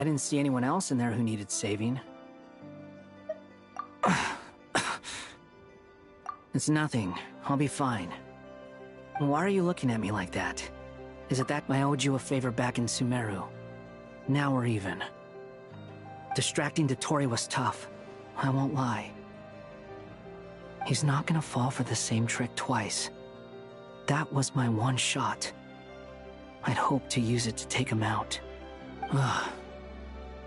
I didn't see anyone else in there who needed saving. It's nothing. I'll be fine. Why are you looking at me like that? Is it that I owed you a favor back in Sumeru? Now we're even. Distracting Dotori was tough. I won't lie. He's not gonna fall for the same trick twice. That was my one shot. I'd hoped to use it to take him out. Ugh.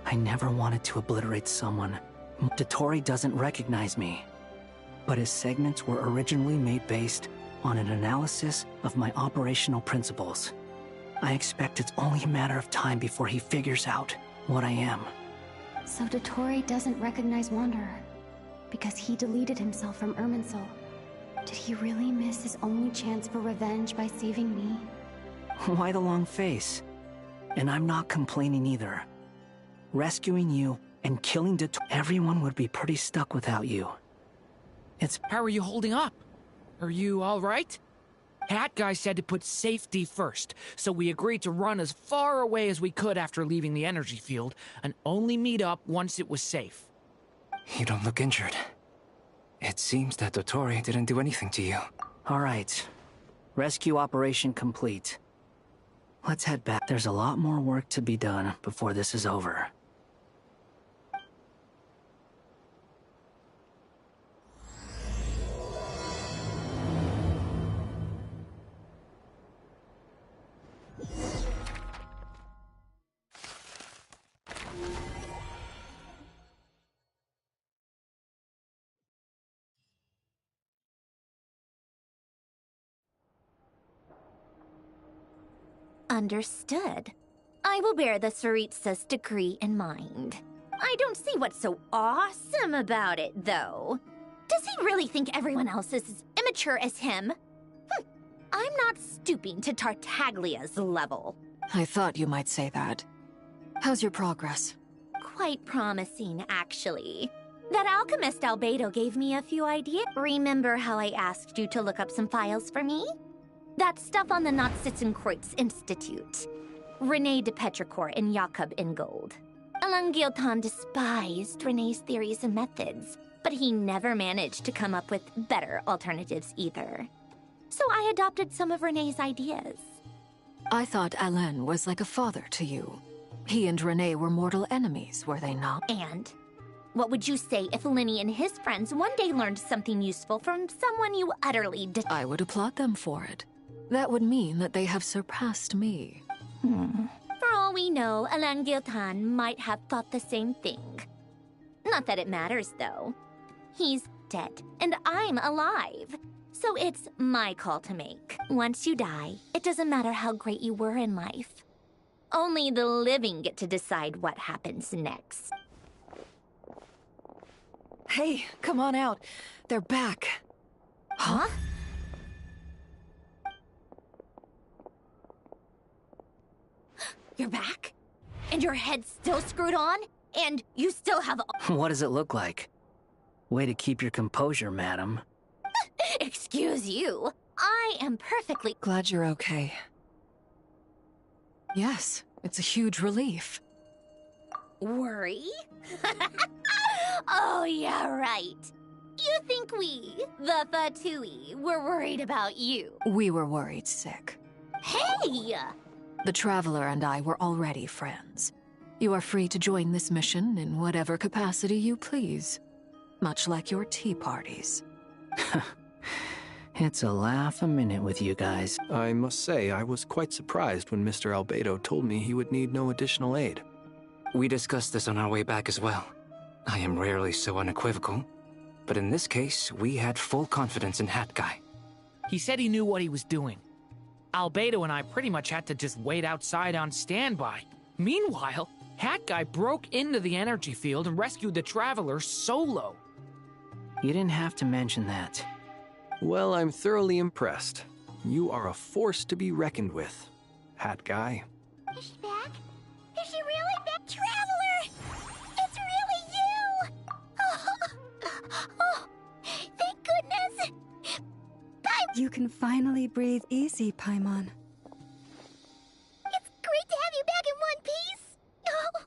I never wanted to obliterate someone. Dotori doesn't recognize me. But his segments were originally made based on an analysis of my operational principles. I expect it's only a matter of time before he figures out what I am. So Dotori doesn't recognize Wanderer because he deleted himself from Irminsul. Did he really miss his only chance for revenge by saving me? Why the long face? And I'm not complaining either. Rescuing you and killing everyone would be pretty stuck without you. How are you holding up? Are you all right? Hat Guy said to put safety first, so we agreed to run as far away as we could after leaving the energy field, and only meet up once it was safe. You don't look injured. It seems that Dotori didn't do anything to you. All right. Rescue operation complete. Let's head back. There's a lot more work to be done before this is over. Understood. I will bear the Tsaritsa's decree in mind. I don't see what's so awesome about it, though. Does he really think everyone else is as immature as him? I'm not stooping to Tartaglia's level. I thought you might say that. How's your progress? Quite promising, actually. That alchemist Albedo gave me a few ideas. Remember how I asked you to look up some files for me? That stuff on the Nachtschitzenkreuz Institute. René de Petrichor and Jakob Ingold. Alain Guillotin despised René's theories and methods, but he never managed to come up with better alternatives either. So I adopted some of René's ideas. I thought Alain was like a father to you. He and René were mortal enemies, were they not? And what would you say if Linny and his friends one day learned something useful from someone you utterly I would applaud them for it. That would mean that they have surpassed me. For all we know, Alain Guillotin might have thought the same thing. Not that it matters, though. He's dead, and I'm alive. So it's my call to make. Once you die, it doesn't matter how great you were in life. Only the living get to decide what happens next. Hey, come on out. They're back. Huh? You're back? And your head's still screwed on? And you still have What does it look like? Way to keep your composure, madam. Excuse you. I am perfectly... Glad you're okay. Yes, it's a huge relief. Worry? Oh, yeah, right. You think we, the Fatui, were worried about you? We were worried sick. Hey! The Traveler and I were already friends. You are free to join this mission in whatever capacity you please. Much like your tea parties. It's a laugh a minute with you guys. I must say, I was quite surprised when Mr. Albedo told me he would need no additional aid. We discussed this on our way back as well. I am rarely so unequivocal, but in this case, we had full confidence in Hat Guy. He said he knew what he was doing. Albedo and I pretty much had to just wait outside on standby. Meanwhile, Hat Guy broke into the energy field and rescued the Traveler solo. You didn't have to mention that. Well, I'm thoroughly impressed. You are a force to be reckoned with, Hat Guy. Is she back? Is she really back? Traveler! It's really you! Oh, thank goodness! You can finally breathe easy, Paimon. It's great to have you back in one piece! Oh,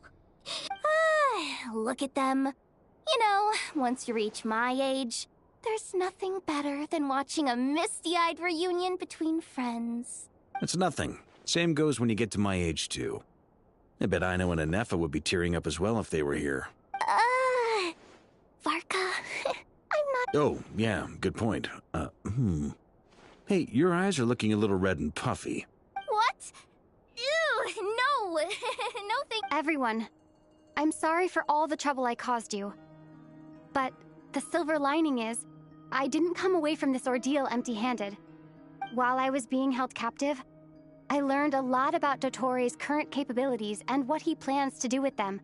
look at them. You know, once you reach my age, there's nothing better than watching a misty-eyed reunion between friends. It's nothing. Same goes when you get to my age, too. I bet Ino and Anefa would be tearing up as well if they were here. Varka, I'm not... Oh, yeah, good point. Hey, your eyes are looking a little red and puffy. What? Ew, no! No thank... Everyone, I'm sorry for all the trouble I caused you. But the silver lining is, I didn't come away from this ordeal empty-handed. While I was being held captive, I learned a lot about Dottoro's current capabilities and what he plans to do with them.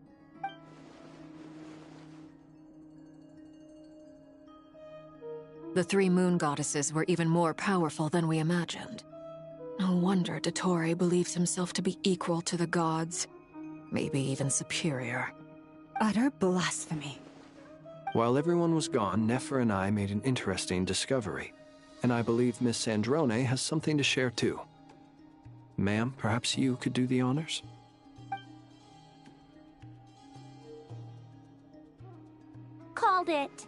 The three moon goddesses were even more powerful than we imagined. No wonder Dottore believes himself to be equal to the gods. Maybe even superior. Utter blasphemy. While everyone was gone, Nefer and I made an interesting discovery. And I believe Miss Sandrone has something to share too. Ma'am, perhaps you could do the honors? Called it.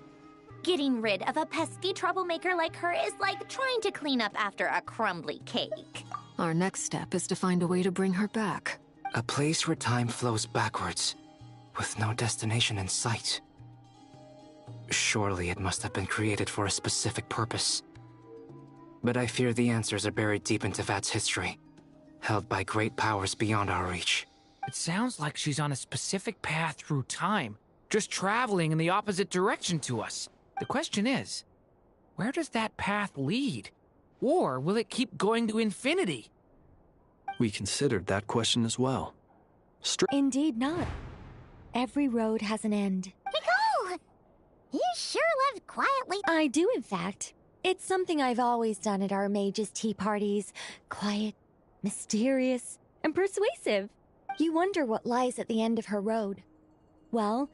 Getting rid of a pesky troublemaker like her is like trying to clean up after a crumbly cake. Our next step is to find a way to bring her back. A place where time flows backwards, with no destination in sight. Surely it must have been created for a specific purpose. But I fear the answers are buried deep into Vat's history, held by great powers beyond our reach. It sounds like she's on a specific path through time, just traveling in the opposite direction to us. The question is, where does that path lead? Or will it keep going to infinity? We considered that question as well. Indeed not. Every road has an end. Nicole! You sure lived quietly. I do, in fact. It's something I've always done at our mages' tea parties. Quiet, mysterious, and persuasive. You wonder what lies at the end of her road. Well,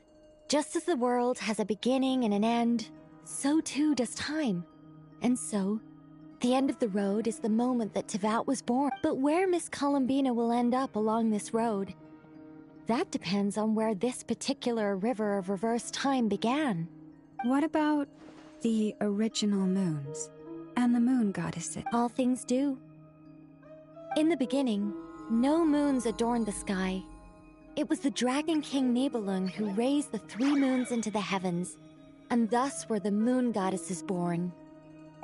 just as the world has a beginning and an end, so too does time. And so, the end of the road is the moment that Teyvat was born. But where Miss Columbina will end up along this road, that depends on where this particular river of reverse time began. What about the original moons and the moon goddesses? All things do. In the beginning, no moons adorned the sky. It was the Dragon King Nibelung who raised the three moons into the heavens, and thus were the moon goddesses born.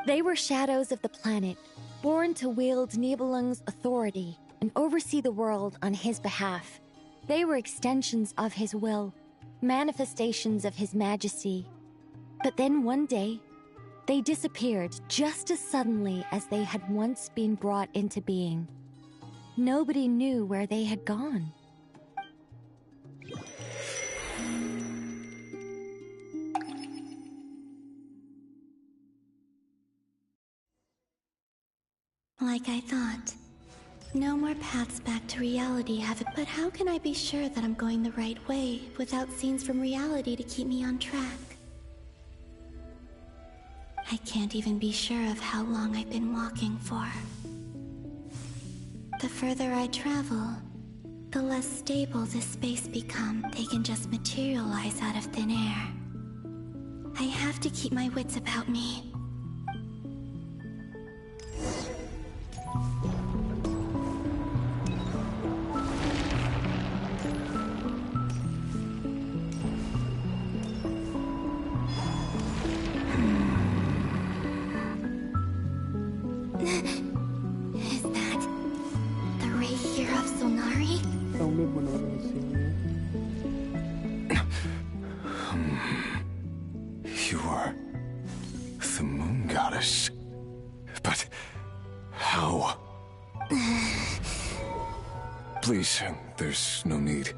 They were shadows of the planet, born to wield Nibelung's authority and oversee the world on his behalf. They were extensions of his will, manifestations of his majesty. But then one day, they disappeared just as suddenly as they had once been brought into being. Nobody knew where they had gone. Like I thought. No more paths back to reality have it. But how can I be sure that I'm going the right way without scenes from reality to keep me on track? I can't even be sure of how long I've been walking for. The further I travel, the less stable this space becomes. They can just materialize out of thin air. I have to keep my wits about me. Is that the ray here of Solnari? You are the moon goddess. But how? Please, there's no need.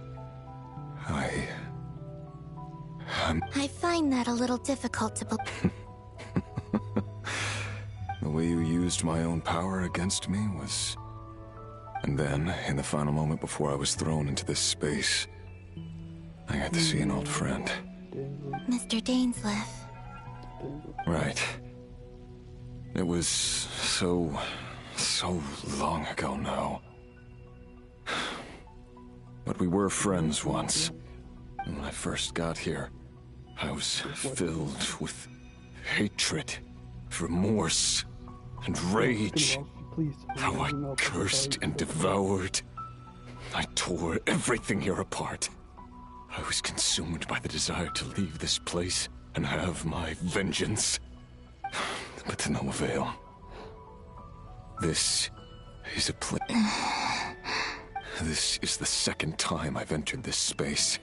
I find that a little difficult to believe. The way you used my own power against me was... And then, in the final moment before I was thrown into this space, I got to see an old friend. Mr. Dainsleif. Right. It was so long ago now. But we were friends once. When I first got here, I was filled with hatred, remorse, and rage. How I cursed and devoured. I tore everything here apart. I was consumed by the desire to leave this place and have my vengeance. But to no avail. This is a place. This is the second time I've entered this space.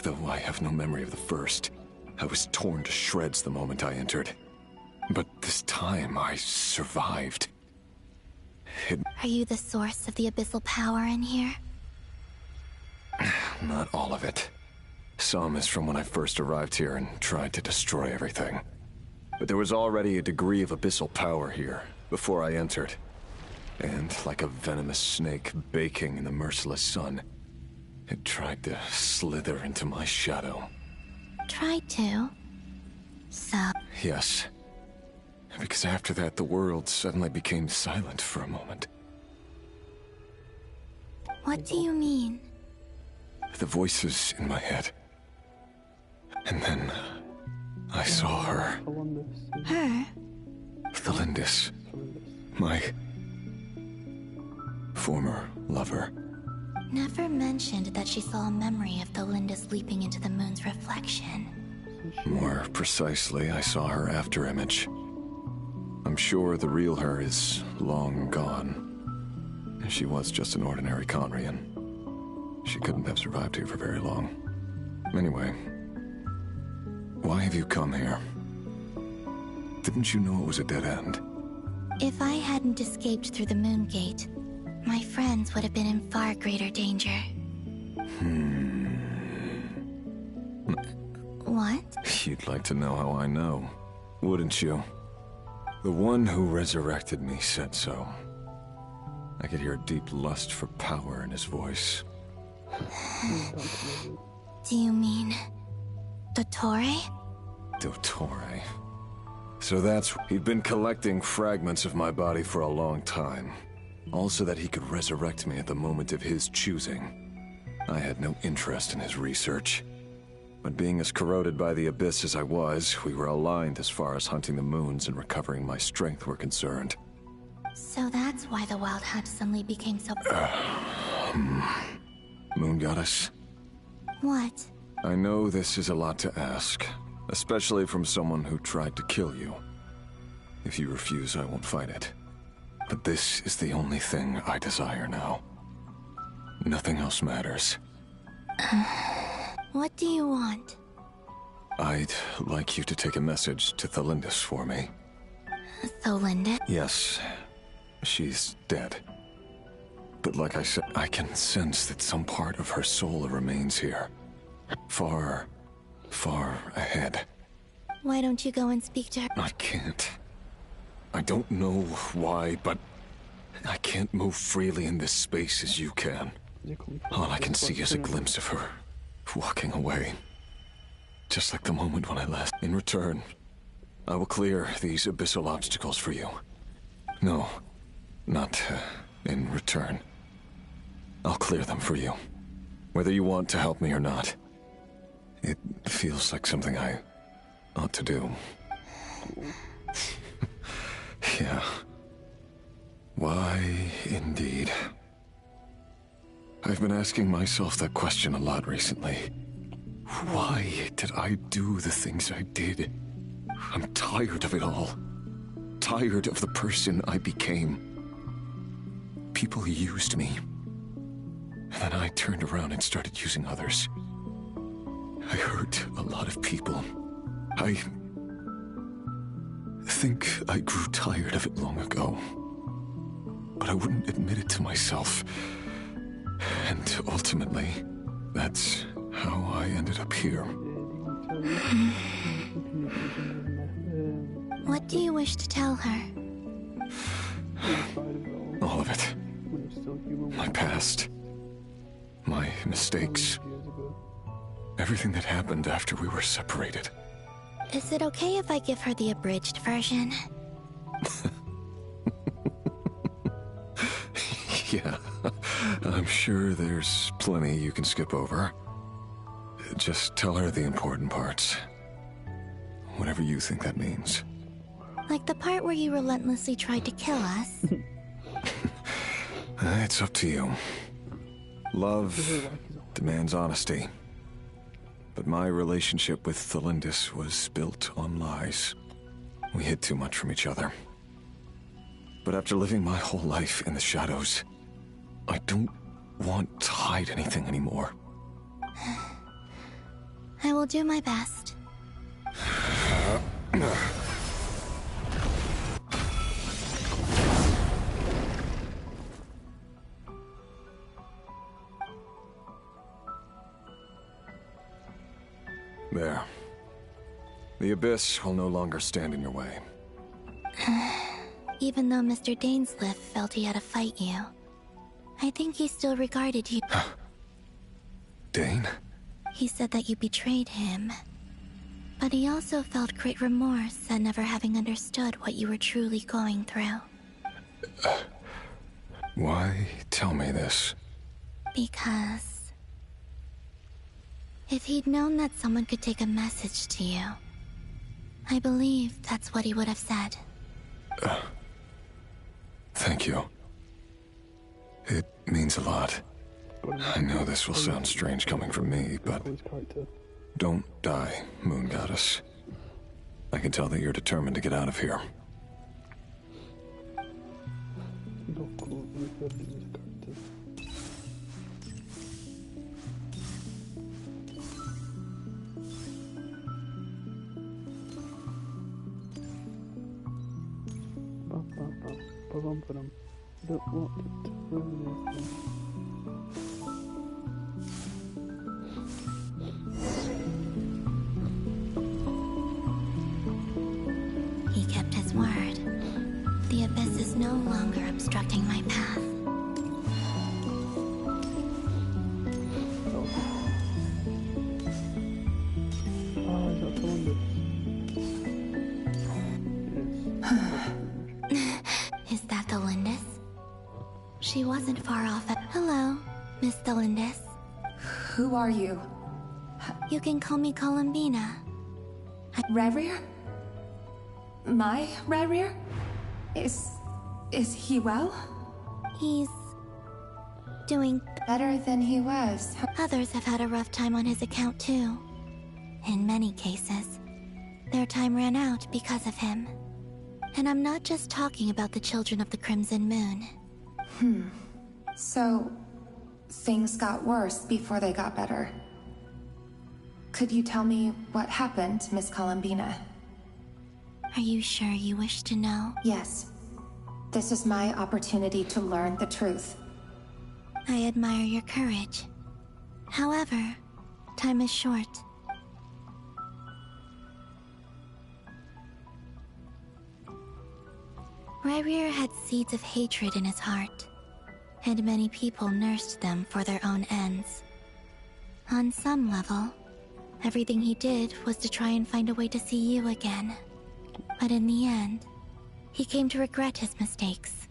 Though I have no memory of the first. I was torn to shreds the moment I entered. But this time I survived. Are you the source of the abyssal power in here? Not all of it. Some is from when I first arrived here and tried to destroy everything. But there was already a degree of abyssal power here before I entered. And like a venomous snake baking in the merciless sun, it tried to slither into my shadow. Tried to? So... Yes. Because after that, the world suddenly became silent for a moment. What do you mean? The voices in my head. And then I saw her. Her? Thelindis. My former lover. Never mentioned that she saw a memory of Thelindis leaping into the moon's reflection. More precisely, I saw her after image. I'm sure the real her is long gone. She was just an ordinary Conrian. She couldn't have survived here for very long. Anyway, why have you come here? Didn't you know it was a dead end? If I hadn't escaped through the moon gate, my friends would have been in far greater danger. What? You'd like to know how I know, wouldn't you? The one who resurrected me said so. I could hear a deep lust for power in his voice. Do you mean... Dottore? Dottore. So that's... He'd been collecting fragments of my body for a long time. Also that he could resurrect me at the moment of his choosing. I had no interest in his research. But being as corroded by the abyss as I was, we were aligned as far as hunting the moons and recovering my strength were concerned. So that's why the Wild Hunt suddenly became so... Moon Goddess? What? I know this is a lot to ask, especially from someone who tried to kill you. If you refuse, I won't fight it. But this is the only thing I desire now. Nothing else matters. What do you want? I'd like you to take a message to Thelindis for me. Thelindis? Yes, she's dead. But like I said, I can sense that some part of her soul remains here. Far, far ahead. Why don't you go and speak to her? I can't. I don't know why, but I can't move freely in this space as you can. All I can see is a glimpse of her, walking away. Just like the moment when I left. In return, I will clear these abyssal obstacles for you. No, not in return. I'll clear them for you, whether you want to help me or not. It feels like something I ought to do. Yeah. Why, indeed. I've been asking myself that question a lot recently. Why did I do the things I did? I'm tired of it all. Tired of the person I became. People used me. And then I turned around and started using others. I hurt a lot of people. I think I grew tired of it long ago. But I wouldn't admit it to myself. And ultimately, that's how I ended up here. What do you wish to tell her? All of it. My past. My mistakes. Everything that happened after we were separated. Is it okay if I give her the abridged version? Yeah, I'm sure there's plenty you can skip over. Just tell her the important parts. Whatever you think that means. Like the part where you relentlessly tried to kill us. It's up to you. Love demands honesty. But my relationship with Thelindis was built on lies. We hid too much from each other. But after living my whole life in the shadows, I don't want to hide anything anymore. I will do my best. There. The Abyss will no longer stand in your way. Even though Mr. Dainsleif felt he had to fight you, I think he still regarded you. Dane? He said that you betrayed him. But he also felt great remorse at never having understood what you were truly going through. Why tell me this? Because if he'd known that someone could take a message to you, I believe that's what he would have said. Thank you. It means a lot. I know this will sound strange coming from me, but don't die, Moon Goddess. I can tell that you're determined to get out of here. He kept his word. The Abyss is no longer obstructing my path. Is that Thelindis? She wasn't far off. Hello, Miss Thelindis. Who are you? You can call me Columbina. Rerir? My Rerir? Is he well? He's doing better than he was. Others have had a rough time on his account too. In many cases, their time ran out because of him. And I'm not just talking about the children of the Crimson Moon. So, things got worse before they got better. Could you tell me what happened, Miss Columbina? Are you sure you wish to know? Yes. This is my opportunity to learn the truth. I admire your courage. However, time is short. Rerir had seeds of hatred in his heart, and many people nursed them for their own ends. On some level, everything he did was to try and find a way to see you again. But in the end, he came to regret his mistakes.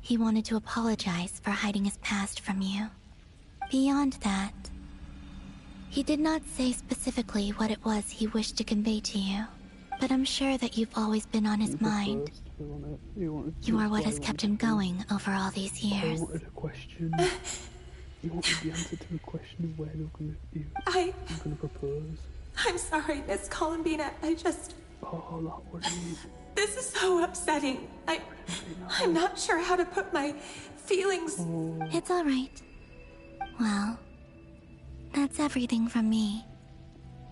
He wanted to apologize for hiding his past from you. Beyond that, he did not say specifically what it was he wished to convey to you, but I'm sure that you've always been on his mind. You are what has kept him going over all these years. I wanted a question. You wanted the answer to the question of where you're gonna propose. I'm sorry, Miss Columbina. Oh, what do you... This is so upsetting. I'm not sure how to put my feelings... It's all right. Well, that's everything from me.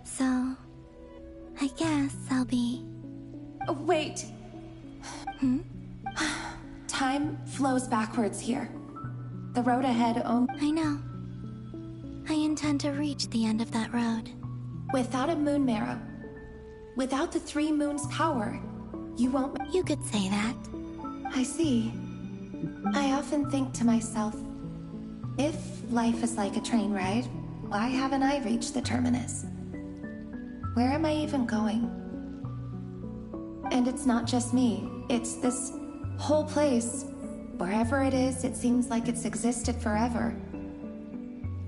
So, I guess I'll be... Wait. Time flows backwards here. The road ahead only... I know. I intend to reach the end of that road. Without a moon marrow, without the 3 moons' power, you won't... You could say that. I see. I often think to myself, if life is like a train ride, why haven't I reached the terminus? Where am I even going? And it's not just me, it's this whole place. Wherever it is, it seems like it's existed forever.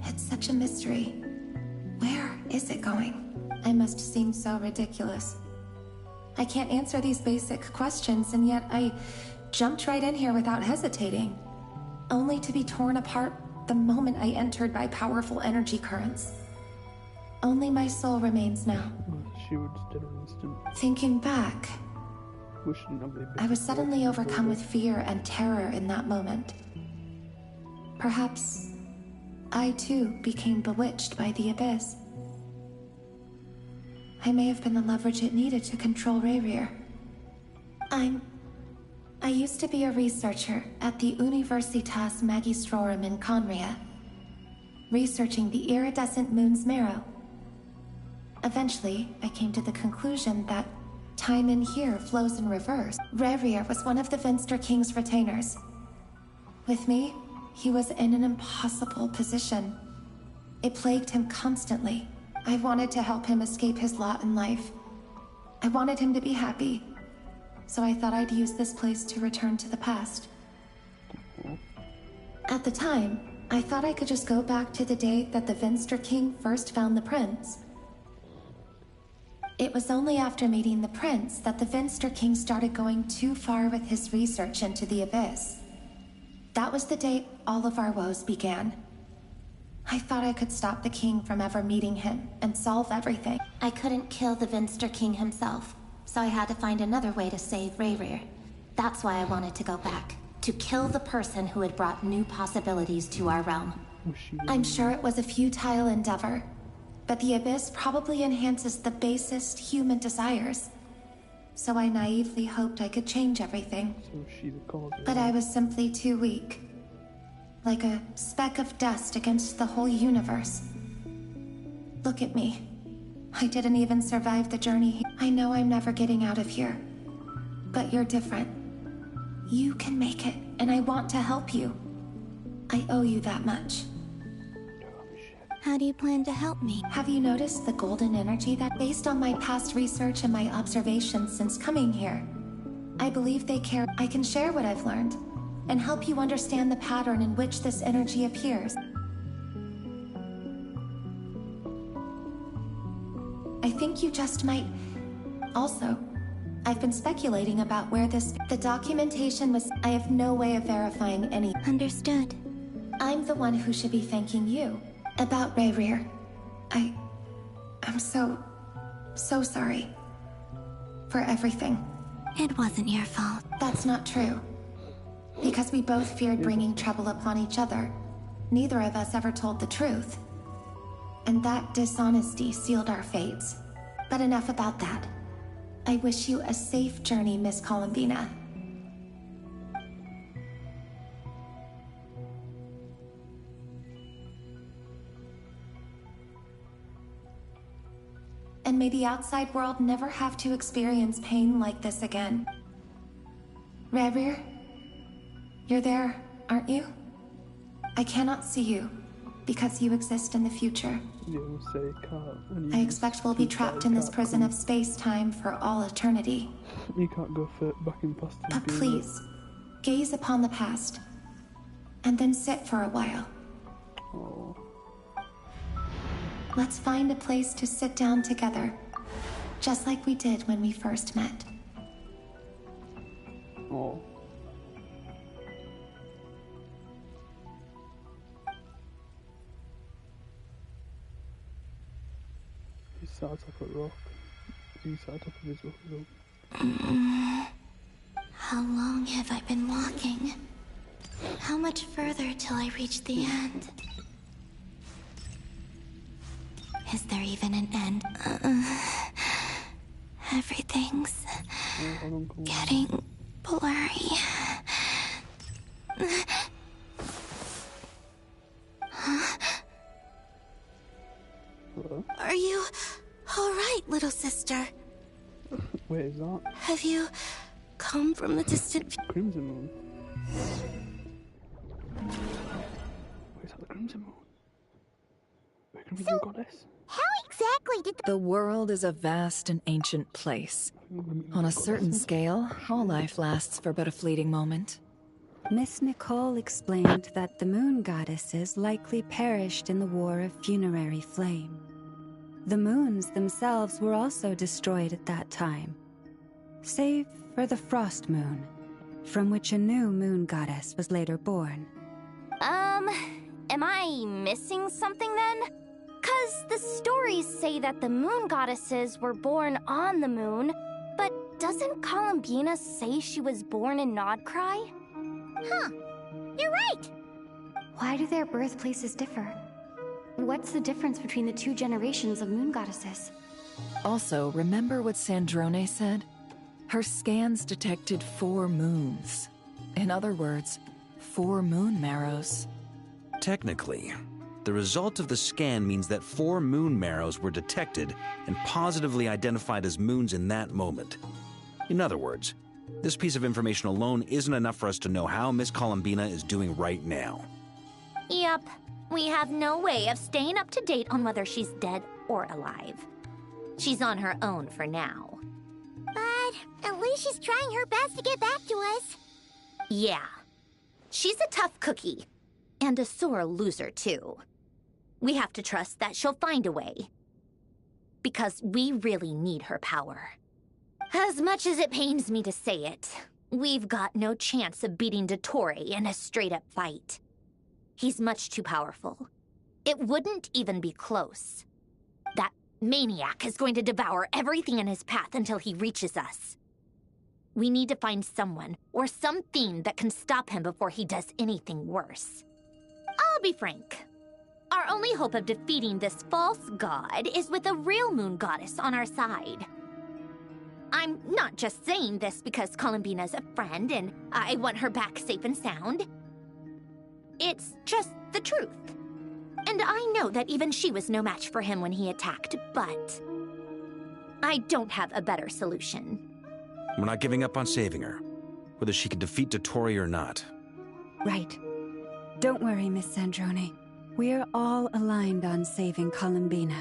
It's such a mystery. Where is it going? I must seem so ridiculous. I can't answer these basic questions, and yet I jumped right in here without hesitating, only to be torn apart the moment I entered by powerful energy currents. Only my soul remains now. She would still instant. Thinking back, I was suddenly overcome with fear and terror in that moment. Perhaps I too became bewitched by the abyss. I may have been the leverage it needed to control Rayrir. I used to be a researcher at the Universitas Magistrorum in Conria, researching the iridescent moon's marrow. Eventually, I came to the conclusion that time in here flows in reverse. Rayrir was one of the Vinster King's retainers. With me, he was in an impossible position. It plagued him constantly. I wanted to help him escape his lot in life. I wanted him to be happy. So I thought I'd use this place to return to the past. At the time, I thought I could just go back to the day that the Vinster King first found the prince. It was only after meeting the prince that the Vinster King started going too far with his research into the abyss. That was the day all of our woes began. I thought I could stop the king from ever meeting him and solve everything. I couldn't kill the Vinster King himself, so I had to find another way to save Rayrir. That's why I wanted to go back, to kill the person who had brought new possibilities to our realm. I'm sure it was a futile endeavor, but the abyss probably enhances the basest human desires. So I naively hoped I could change everything. But I was simply too weak. Like a speck of dust against the whole universe. Look at me. I didn't even survive the journey. I know I'm never getting out of here. But you're different. You can make it, and I want to help you. I owe you that much. How do you plan to help me? Have you noticed the golden energy that, based on my past research and my observations since coming here, I believe they care. I can share what I've learned and help you understand the pattern in which this energy appears. I think you just might. Also, I've been speculating about where the documentation was. I have no way of verifying any. Understood. I'm the one who should be thanking you. About Rayrir. I'm so sorry. For everything. It wasn't your fault. That's not true. Because we both feared bringing trouble upon each other. Neither of us ever told the truth. And that dishonesty sealed our fates. But enough about that. I wish you a safe journey, Miss Columbina. And may the outside world never have to experience pain like this again. Rayrir? You're there, aren't you? I cannot see you, because you exist in the future. I expect we'll be trapped in this prison of space-time for all eternity. You can't go back in past. But please, gaze upon the past, and then sit for a while. Oh. Let's find a place to sit down together, just like we did when we first met. Oh. He sat atop a rock. He sat atop of his rock. How long have I been walking? How much further till I reach the end? Is there even an end? Everything's getting blurry. Are you all right, little sister? Wait, is that? Have you come from the distant Crimson Moon? Wait, is that the Crimson Moon? The Crimson Goddess? How exactly did the world is a vast and ancient place. On a certain scale, all life lasts for but a fleeting moment. Miss Nicole explained that the moon goddesses likely perished in the War of Funerary Flame. The moons themselves were also destroyed at that time, save for the Frost Moon, from which a new moon goddess was later born. Am I missing something then? 'Cause the stories say that the moon goddesses were born on the moon, but doesn't Columbina say she was born in Nodcry? Huh, you're right! Why do their birthplaces differ? What's the difference between the two generations of moon goddesses? Also, remember what Sandrone said? Her scans detected 4 moons. In other words, 4 moon marrows. Technically, the result of the scan means that 4 moon marrows were detected and positively identified as moons in that moment. In other words, this piece of information alone isn't enough for us to know how Miss Columbina is doing right now. Yep, we have no way of staying up to date on whether she's dead or alive. She's on her own for now. But at least she's trying her best to get back to us. Yeah. She's a tough cookie. And a sore loser, too. We have to trust that she'll find a way. Because we really need her power. As much as it pains me to say it, we've got no chance of beating Dottore in a straight-up fight. He's much too powerful. It wouldn't even be close. That maniac is going to devour everything in his path until he reaches us. We need to find someone or something that can stop him before he does anything worse. I'll be frank. Our only hope of defeating this false god is with a real moon goddess on our side. I'm not just saying this because Columbina's a friend and I want her back safe and sound. It's just the truth. And I know that even she was no match for him when he attacked, but I don't have a better solution. We're not giving up on saving her, whether she can defeat Dottore or not. Right. Don't worry, Miss Sandrone. We're all aligned on saving Columbina.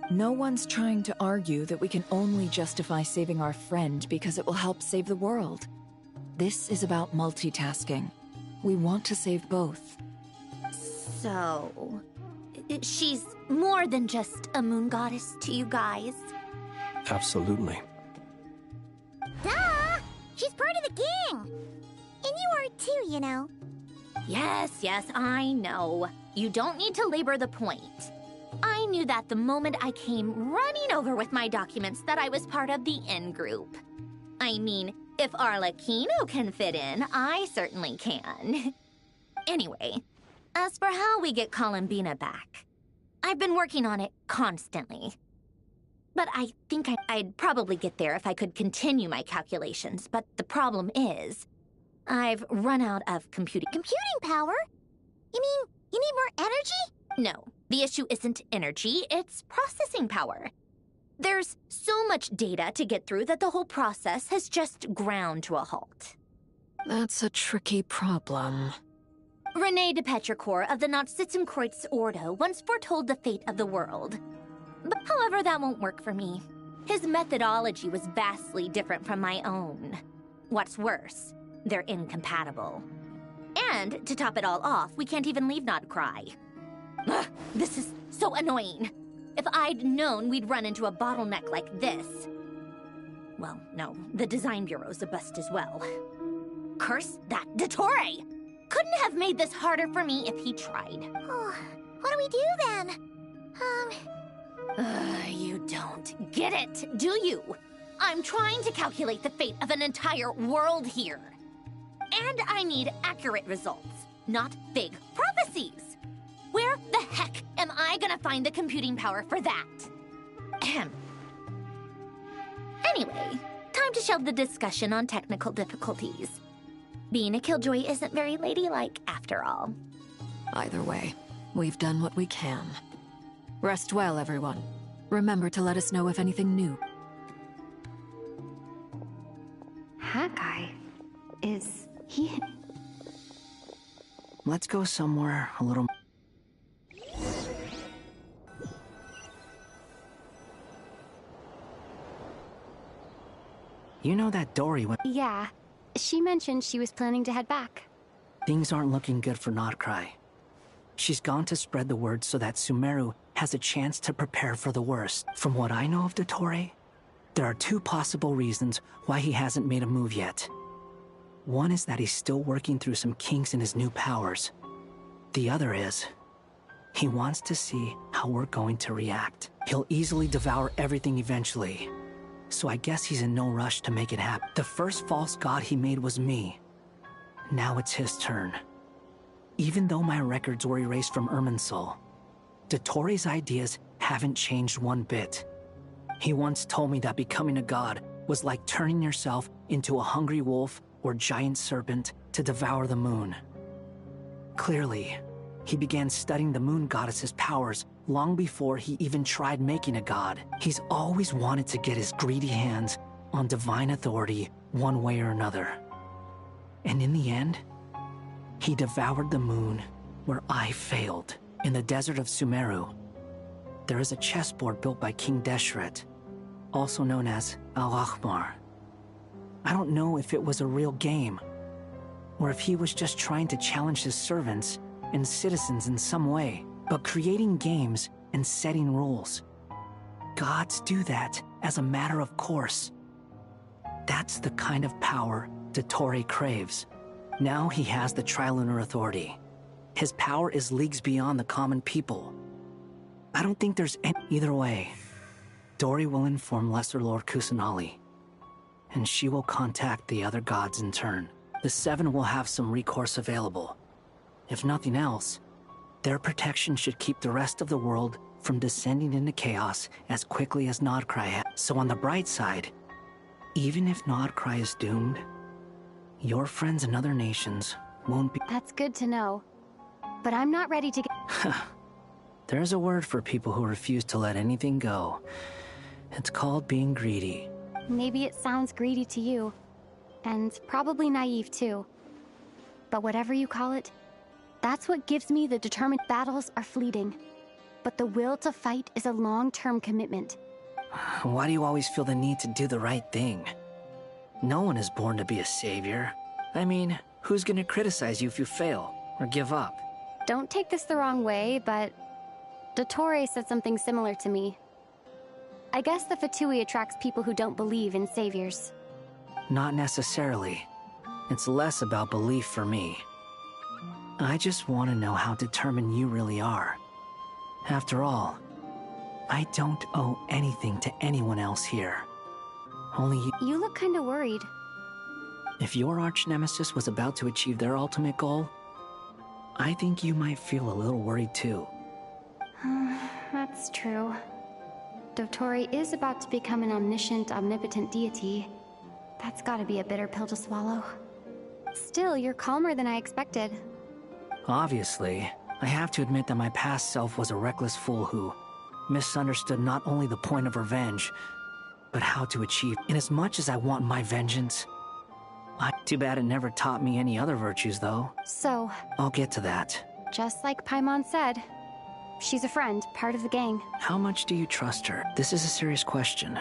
No one's trying to argue that we can only justify saving our friend because it will help save the world. This is about multitasking. We want to save both. So, she's more than just a moon goddess to you guys? Absolutely. Duh! She's part of the king! And you are too, you know. Yes, I know. You don't need to labor the point. I knew that the moment I came running over with my documents that I was part of the in-group. I mean, if Arlecchino can fit in, I certainly can. Anyway, as for how we get Columbina back, I've been working on it constantly. But I think I'd probably get there if I could continue my calculations, but the problem is, I've run out of computing power? You mean, you need more energy? No, the issue isn't energy, it's processing power. There's so much data to get through that the whole process has just ground to a halt. That's a tricky problem. René de Petrichor of the Notsitzenkreuz Ordo once foretold the fate of the world. But however, that won't work for me. His methodology was vastly different from my own. What's worse, they're incompatible. And, to top it all off, we can't even leave Nodcry. Ugh, this is so annoying. If I'd known we'd run into a bottleneck like this... Well, no, the design bureau's a bust as well. Curse that Dottore! Couldn't have made this harder for me if he tried. Oh, what do we do then? You don't get it, do you? I'm trying to calculate the fate of an entire world here. And I need accurate results, not vague prophecies. Where the heck am I gonna find the computing power for that? Ahem. Anyway, time to shelve the discussion on technical difficulties. Being a killjoy isn't very ladylike, after all. Either way, we've done what we can. Rest well, everyone. Remember to let us know if anything new. That guy... is he... Let's go somewhere a little... You know that Dory went... Yeah. She mentioned she was planning to head back. Things aren't looking good for Nodcry. She's gone to spread the word so that Sumeru has a chance to prepare for the worst. From what I know of Dottore, there are two possible reasons why he hasn't made a move yet. One is that he's still working through some kinks in his new powers. The other is, he wants to see how we're going to react. He'll easily devour everything eventually, so I guess he's in no rush to make it happen. The first false god he made was me. Now it's his turn. Even though my records were erased from Irminsul, Dottore's ideas haven't changed one bit. He once told me that becoming a god was like turning yourself into a hungry wolf or giant serpent to devour the moon. Clearly, he began studying the moon goddess's powers long before he even tried making a god. He's always wanted to get his greedy hands on divine authority one way or another. And in the end, he devoured the moon where I failed. In the desert of Sumeru, there is a chessboard built by King Deshret, also known as Al-Ahmar. I don't know if it was a real game, or if he was just trying to challenge his servants and citizens in some way, but creating games and setting rules. Gods do that as a matter of course. That's the kind of power Dottore craves. Now he has the Trilunar Authority. His power is leagues beyond the common people. I don't think there's any... Either way, Dori will inform Lesser Lord Kusanali, and she will contact the other gods in turn. The Seven will have some recourse available. If nothing else, their protection should keep the rest of the world from descending into chaos as quickly as Nodcry has. So on the bright side, even if Nodcry is doomed, your friends in other nations won't be... That's good to know. But I'm not ready to get... There's a word for people who refuse to let anything go. It's called being greedy. Maybe it sounds greedy to you. And probably naive too. But whatever you call it, that's what gives me the determined. Battles are fleeting. But the will to fight is a long-term commitment. Why do you always feel the need to do the right thing? No one is born to be a savior. I mean, who's gonna criticize you if you fail or give up? Don't take this the wrong way, but Dottore said something similar to me. I guess the Fatui attracts people who don't believe in saviors. Not necessarily. It's less about belief for me. I just want to know how determined you really are. After all, I don't owe anything to anyone else here. Only you. You look kinda worried. If your arch-nemesis was about to achieve their ultimate goal, I think you might feel a little worried too. That's true. Dottore is about to become an omniscient, omnipotent deity. That's gotta be a bitter pill to swallow. Still, you're calmer than I expected. Obviously, I have to admit that my past self was a reckless fool who misunderstood not only the point of revenge, but how to achieve. Inasmuch as I want my vengeance, too bad it never taught me any other virtues, though. So... I'll get to that. Just like Paimon said, she's a friend, part of the gang. How much do you trust her? This is a serious question.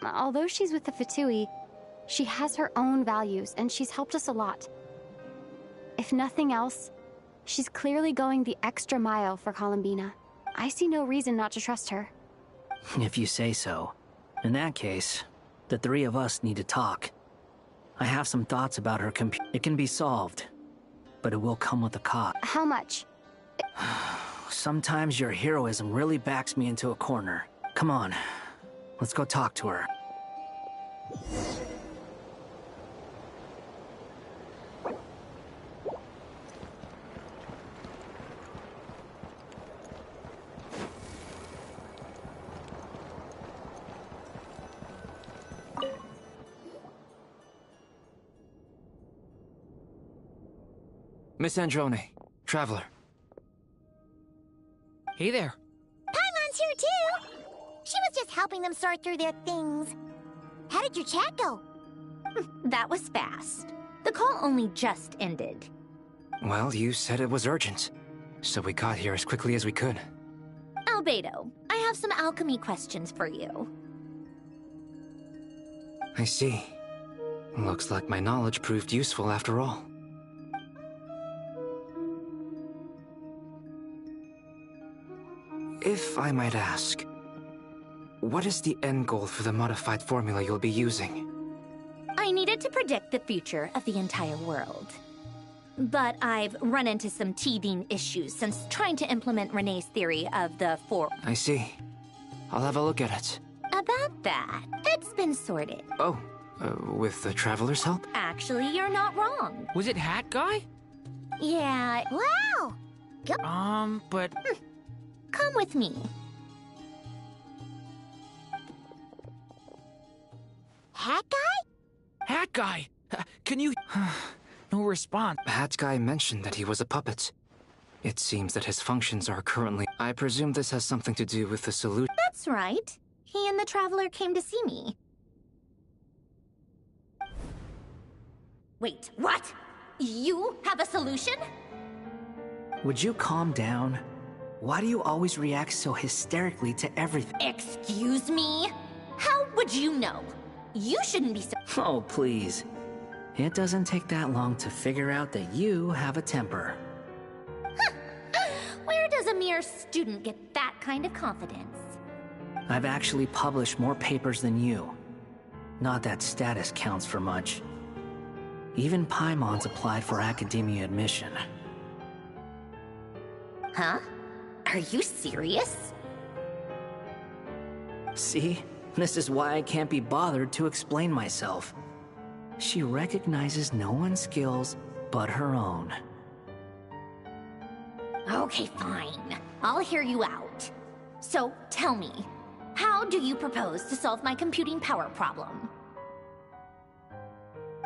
Although she's with the Fatui, she has her own values, and she's helped us a lot. If nothing else, she's clearly going the extra mile for Columbina. I see no reason not to trust her. If you say so. In that case, the three of us need to talk. I have some thoughts about her It can be solved, but it will come with a cost. How much? Sometimes your heroism really backs me into a corner. Come on, let's go talk to her. Miss Androne, Traveler. Hey there. Paimon's here too! She was just helping them sort through their things. How did your chat go? That was fast. The call only just ended. Well, you said it was urgent, so we got here as quickly as we could. Albedo, I have some alchemy questions for you. I see. Looks like my knowledge proved useful after all. If I might ask, what is the end goal for the modified formula you'll be using? I needed to predict the future of the entire world. But I've run into some teething issues since trying to implement Renee's theory of the four... I see. I'll have a look at it. About that, it's been sorted. Oh, with the Traveler's help? Actually, you're not wrong. Was it Hat Guy? Yeah... Wow! But... Come with me. Hat Guy? Hat Guy! Can you... No response. Hat Guy mentioned that he was a puppet. It seems that his functions are currently... I presume this has something to do with the solution. That's right. He and the Traveler came to see me. Wait, what? You have a solution? Would you calm down? Why do you always react so hysterically to everything? Excuse me? How would you know? You shouldn't be so... Oh, please. It doesn't take that long to figure out that you have a temper. Where does a mere student get that kind of confidence? I've actually published more papers than you. Not that status counts for much. Even Paimon's applied for academia admission. Huh? Are you serious? See? This is why I can't be bothered to explain myself. She recognizes no one's skills but her own. Okay, fine. I'll hear you out. So, tell me, how do you propose to solve my computing power problem?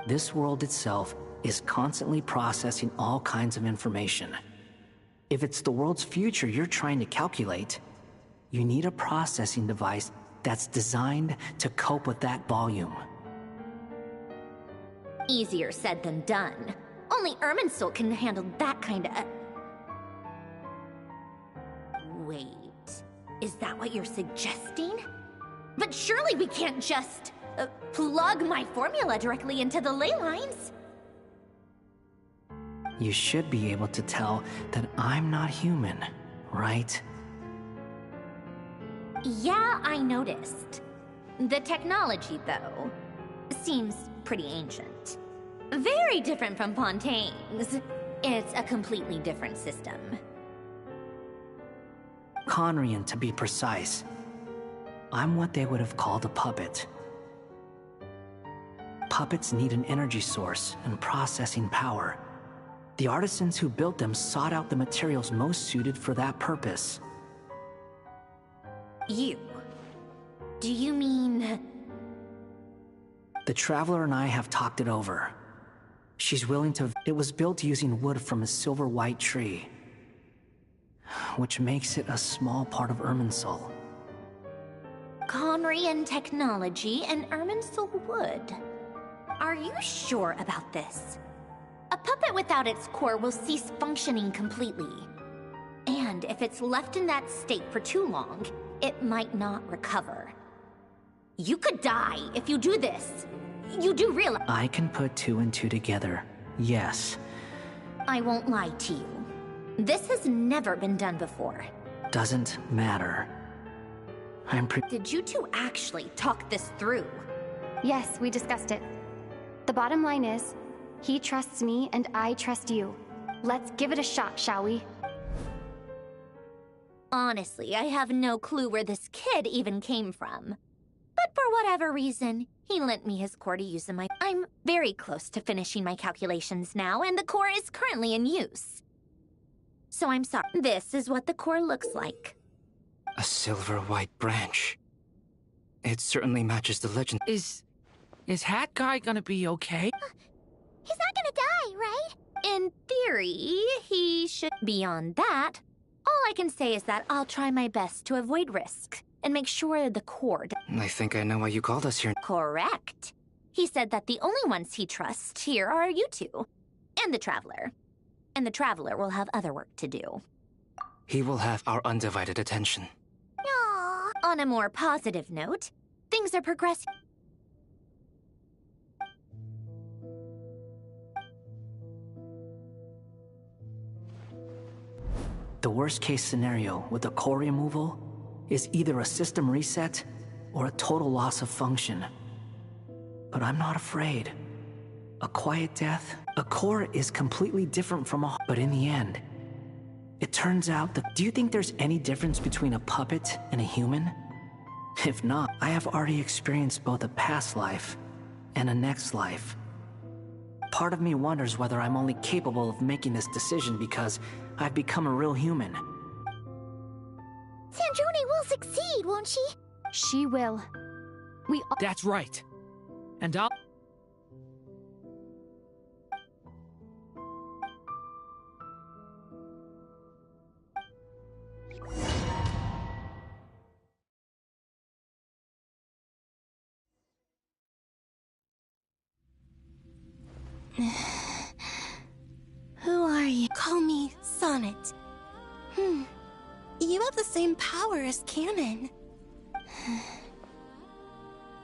This world itself is constantly processing all kinds of information. If it's the world's future you're trying to calculate, you need a processing device that's designed to cope with that volume. Easier said than done. Only Irminsul can handle that kind of... Wait, is that what you're suggesting? But surely we can't just plug my formula directly into the ley lines. You should be able to tell that I'm not human, right? Yeah, I noticed. The technology, though, seems pretty ancient. Very different from Fontaine's. It's a completely different system. Conrian, to be precise. I'm what they would have called a puppet. Puppets need an energy source and processing power. The artisans who built them sought out the materials most suited for that purpose. You? Do you mean... The Traveler and I have talked it over. She's willing to... It was built using wood from a silver white tree, which makes it a small part of Irminsul. Conrian technology and Irminsul wood. Are you sure about this? A puppet without its core will cease functioning completely. And if it's left in that state for too long, it might not recover. You could die if you do this. You do realize... I can put two and two together, yes. I won't lie to you. This has never been done before. Doesn't matter. Did you two actually talk this through? Yes, we discussed it. The bottom line is, he trusts me and I trust you. Let's give it a shot, shall we? Honestly, I have no clue where this kid even came from. But for whatever reason, he lent me his core to use in my... I'm very close to finishing my calculations now, and the core is currently in use. So I'm sorry. This is what the core looks like. A silver white branch. It certainly matches the legend. Is Hat Guy gonna be okay? He's not gonna die, right? In theory, he should. Beyond that, all I can say is that I'll try my best to avoid risk and make sure the core... I think I know why you called us here. Correct. He said that the only ones he trusts here are you two, and the Traveler. And the Traveler will have other work to do. He will have our undivided attention. Aww. On a more positive note, things are progressing. The worst case scenario with the core removal is either a system reset or a total loss of function. But I'm not afraid. A quiet death? A core is completely different from a... But in the end, it turns out that... Do you think there's any difference between a puppet and a human? If not, I have already experienced both a past life and a next life. Part of me wonders whether I'm only capable of making this decision because I've become a real human. Sandrone will succeed, won't she? She will. We all... That's right. And I'll... Who are you? Call me Sonnet. You have the same power as Canon.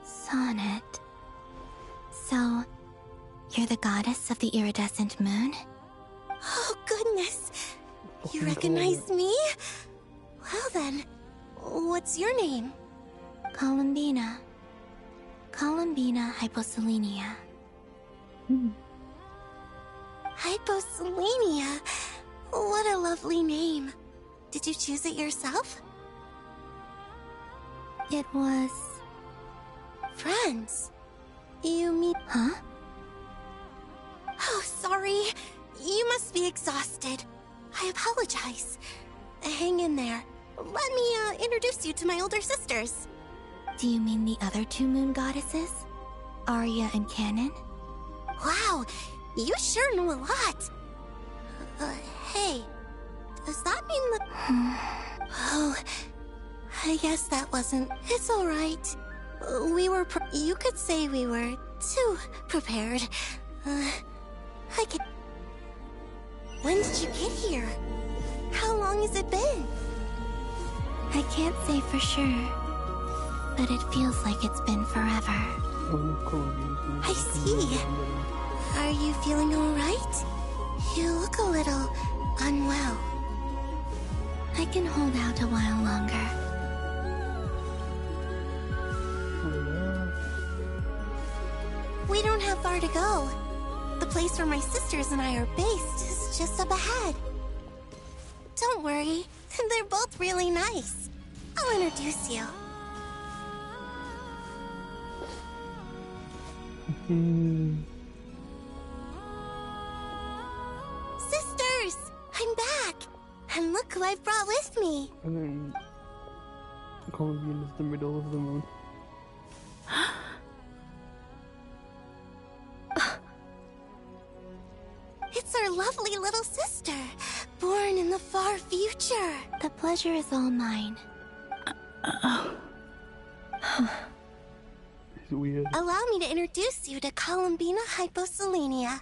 Sonnet. So, you're the goddess of the iridescent moon? Oh, goodness! You recognize me? Well then, what's your name? Columbina. Columbina Hyposelenia. Hyposelenia? What a lovely name. Did you choose it yourself? It was... friends. You mean... Huh? Oh, sorry. You must be exhausted. I apologize. Hang in there. Let me, introduce you to my older sisters. Do you mean the other two moon goddesses? Arya and Canon? Wow, you sure know a lot. Hey, does that mean that... Oh, I guess that wasn't... It's alright. We were you could say we were too prepared. I could... When did you get here? How long has it been? I can't say for sure, but it feels like it's been forever. I see. Are you feeling alright? You look a little unwell. I can hold out a while longer. We don't have far to go. The place where my sisters and I are based is just up ahead. Don't worry, they're both really nice. I'll introduce you. Sisters! I'm back! And look who I've brought with me! And then... Columbian is the middle of the moon. It's our lovely little sister, born in the far future. The pleasure is all mine. It's weird. Allow me to introduce you to Columbina Hyposelenia.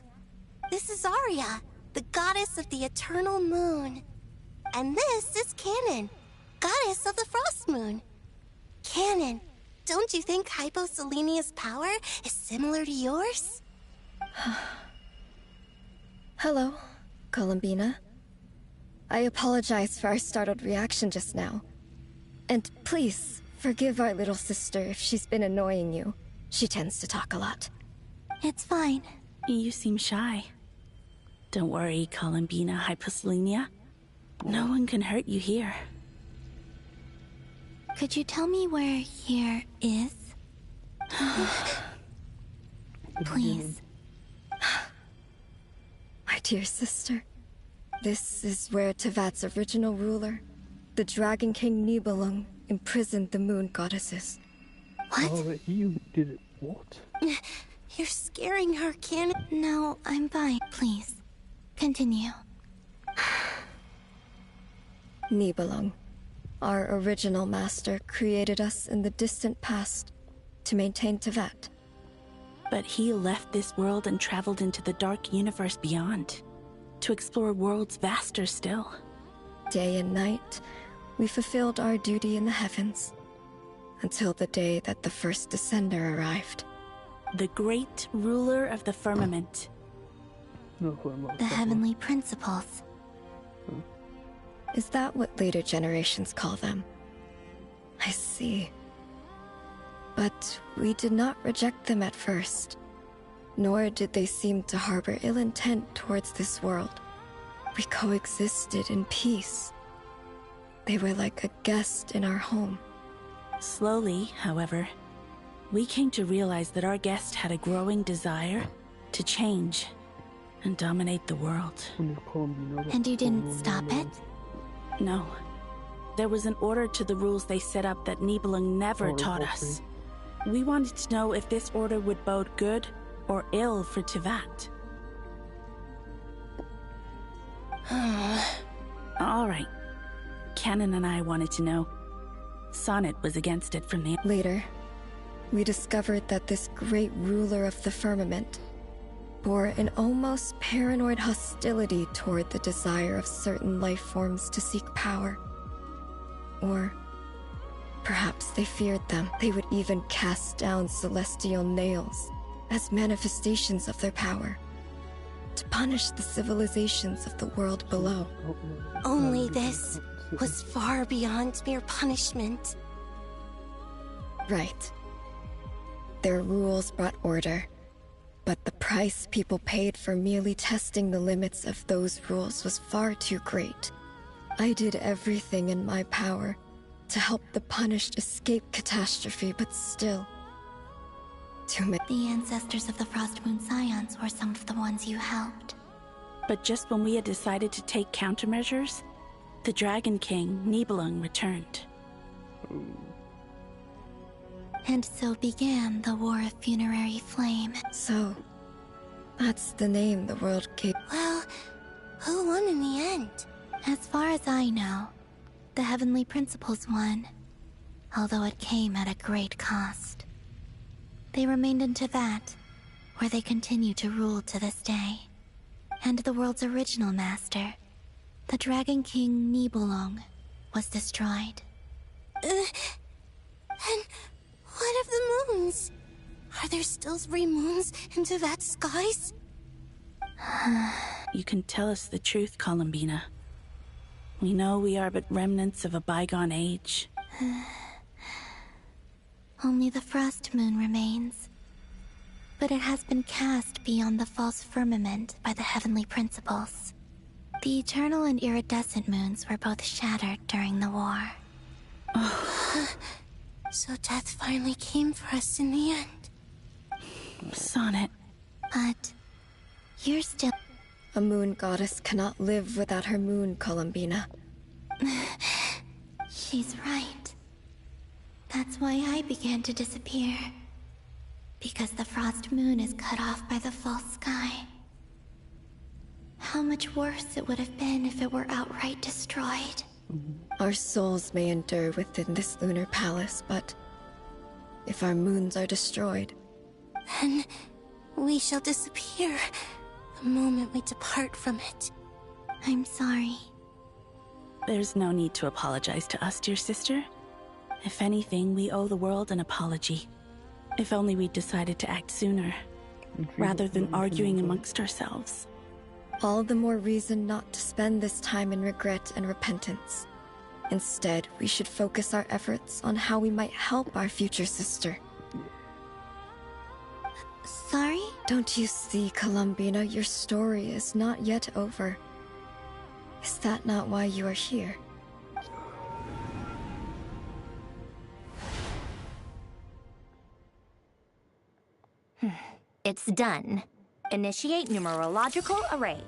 This is Arya, the goddess of the eternal moon. And this is Canon, goddess of the frost moon. Canon, don't you think Hyposelenia's power is similar to yours? Hello, Columbina. I apologize for our startled reaction just now. And please, forgive our little sister if she's been annoying you. She tends to talk a lot. It's fine. You seem shy. Don't worry, Columbina Hyposelenia. No one can hurt you here. Could you tell me where here is? Please. My dear sister, this is where Tevat's original ruler, the Dragon King Nibelung, imprisoned the moon goddesses. What? Oh, you did it. What? You're scaring her, Canon. No, I'm fine. Please, continue. Nibelung, our original master, created us in the distant past to maintain Tevat. But he left this world and traveled into the dark universe beyond, to explore worlds vaster still. Day and night, we fulfilled our duty in the heavens, until the day that the first Descender arrived. The great ruler of the firmament. The heavenly principles. Is that what later generations call them? I see. But we did not reject them at first, nor did they seem to harbor ill intent towards this world. We coexisted in peace. They were like a guest in our home. Slowly, however, we came to realize that our guest had a growing desire to change and dominate the world. And you didn't stop it? No. There was an order to the rules they set up that Nibelung never taught us. We wanted to know if this order would bode good or ill for Tivat. All right. Canon and I wanted to know. Sonnet was against it from the... Later, we discovered that this great ruler of the firmament bore an almost paranoid hostility toward the desire of certain life forms to seek power. Or perhaps they feared them. They would even cast down celestial nails as manifestations of their power, to punish the civilizations of the world below. Only this was far beyond mere punishment. Right. Their rules brought order, but the price people paid for merely testing the limits of those rules was far too great. I did everything in my power to help the punished escape catastrophe, but still... The ancestors of the Frost Moon Scions were some of the ones you helped. But just when we had decided to take countermeasures, the Dragon King, Nibelung, returned. And so began the War of Funerary Flame. So, that's the name the world gave. Well, who won in the end? As far as I know, the Heavenly Principles won, although it came at a great cost. They remained in Tivat, where they continue to rule to this day. And the world's original master, the Dragon King Nibelung, was destroyed. And what of the moons? Are there still 3 moons in Tivat's skies? You can tell us the truth, Columbina. We know we are but remnants of a bygone age. Only the Frost Moon remains. But it has been cast beyond the false firmament by the Heavenly Principles. The eternal and iridescent moons were both shattered during the war. So death finally came for us in the end. Sonnet. But you're still... A moon goddess cannot live without her moon, Columbina. She's right. That's why I began to disappear. Because the Frost Moon is cut off by the false sky. How much worse it would have been if it were outright destroyed. Our souls may endure within this lunar palace, but if our moons are destroyed, then we shall disappear the moment we depart from it. I'm sorry. There's no need to apologize to us, dear sister. If anything, we owe the world an apology. If only we'd decided to act sooner, rather than arguing amongst ourselves. All the more reason not to spend this time in regret and repentance. Instead, we should focus our efforts on how we might help our future sister. Sorry? Don't you see, Columbina, your story is not yet over. Is that not why you are here? It's done. Initiate numerological array.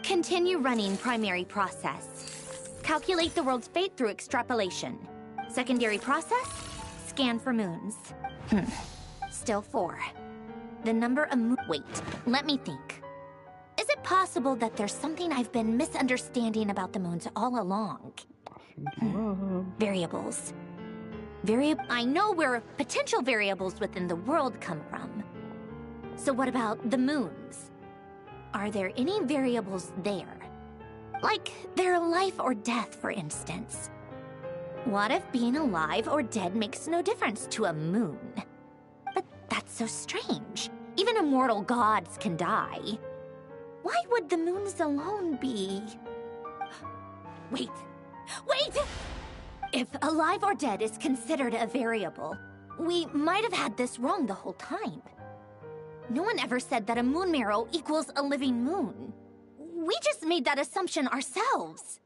Continue running primary process. Calculate the world's fate through extrapolation. Secondary process? Scan for moons. Still 4. The number of wait, let me think. Is it possible that there's something I've been misunderstanding about the moons all along? Variables. I know where potential variables within the world come from. So what about the moons? Are there any variables there? Like their life or death, for instance. What if being alive or dead makes no difference to a moon? But that's so strange. Even immortal gods can die. Why would the moons alone be? Wait! If alive or dead is considered a variable, we might have had this wrong the whole time. No one ever said that a moon marrow equals a living moon. We just made that assumption ourselves.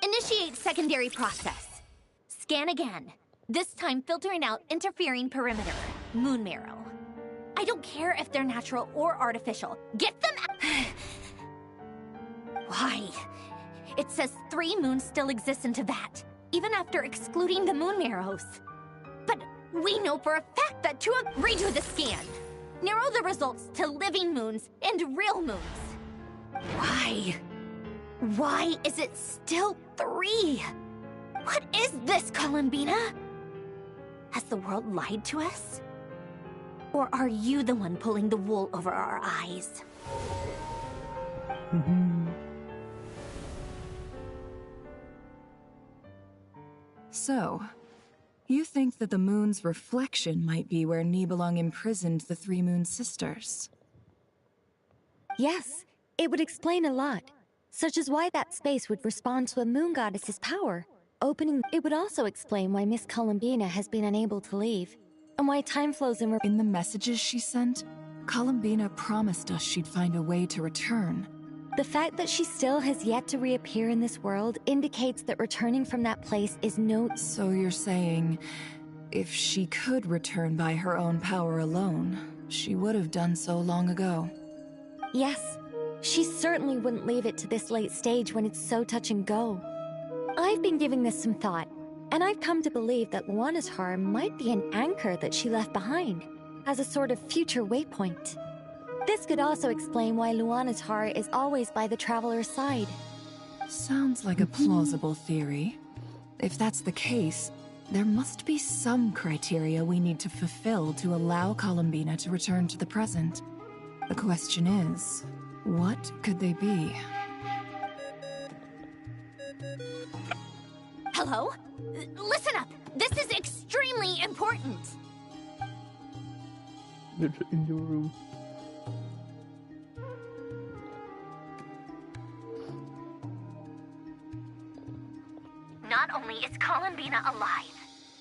Initiate secondary process. Scan again. This time filtering out interfering perimeter. Moon marrow. I don't care if they're natural or artificial. Get them out! Why? It says 3 moons still exist in Teyvat, even after excluding the moon marrows. But we know for a fact that 2 of... Redo the scan. Narrow the results to living moons and real moons. Why? Why is it still 3? What is this, Columbina? Has the world lied to us? Or are you the one pulling the wool over our eyes? So, you think that the moon's reflection might be where Nibelung imprisoned the 3 moon sisters? Yes, it would explain a lot, such as why that space would respond to a moon goddess's power. It would also explain why Miss Columbina has been unable to leave, and why time flows in the messages she sent. Columbina promised us she'd find a way to return. The fact that she still has yet to reappear in this world indicates that returning from that place is no... So you're saying, if she could return by her own power alone, she would have done so long ago? Yes. She certainly wouldn't leave it to this late stage when it's so touch and go. I've been giving this some thought, and I've come to believe that Luana's Har might be an anchor that she left behind, as a sort of future waypoint. This could also explain why Luana's Har is always by the Traveler's side. Sounds like a plausible theory. If that's the case, there must be some criteria we need to fulfill to allow Columbina to return to the present. The question is, what could they be? Hello? Listen up! This is extremely important! In your room. Not only is Columbina alive,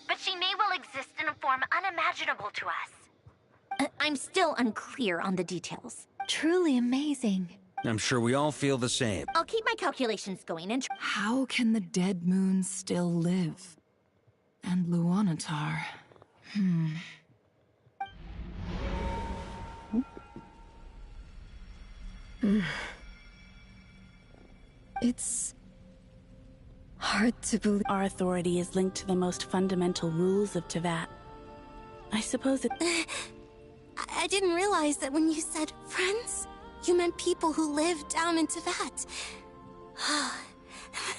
but she may well exist in a form unimaginable to us. I'm still unclear on the details. Truly amazing. I'm sure we all feel the same. I'll keep my calculations going and... How can the dead moons still live? And Luanatar... It's... hard to believe. Our authority is linked to the most fundamental rules of Teyvat. I suppose it... I didn't realize that when you said friends, you meant people who live down in Teyvat.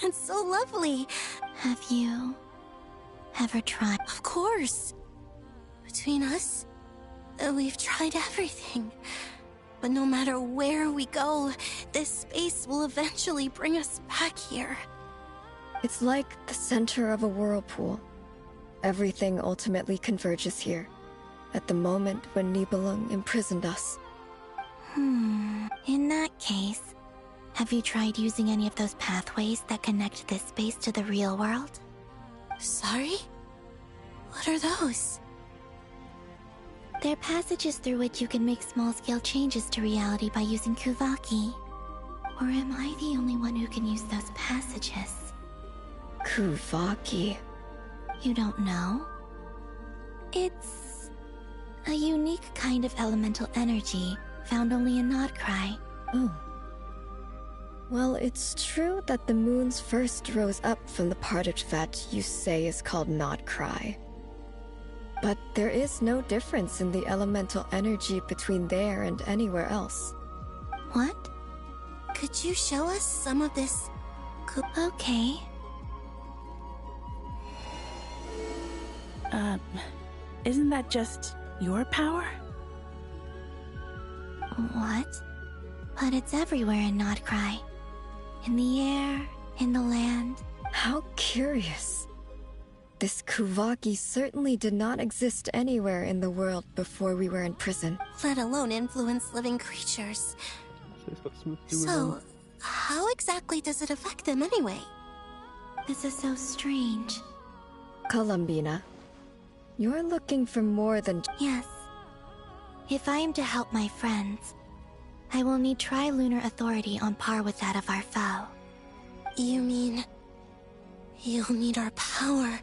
That's so lovely. Have you ever tried? Of course. Between us, we've tried everything. But no matter where we go, this space will eventually bring us back here. It's like the center of a whirlpool. Everything ultimately converges here, at the moment when Nibelung imprisoned us. In that case, have you tried using any of those pathways that connect this space to the real world? Sorry? What are those? They're passages through which you can make small-scale changes to reality by using Kuvaki. Or am I the only one who can use those passages? Kuvaki? You don't know? It's a unique kind of elemental energy found only in Nodcry. Oh. Well, it's true that the moons first rose up from the part of Teyvat you say is called Nodcry. But there is no difference in the elemental energy between there and anywhere else. What? Could you show us some of this? Okay. Isn't that just your power? What? But it's everywhere in Nodcry. In the air, in the land. How curious. This Kuvaki certainly did not exist anywhere in the world before we were in prison. Let alone influence living creatures. So, how exactly does it affect them anyway? This is so strange. Columbina, you're looking for more than... Yes. If I am to help my friends, I will need tri-lunar authority on par with that of our foe. You mean... you'll need our power?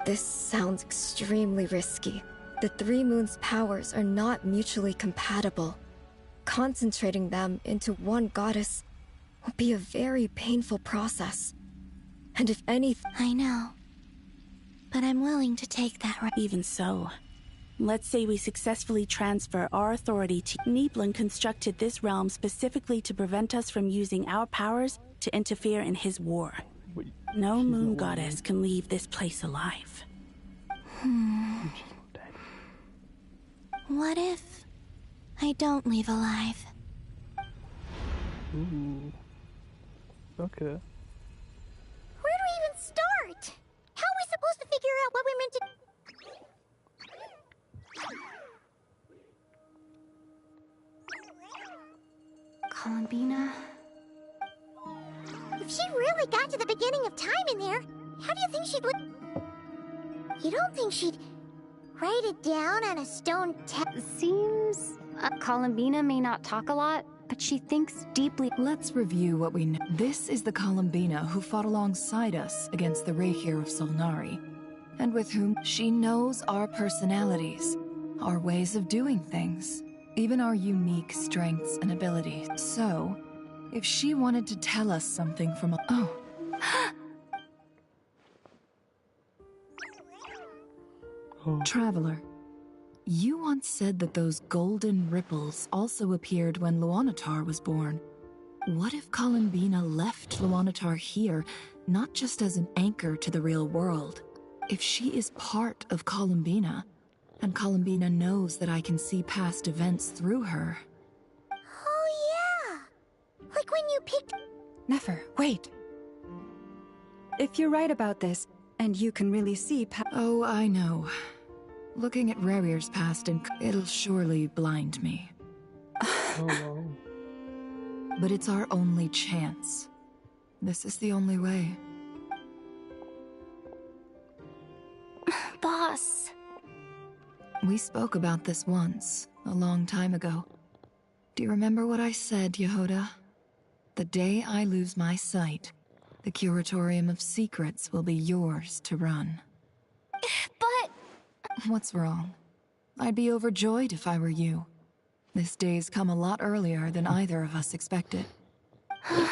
This sounds extremely risky. The Three Moons' powers are not mutually compatible. Concentrating them into one goddess will be a very painful process. And if anything... I know. But I'm willing to take that risk. Even so, let's say we successfully transfer our authority to... Nibelung constructed this realm specifically to prevent us from using our powers to interfere in his war. No moon goddess can leave this place alive. What if I don't leave alive? Ooh. Okay. Where do we even start? How are we supposed to figure out what we're meant to... Columbina? If she really got to the beginning of time in there, how do you think she'd look? You don't think she'd write it down on a stone Seems... Columbina may not talk a lot, but she thinks deeply. Let's review what we know. This is the Columbina who fought alongside us against the Reykir of Solnari, and with whom she knows our personalities, our ways of doing things, even our unique strengths and abilities. So, if she wanted to tell us something from a... Oh. Traveler, you once said that those golden ripples also appeared when Luonatar was born. What if Columbina left Luonatar here, not just as an anchor to the real world? If she is part of Columbina, and Columbina knows that I can see past events through her... Oh yeah! Like when you picked... Nefer, wait! If you're right about this, and you can really see Oh, I know. Looking at Rerir's past, and it'll surely blind me. But it's our only chance. This is the only way. Boss. We spoke about this once, a long time ago. Do you remember what I said, Yehoda? The day I lose my sight, the Curatorium of Secrets will be yours to run. But... What's wrong? I'd be overjoyed if I were you. This day's come a lot earlier than either of us expected. I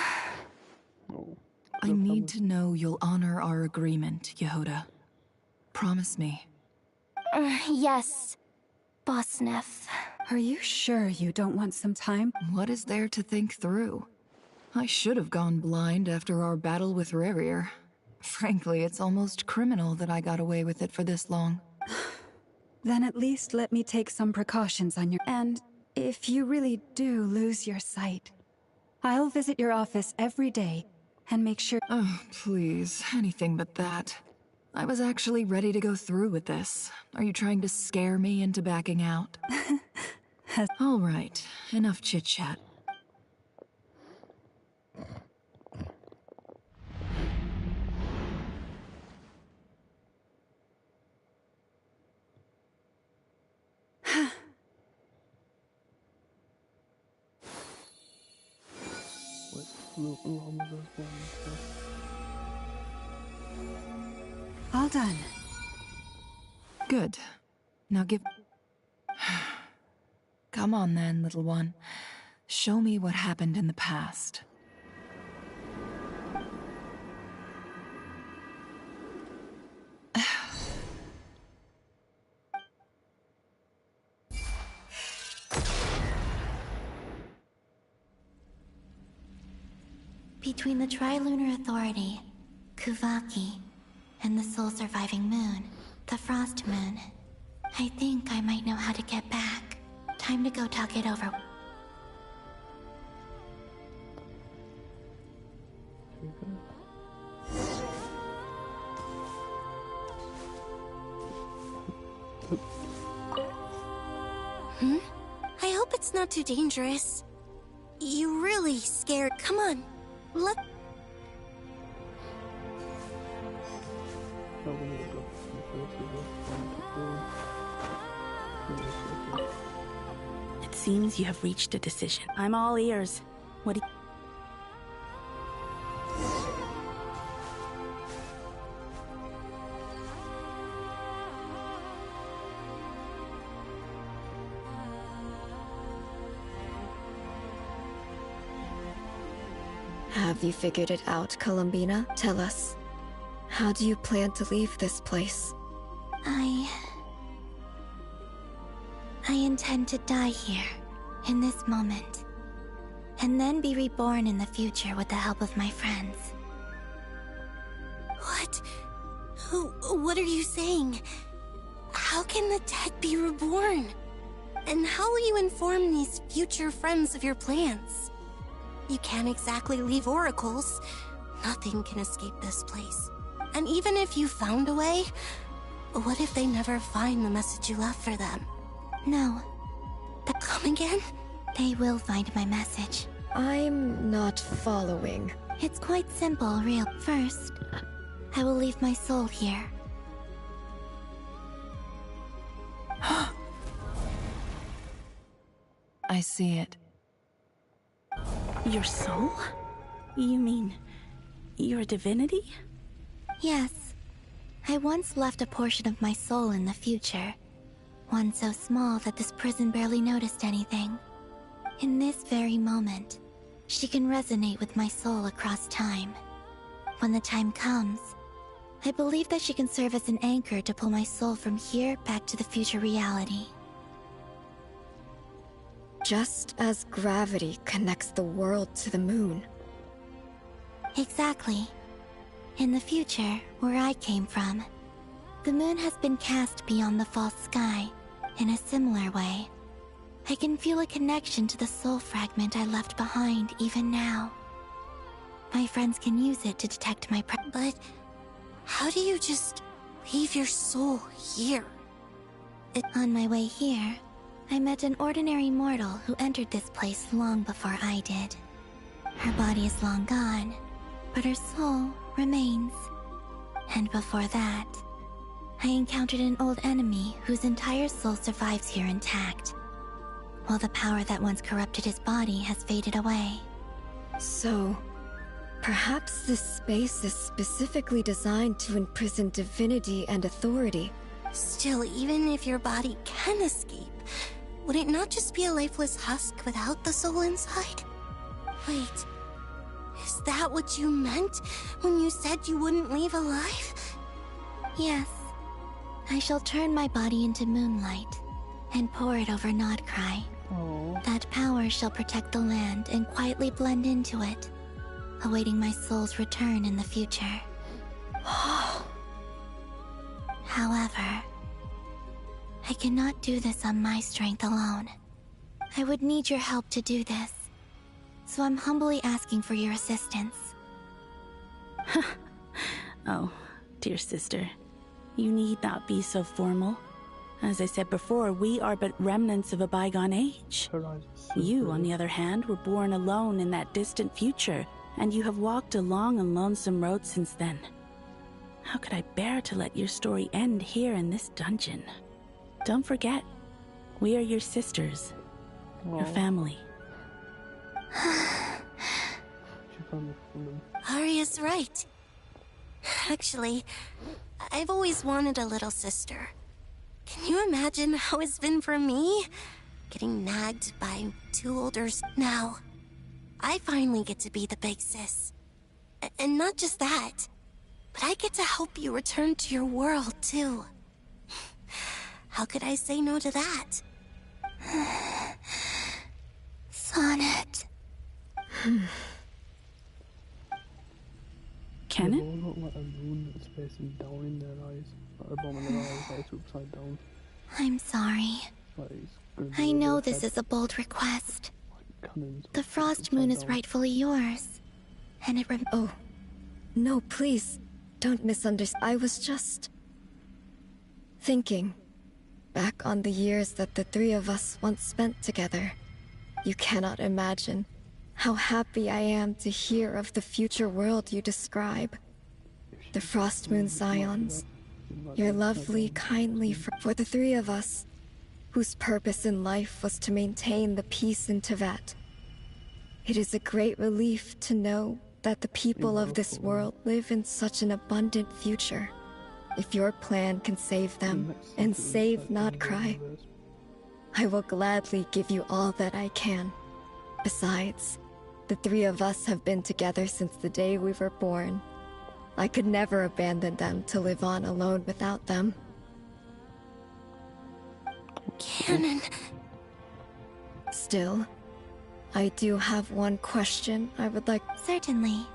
need to know you'll honor our agreement, Yehoda. Promise me. Yes, Boss Neff. Are you sure you don't want some time? What is there to think through? I should have gone blind after our battle with Rerir. Frankly, it's almost criminal that I got away with it for this long. Then at least let me take some precautions on your... And if you really do lose your sight, I'll visit your office every day and make sure... Oh, please, anything but that. I was actually ready to go through with this. Are you trying to scare me into backing out? All right, enough chit-chat. All done. Good. Now give... Come on then, little one. Show me what happened in the past. Between the Tri-Lunar Authority, Kuvaki, and the soul-surviving moon, the Frost Moon, I think I might know how to get back. Time to go talk it over. I hope it's not too dangerous. You really scared. Come on, let... It seems you have reached a decision. I'm all ears. What do you... Have you figured it out, Columbina? Tell us. How do you plan to leave this place? I intend to die here, in this moment, and then be reborn in the future with the help of my friends. What? What are you saying? How can the dead be reborn? And how will you inform these future friends of your plans? You can't exactly leave oracles. Nothing can escape this place. And even if you found a way, what if they never find the message you left for them? No. Come again? They will find my message. I'm not following. It's quite simple, real. First, I will leave my soul here. I see it. Your soul? You mean your divinity? Yes. I once left a portion of my soul in the future. One so small that this prison barely noticed anything. In this very moment, she can resonate with my soul across time. When the time comes, I believe that she can serve as an anchor to pull my soul from here back to the future reality. Just as gravity connects the world to the moon. Exactly. In the future, where I came from, the moon has been cast beyond the false sky in a similar way. I can feel a connection to the soul fragment I left behind even now. My friends can use it to detect my But how do you just leave your soul here? On my way here, I met an ordinary mortal who entered this place long before I did. Her body is long gone, but her soul remains. And before that, I encountered an old enemy whose entire soul survives here intact, while the power that once corrupted his body has faded away. So, perhaps this space is specifically designed to imprison divinity and authority. Still, even if your body can escape, would it not just be a lifeless husk without the soul inside? Wait, is that what you meant when you said you wouldn't leave alive? Yes. I shall turn my body into moonlight and pour it over Nodcry. That power shall protect the land and quietly blend into it, awaiting my soul's return in the future. However, I cannot do this on my strength alone. I would need your help to do this, so I'm humbly asking for your assistance. Oh, dear sister, you need not be so formal. As I said before, we are but remnants of a bygone age. You, on the other hand, were born alone in that distant future, and you have walked a long and lonesome road since then. How could I bear to let your story end here in this dungeon? Don't forget, we are your sisters, your family. Arya's right. Actually, I've always wanted a little sister. Can you imagine how it's been for me? Getting nagged by two older... Now, I finally get to be the big sis. And not just that, but I get to help you return to your world, too. How could I say no to that? Sonnet. Kennen? They've all got like a moon that's facing down in their eyes. Like the bottom of their eyes, like it's upside down. I'm sorry. Like it's gonna be I over know their this head, is a bold request. like cannons The frost moon is rightfully yours. And it Oh. No, please. Don't misunderstand. I was just... thinking. Back on the years that the three of us once spent together. You cannot imagine how happy I am to hear of the future world you describe. The Frost Moon Scions, Your lovely, kindly for the three of us, whose purpose in life was to maintain the peace in Teyvat. It is a great relief to know that the people of this world live in such an abundant future. If your plan can save them, and save not cry, I will gladly give you all that I can. Besides, the three of us have been together since the day we were born. I could never abandon them to live on alone without them. Canon. Still, I do have one question I would like. Certainly.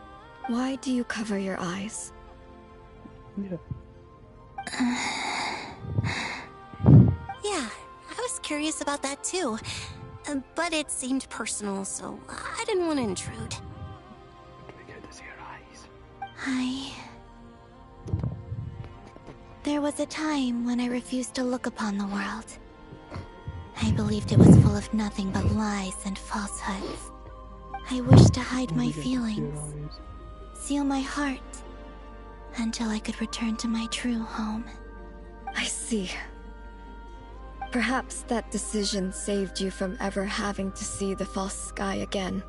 Why do you cover your eyes? Yeah. Yeah, I was curious about that too. But it seemed personal, so I didn't want to intrude. There was a time when I refused to look upon the world. I believed it was full of nothing but lies and falsehoods. I wished to hide my feelings, seal my heart, until I could return to my true home. I see. Perhaps that decision saved you from ever having to see the false sky again.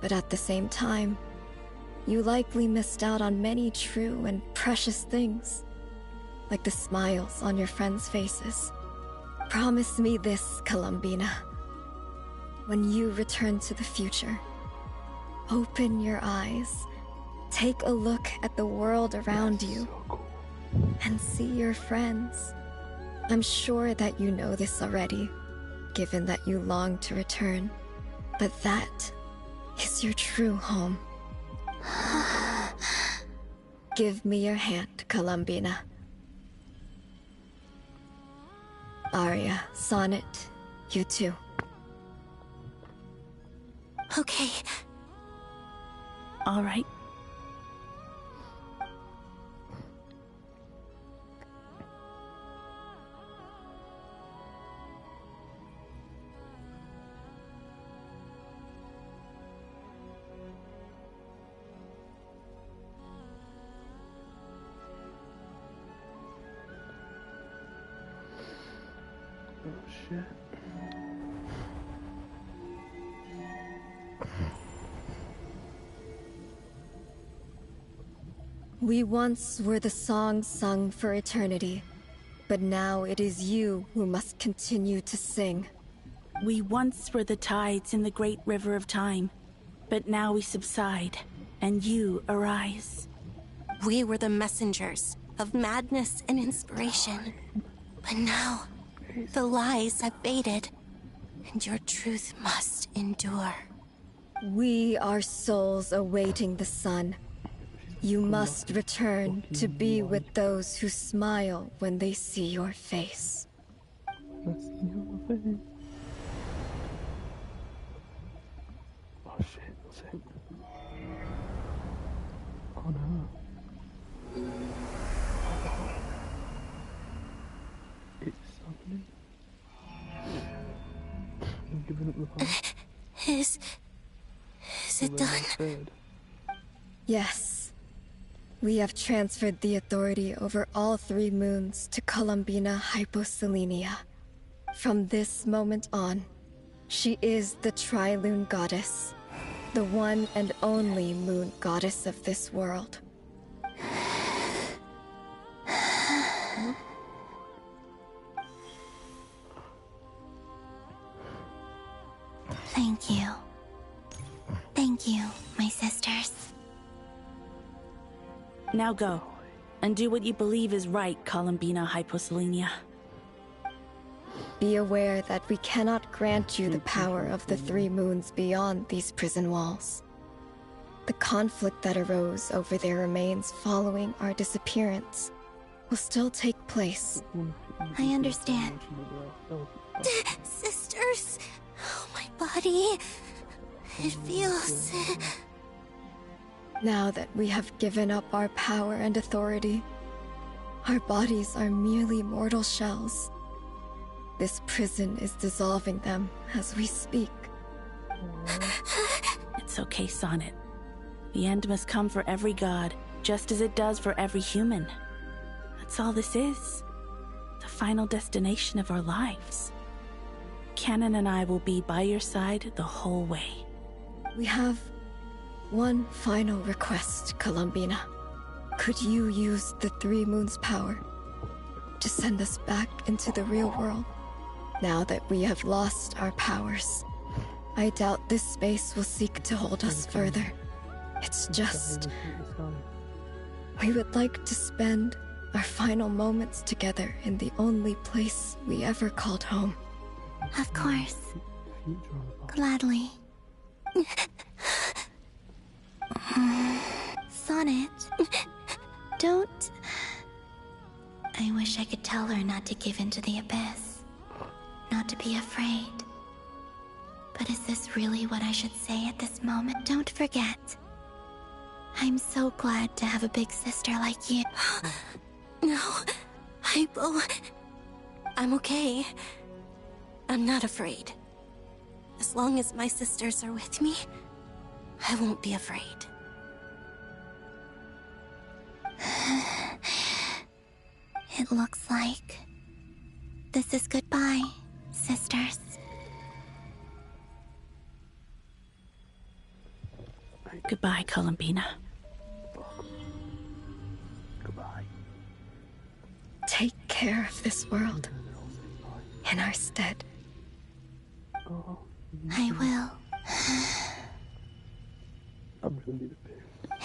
But at the same time, you likely missed out on many true and precious things, like the smiles on your friends' faces. Promise me this, Columbina. When you return to the future, open your eyes, take a look at the world around you, and see your friends. I'm sure that you know this already, given that you long to return, but that is your true home. Give me your hand, Columbina. Arya, Sonnet, you too. Okay. All right. Oh shit. We once were the songs sung for eternity, but now it is you who must continue to sing. We once were the tides in the great river of time, but now we subside, and you arise. We were the messengers of madness and inspiration, but now the lies have faded, and your truth must endure. We are souls awaiting the sun. You must return to be with those who smile when they see your face. Let's see your face. Oh shit, what's it? Oh no. It's something. I'm giving up the fight. Is it done? Yes. We have transferred the authority over all 3 moons to Columbina Hyposelenia. From this moment on, she is the Tri-Lune Goddess, the one and only moon goddess of this world. Thank you. Thank you, my sisters. Now go, and do what you believe is right, Columbina Hyposelenia. Be aware that we cannot grant you the power of the 3 moons beyond these prison walls. The conflict that arose over their remains following our disappearance will still take place. I understand. Sisters, oh, my body. It feels... Now that we have given up our power and authority, our bodies are merely mortal shells. This prison is dissolving them as we speak. It's okay, Sonnet. The end must come for every god, just as it does for every human. That's all this is. The final destination of our lives. Canon and I will be by your side the whole way. We have one final request, Columbina. Could you use the Three Moons' power to send us back into the real world? Now that we have lost our powers, I doubt this space will seek to hold us further. It's just... we would like to spend our final moments together in the only place we ever called home. Of course. Gladly. Sonnet, don't... I wish I could tell her not to give in to the abyss. Not to be afraid. But is this really what I should say at this moment? Don't forget. I'm so glad to have a big sister like you. No, I'm okay. I'm not afraid. As long as my sisters are with me, I won't be afraid. It looks like this is goodbye, sisters. Goodbye, Columbina. Take care of this world in our stead. I will.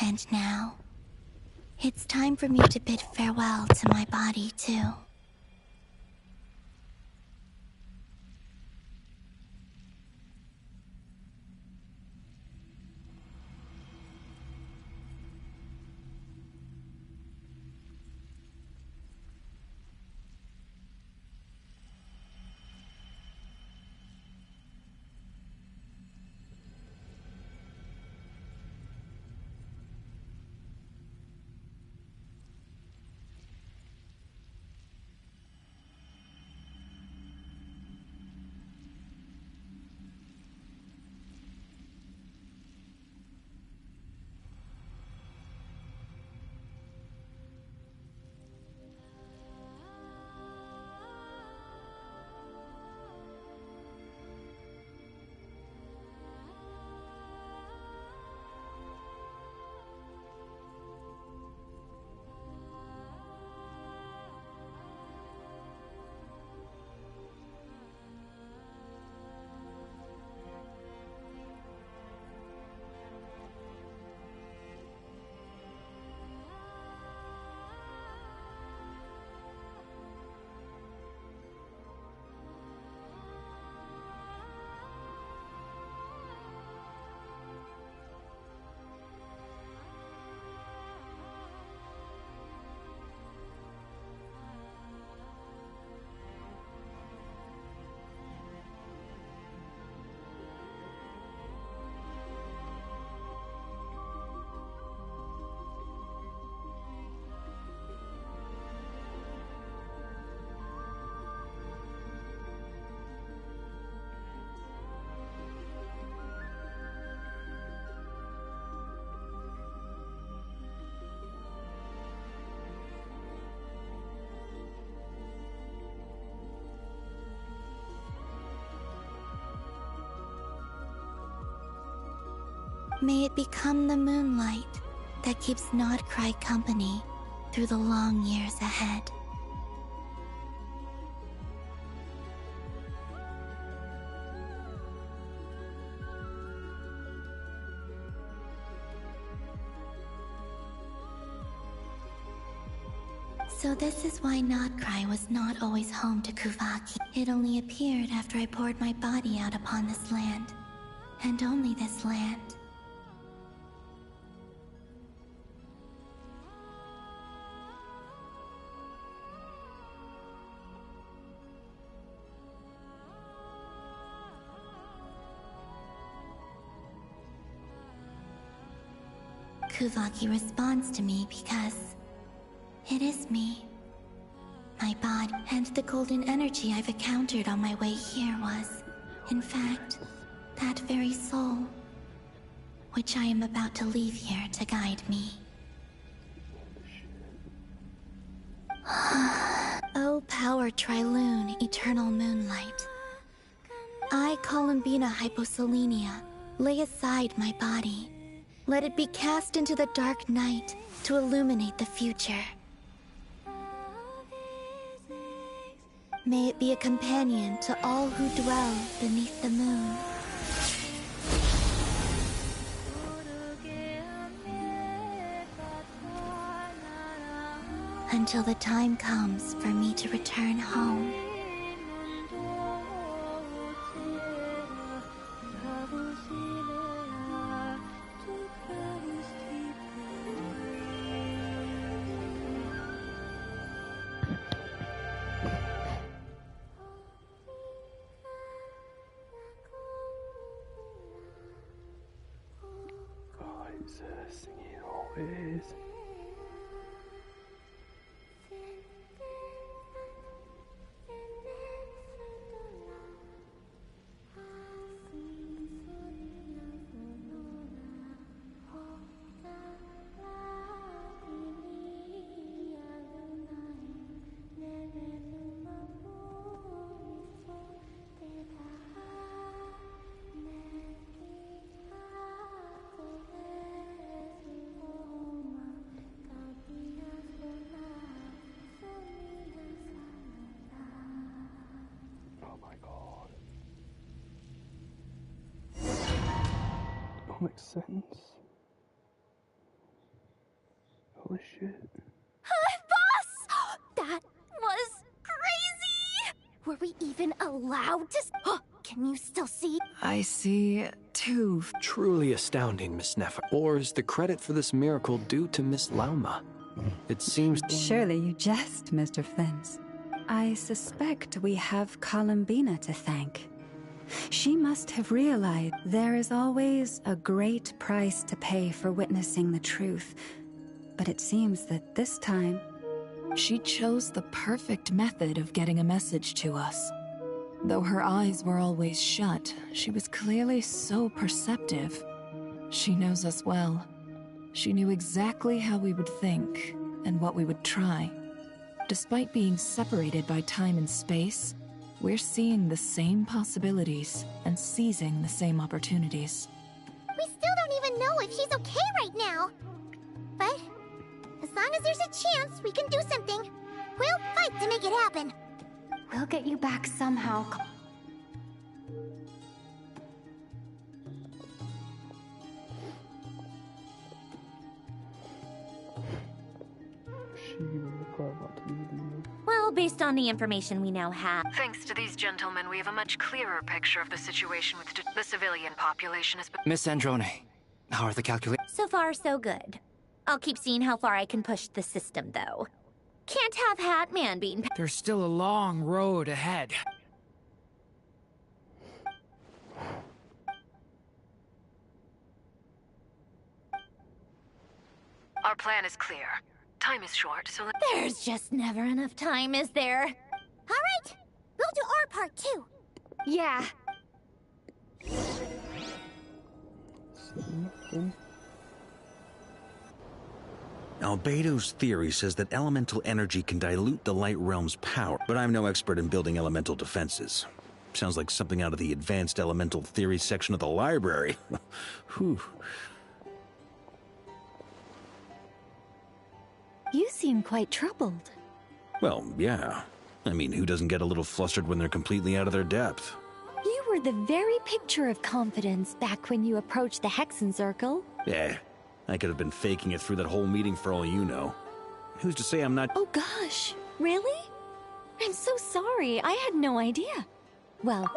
And now, it's time for me to bid farewell to my body, too. May it become the moonlight that keeps Nodcry company through the long years ahead. So this is why Nodcry was not always home to Kuvaki. It only appeared after I poured my body out upon this land. And only this land. Kuvaki responds to me because it is me. My body and the golden energy I've encountered on my way here was, in fact, that very soul, which I am about to leave here to guide me. O power Trilune, eternal moonlight. I, Columbina Hyposelenia, lay aside my body. Let it be cast into the dark night to illuminate the future. May it be a companion to all who dwell beneath the moon. Until the time comes for me to return home. Singing always. Makes sense. Holy shit. Boss! That was crazy! Were we even allowed to... Can you still see? I see two. Truly astounding, Miss Nefer. Or is the credit for this miracle due to Miss Lauma? It seems... Surely you jest, Mr. Flint. I suspect we have Columbina to thank. She must have realized there is always a great price to pay for witnessing the truth. But it seems that this time... She chose the perfect method of getting a message to us. Though her eyes were always shut, she was clearly so perceptive. She knows us well. She knew exactly how we would think and what we would try. Despite being separated by time and space, we're seeing the same possibilities and seizing the same opportunities. We still don't even know if she's okay right now. But as long as there's a chance we can do something, we'll fight to make it happen. We'll get you back somehow. Well, based on the information we now have... Thanks to these gentlemen, we have a much clearer picture of the situation with the civilian population. Miss Androne, how are the calculations? So far, so good. I'll keep seeing how far I can push the system, though. Can't have Hatman being... There's still a long road ahead. Our plan is clear. Time is short, so There's just never enough time, is there? All right, we'll do our part, too. Yeah. Albedo's theory says that elemental energy can dilute the light realm's power, but I'm no expert in building elemental defenses. Sounds like something out of the advanced elemental theory section of the library. Whew. You seem quite troubled. Well, yeah. I mean, who doesn't get a little flustered when they're completely out of their depth? You were the very picture of confidence back when you approached the Hexen Circle. Yeah, I could have been faking it through that whole meeting for all you know. Who's to say I'm not— Oh gosh, really? I'm so sorry, I had no idea. Well...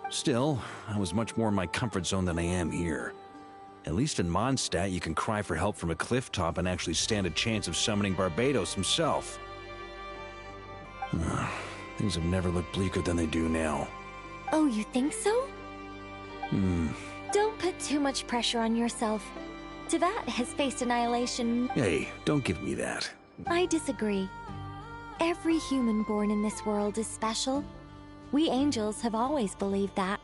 Still, I was much more in my comfort zone than I am here. At least in Mondstadt, you can cry for help from a cliff top and actually stand a chance of summoning Barbados himself. Things have never looked bleaker than they do now. Oh, you think so? Don't put too much pressure on yourself. Tevat has faced annihilation. Hey, don't give me that. I disagree. Every human born in this world is special. We angels have always believed that.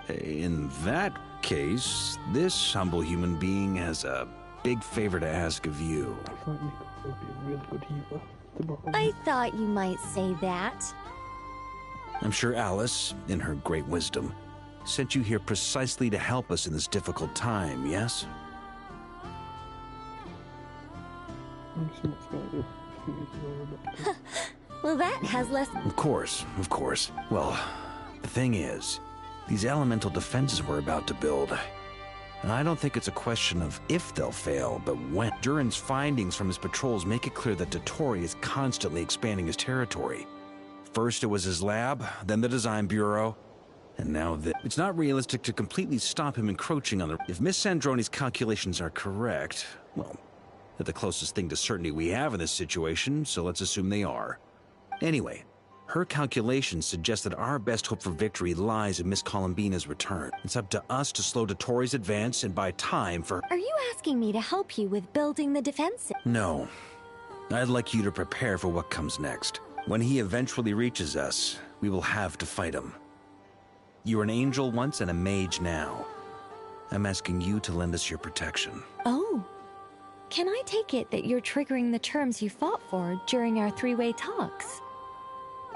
In that case, this humble human being has a big favor to ask of you. I thought you might say that. I'm sure Alice, in her great wisdom, sent you here precisely to help us in this difficult time, yes? Well, that has less... Of course, of course. Well, the thing is, these elemental defenses we're about to build, I don't think it's a question of if they'll fail, but when. Durin's findings from his patrols make it clear that Dottore is constantly expanding his territory. First it was his lab, then the design bureau, and now this. It's not realistic to completely stop him encroaching on the... If Miss Sandroni's calculations are correct, well, they're the closest thing to certainty we have in this situation, so let's assume they are. Anyway, her calculations suggest that our best hope for victory lies in Miss Columbina's return. It's up to us to slow Dottore's advance and buy time for... Are you asking me to help you with building the defense? No. I'd like you to prepare for what comes next. When he eventually reaches us, we will have to fight him. You were an angel once and a mage now. I'm asking you to lend us your protection. Oh. Can I take it that you're triggering the terms you fought for during our three-way talks?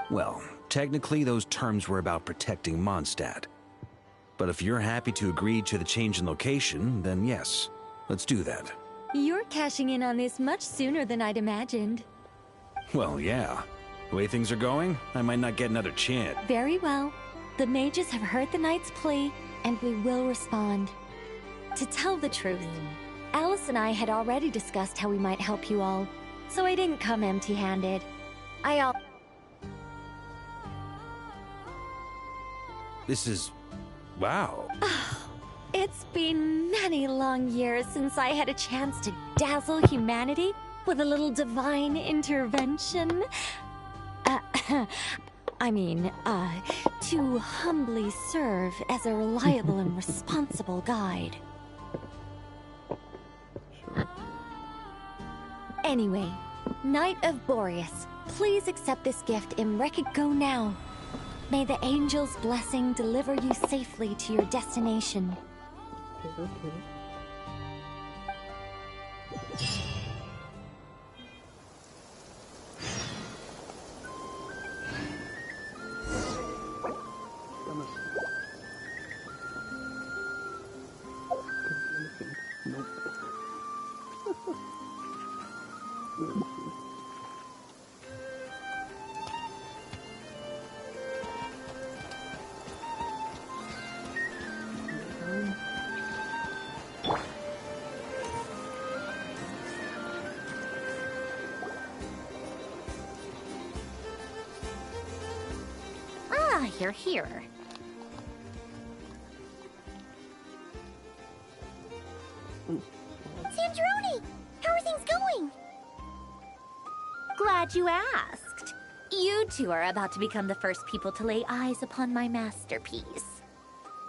Well, technically those terms were about protecting Mondstadt. But if you're happy to agree to the change in location, then yes, let's do that. You're cashing in on this much sooner than I'd imagined. Well, yeah. The way things are going, I might not get another chance. Very well. The mages have heard the knight's plea, and we will respond. To tell the truth, Alice and I had already discussed how we might help you all, so I didn't come empty-handed. This is... wow. It's been many long years since I had a chance to dazzle humanity with a little divine intervention. To humbly serve as a reliable and responsible guide. Anyway, Knight of Boreas, please accept this gift in Go now. May the angel's blessing deliver you safely to your destination. Okay. You're here. Sandrone! How are things going? Glad you asked. You two are about to become the first people to lay eyes upon my masterpiece.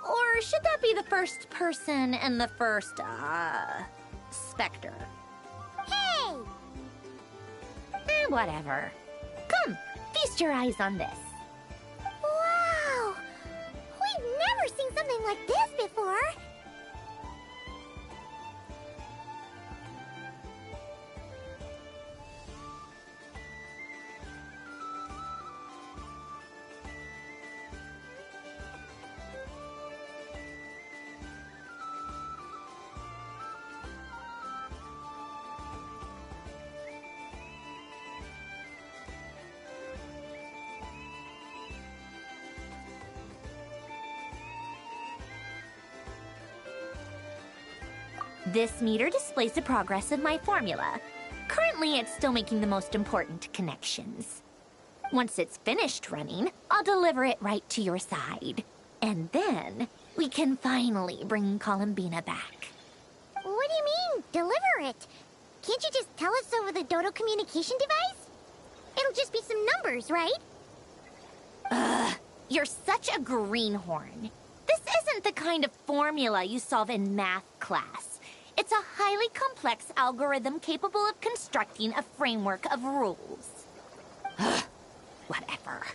Or should that be the first person and the first, specter? Hey! Whatever. Come, feast your eyes on this. Wow! We've never seen something like this before! This meter displays the progress of my formula. Currently, it's still making the most important connections. Once it's finished running, I'll deliver it right to your side. And then, we can finally bring Columbina back. What do you mean, deliver it? Can't you just tell us over the Dodo communication device? It'll just be some numbers, right? Ugh, you're such a greenhorn. This isn't the kind of formula you solve in math class. It's a highly complex algorithm capable of constructing a framework of rules. Ugh, whatever.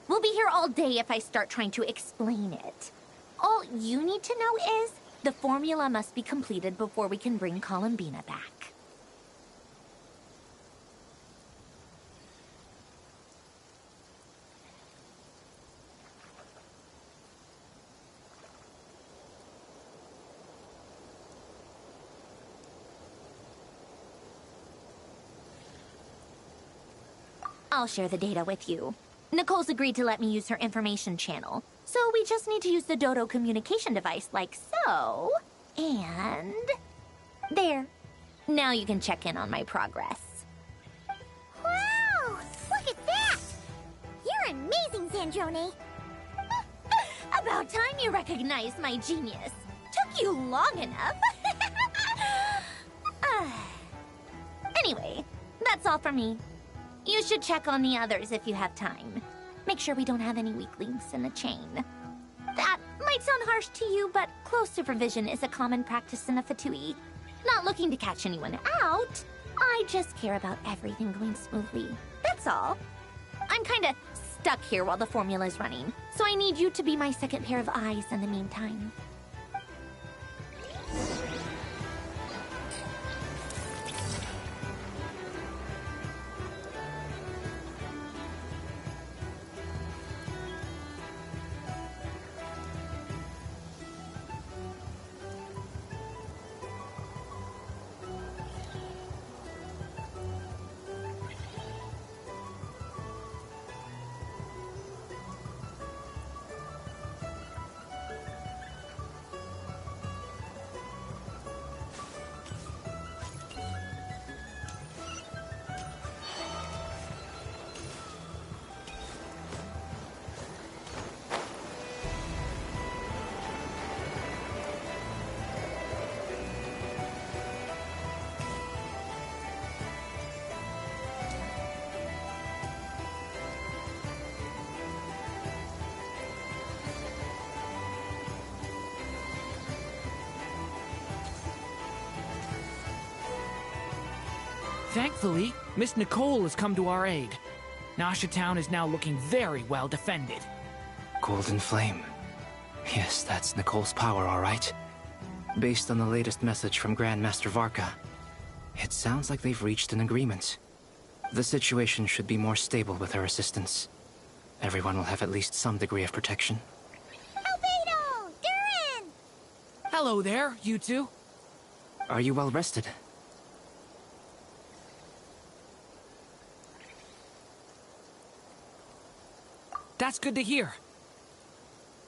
We'll be here all day if I start trying to explain it. All you need to know is the formula must be completed before we can bring Columbina back. I'll share the data with you. Nicole's agreed to let me use her information channel, so we just need to use the Dodo communication device like so. And... there. Now you can check in on my progress. Wow! Look at that! You're amazing, Zandrone! About time you recognized my genius. Took you long enough. Anyway, that's all for me. You should check on the others if you have time. Make sure we don't have any weak links in the chain. That might sound harsh to you, but close supervision is a common practice in the Fatui. Not looking to catch anyone out. I just care about everything going smoothly. That's all. I'm kinda stuck here while the formula's running, so I need you to be my second pair of eyes in the meantime. Thankfully, Miss Nicole has come to our aid. Nasha Town is now looking very well defended. Golden Flame. Yes, that's Nicole's power, all right. Based on the latest message from Grandmaster Varka, it sounds like they've reached an agreement. The situation should be more stable with her assistance. Everyone will have at least some degree of protection. Albedo! Durin! Hello there, you two. Are you well rested? That's good to hear.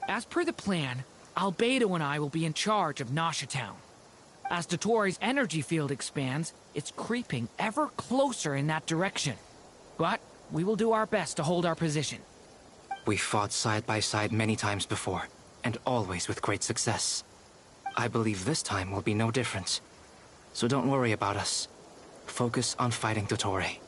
As per the plan, Albedo and I will be in charge of Nasha Town. As Dotori's energy field expands, it's creeping ever closer in that direction. But we will do our best to hold our position. We fought side by side many times before, and always with great success. I believe this time will be no different. So don't worry about us. Focus on fighting Dotori.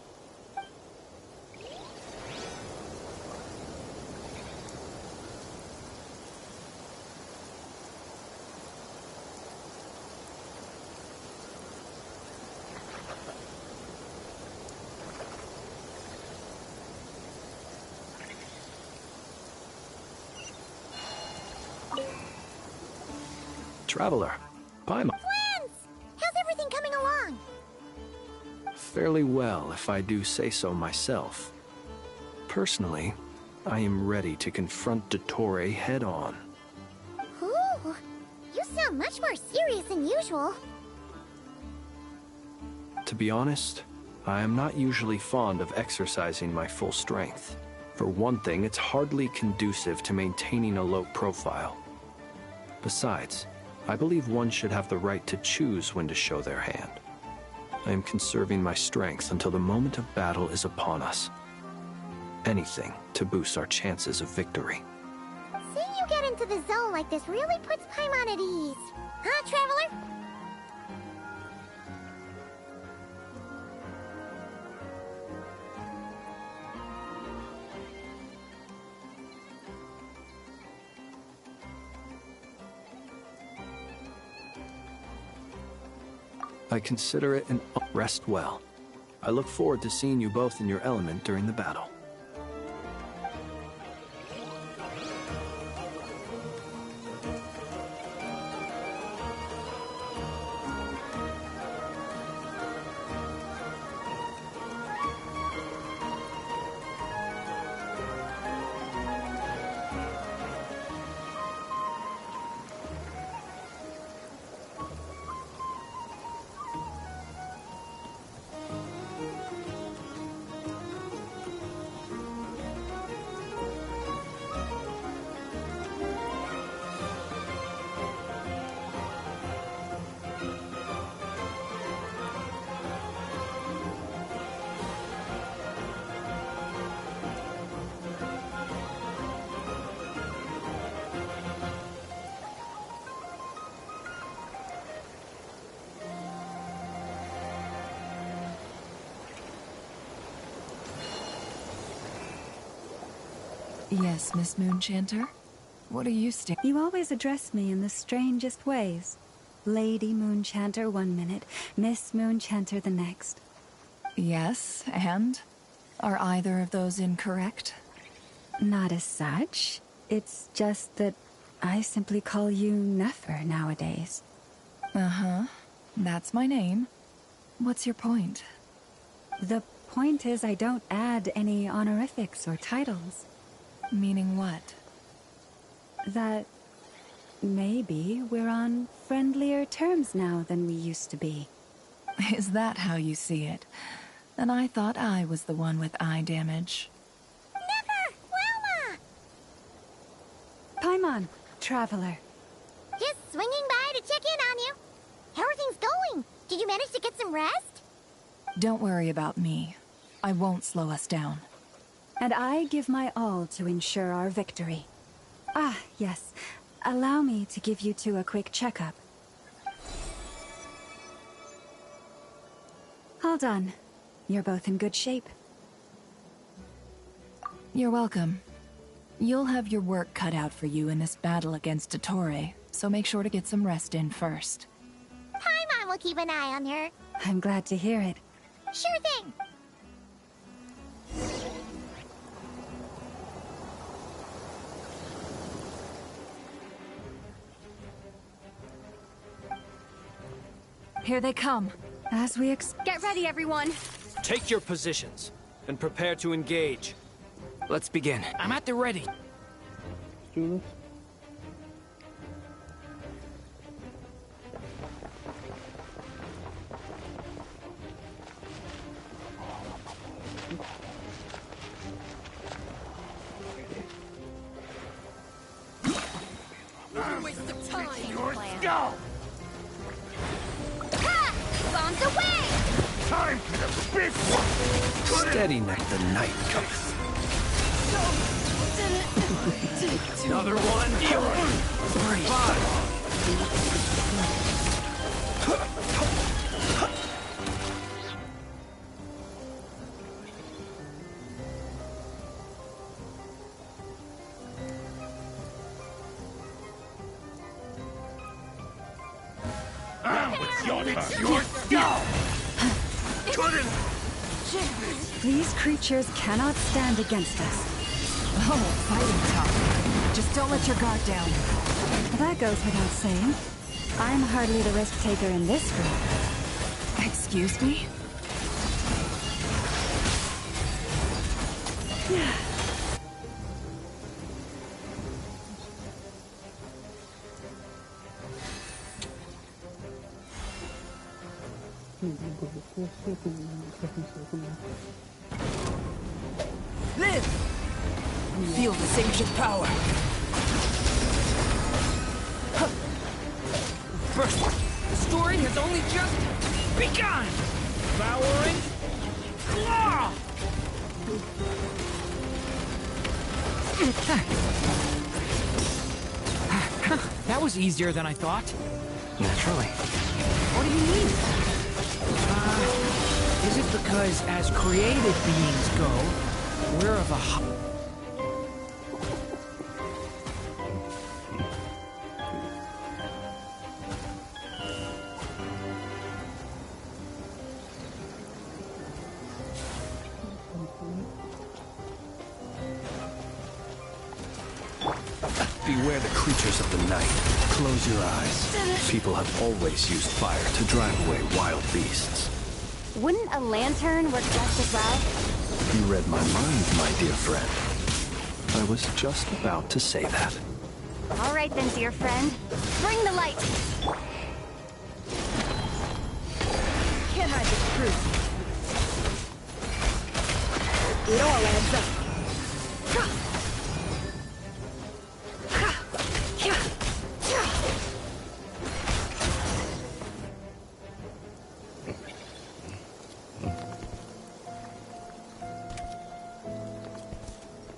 Traveler, Paimon. Friends! How's everything coming along? Fairly well, if I do say so myself. Personally, I am ready to confront Dotori head-on. Ooh, you sound much more serious than usual. To be honest, I am not usually fond of exercising my full strength. For one thing, it's hardly conducive to maintaining a low profile. Besides, I believe one should have the right to choose when to show their hand. I am conserving my strength until the moment of battle is upon us. Anything to boost our chances of victory. Seeing you get into the zone like this really puts Paimon at ease. Huh, Traveler? I consider it an rest well. I look forward to seeing you both in your element during the battle. Yes, Miss Moonchanter? What are you You always address me in the strangest ways. Lady Moonchanter one minute, Miss Moonchanter the next. Yes, and? Are either of those incorrect? Not as such. It's just that I simply call you Nefer nowadays. Uh-huh. That's my name. What's your point? The point is I don't add any honorifics or titles. Meaning what? That maybe we're on friendlier terms now than we used to be. Is that how you see it? Then I thought I was the one with eye damage. Never! Wilma! Paimon, traveler. Just swinging by to check in on you. How are things going? Did you manage to get some rest? Don't worry about me. I won't slow us down. And I give my all to ensure our victory. Ah, yes. Allow me to give you two a quick checkup. All done. You're both in good shape. You're welcome. You'll have your work cut out for you in this battle against Dottore, so make sure to get some rest in first. Paimon will keep an eye on her. I'm glad to hear it. Sure thing. Here they come. As we Get ready, everyone. Take your positions and prepare to engage. Let's begin. I'm at the ready. Do this. Waste of time. Your skull! Ha! Bombs away! Time for the big one! Steady neck the night cometh. Another one. 3, 5. Your skull! These creatures cannot stand against us. Oh, fighting tough. Just don't let your guard down. That goes without saying. I'm hardly the risk taker in this group. Excuse me? Live! Feel the ancient power. First, the story has only just begun! Devouring claw! That was easier than I thought. Naturally. What do you mean? Is it because as created beings go, we're of a Beware the creatures of the night. Close your eyes. People have always used fire to drive away wild beasts. Wouldn't a lantern work just as well? You read my mind, my dear friend. I was just about to say that. All right then, dear friend. Bring the light! Can't hide the truth. It all adds up.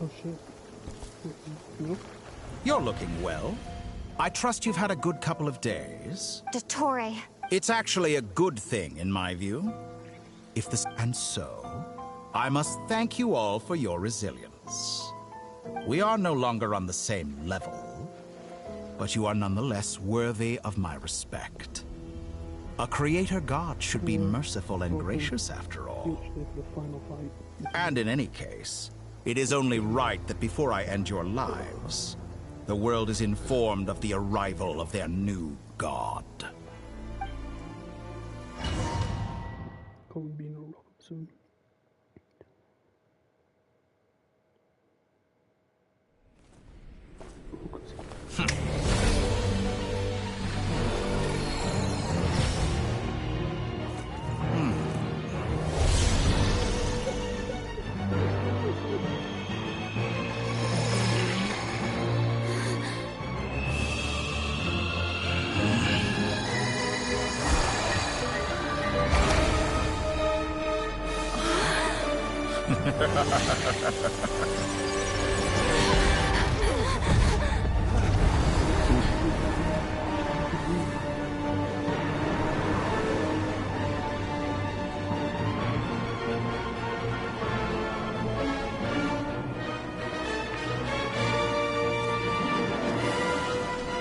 Oh shit. Nope. You're looking well. I trust you've had a good couple of days. Dottore. It's actually a good thing, in my view. If this... And so, I must thank you all for your resilience. We are no longer on the same level, but you are nonetheless worthy of my respect. A creator god should be merciful and gracious after all. And in any case, it is only right that before I end your lives, the world is informed of the arrival of their new god.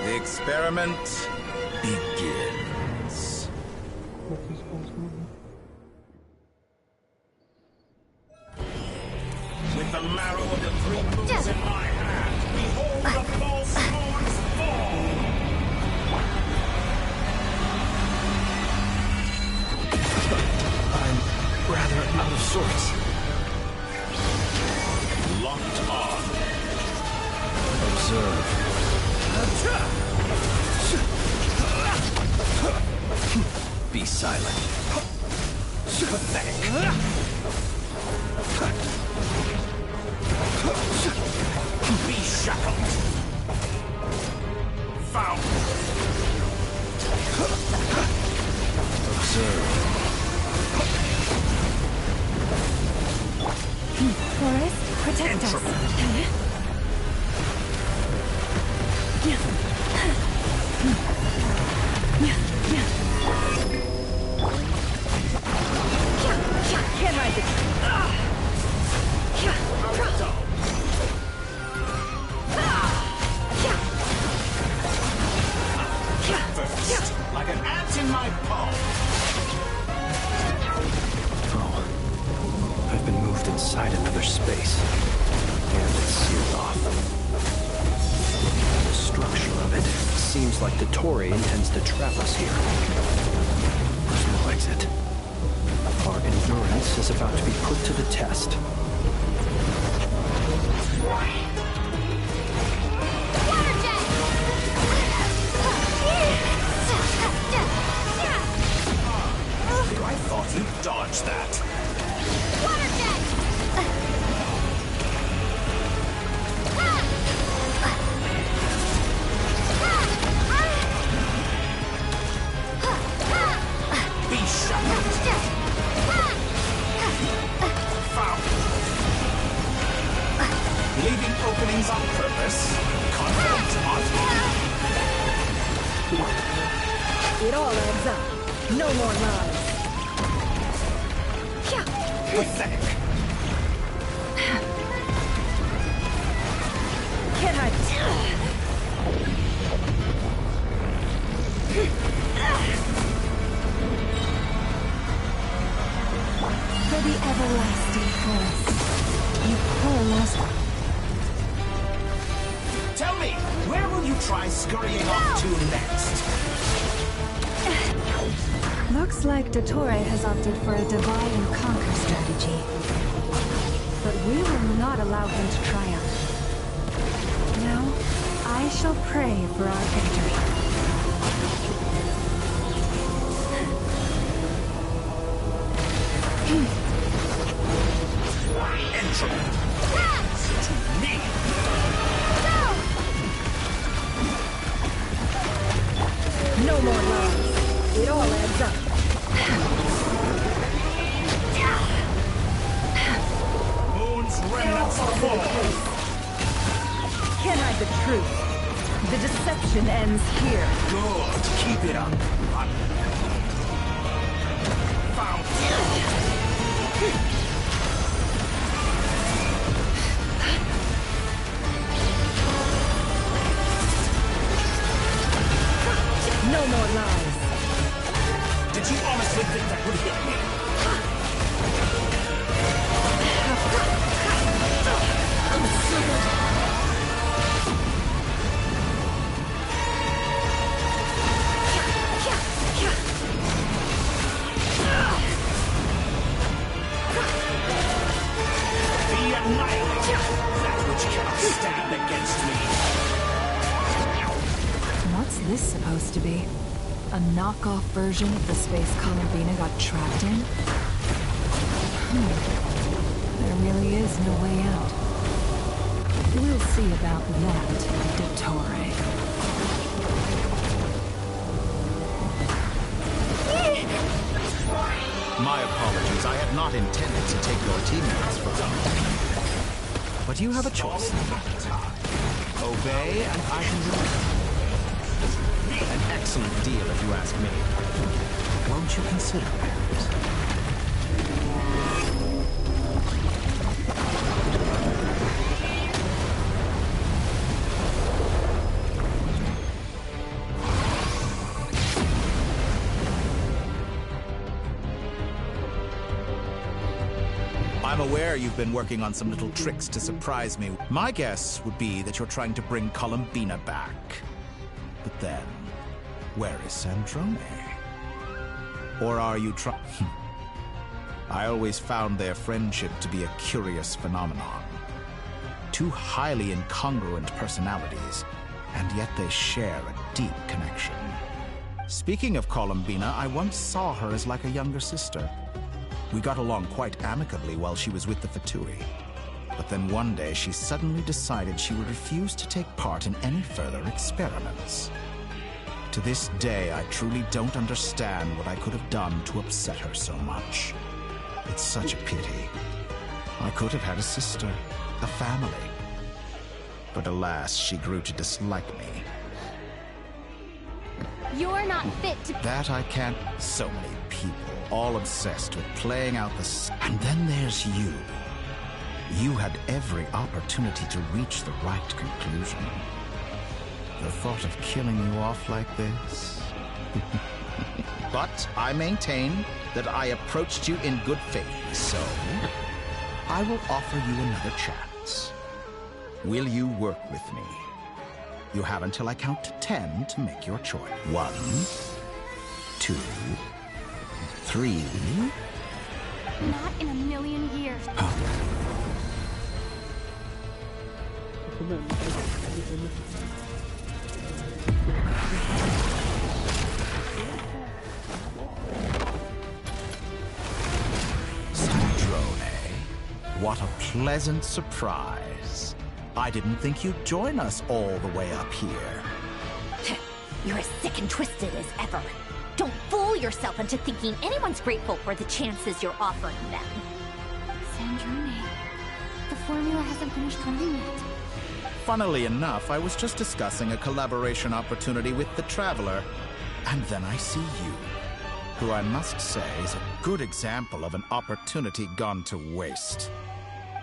The experiment begins. With the marrow of the three moons in my hand, behold the false moons fall! I'm rather out of sorts. Locked on. Observe. Be silent. Pathetic. Be shackled. Found. Observe. Forest, protect us. Can't ride this. First, like an ant in my palm. Oh, I've been moved inside another space, and it's sealed off. The structure of it seems like Dottore intends to trap us here. There's no exit. Our endurance is about to be put to the test. I thought you dodged that. Be shackled. Found. Leaving openings on purpose. Confident on It all adds up. No more lies. pathetic. Can't hide. For the everlasting forest, you poor lost. Tell me, where will you try scurrying off to next? Looks like Dottore has opted for a divide and conquer strategy. But we will not allow him to triumph. Now, I shall pray for our victory. Entry. To me. No more lies. It all adds up. Moon's remnants fall. Can't hide the truth. The deception ends here. Good. Keep it up. Found. Did you honestly think that would hit me? Be annihilated! That which cannot stand against me! What's this supposed to be? A knockoff version of the space Columbina got trapped in? There really is no way out. We'll see about that, Dottore. My apologies. I had not intended to take your teammates from you. But you have a choice. Obey and I can remember. An excellent deal if you ask me. Won't you consider it? I'm aware you've been working on some little tricks to surprise me. My guess would be that you're trying to bring Columbina back. But then, where is Sandrone? Or are you trying... I always found their friendship to be a curious phenomenon. Two highly incongruent personalities, and yet they share a deep connection. Speaking of Columbina, I once saw her as like a younger sister. We got along quite amicably while she was with the Fatui. But then one day she suddenly decided she would refuse to take part in any further experiments. To this day, I truly don't understand what I could have done to upset her so much. It's such a pity. I could have had a sister, a family. But alas, she grew to dislike me. You're not fit to... That I can't... So many people, all obsessed with playing out the... And then there's you. You had every opportunity to reach the right conclusion. The thought of killing you off like this... But I maintain that I approached you in good faith, so... I will offer you another chance. Will you work with me? You have until I count to 10 to make your choice. 1, 2, 3... Not in a million years. Sandrone, what a pleasant surprise. I didn't think you'd join us all the way up here. You're as sick and twisted as ever. Don't fool yourself into thinking anyone's grateful for the chances you're offering them. Sandrone, the formula hasn't finished running yet. Funnily enough, I was just discussing a collaboration opportunity with the Traveler, and then I see you, who I must say is a good example of an opportunity gone to waste.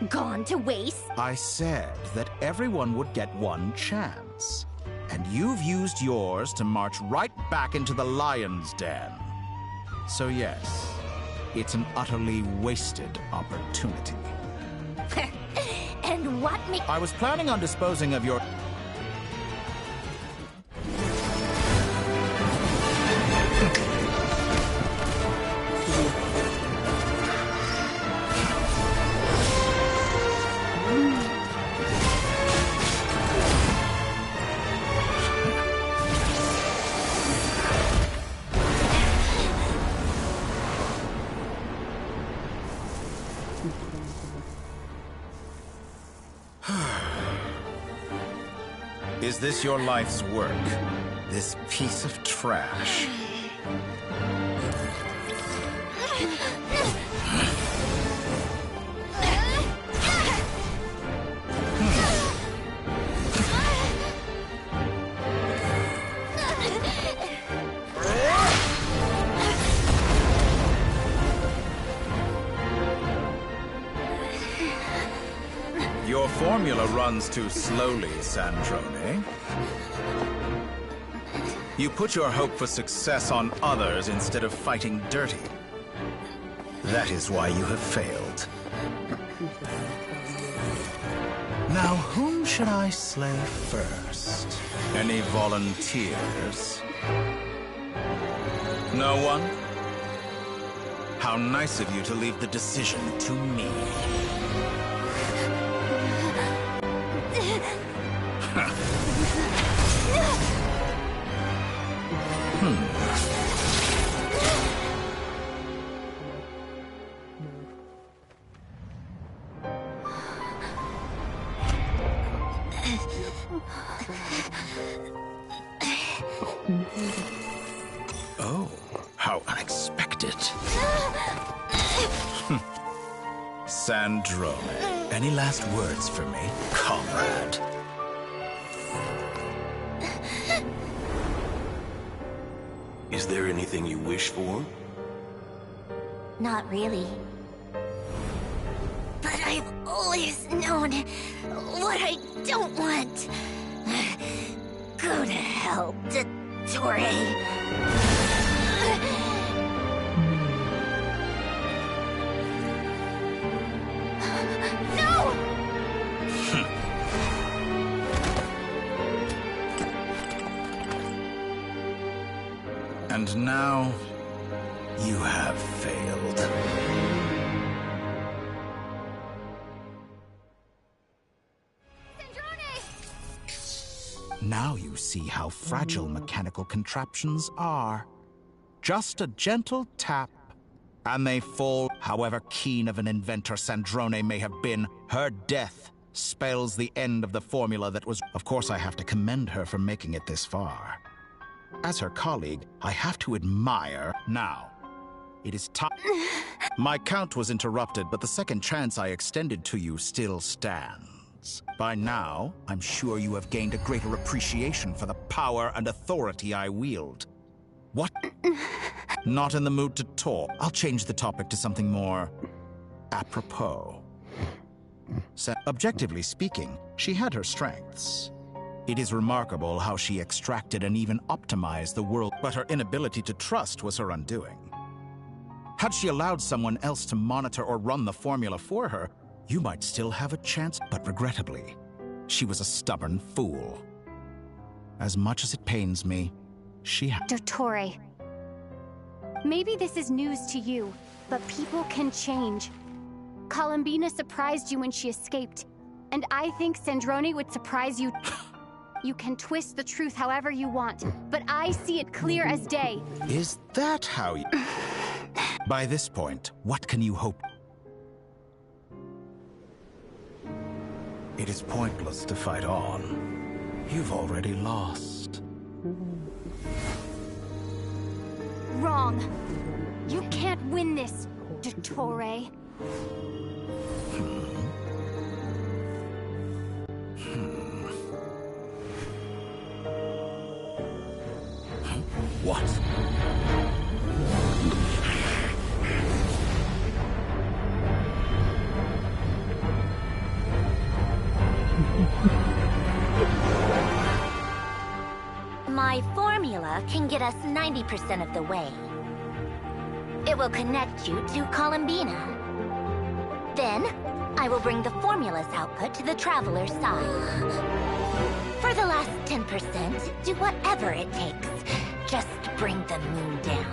Gone to waste? I said that everyone would get one chance, and you've used yours to march right back into the lion's den. So yes, it's an utterly wasted opportunity. And what makes... I was planning on disposing of your... Is this your life's work? This piece of trash? Your formula runs too slowly, Sandrone. You put your hope for success on others instead of fighting dirty. That is why you have failed. Now, whom should I slay first? Any volunteers? No one? How nice of you to leave the decision to me. Oh, how unexpected. Sandrone, any last words for me, comrade? Is there anything you wish for? Not really. But I've always known what I don't want. Go to hell, Dottore. And now, you have failed. Now you see how fragile mechanical contraptions are. Just a gentle tap, and they fall. However keen of an inventor Sandrone may have been, her death spells the end of the formula that was... Of course, I have to commend her for making it this far. As her colleague, I have to admire. Now, it is time. My count was interrupted, but the second chance I extended to you still stands. By now, I'm sure you have gained a greater appreciation for the power and authority I wield. What? Not in the mood to talk. I'll change the topic to something more apropos. Objectively speaking, she had her strengths. It is remarkable how she extracted and even optimized the world, but her inability to trust was her undoing. Had she allowed someone else to monitor or run the formula for her, you might still have a chance, but regrettably, she was a stubborn fool. As much as it pains me, she had... Dottore. Maybe this is news to you, but people can change. Columbina surprised you when she escaped, and I think Sandrone would surprise you. You can twist the truth however you want, but I see it clear as day. Is that how you... By this point, what can you hope? It is pointless to fight on. You've already lost. Wrong. You can't win this, Dottore. What? My formula can get us 90% of the way. It will connect you to Columbina. Then, I will bring the formula's output to the Traveler's side. For the last 10%, do whatever it takes. Just bring the moon down.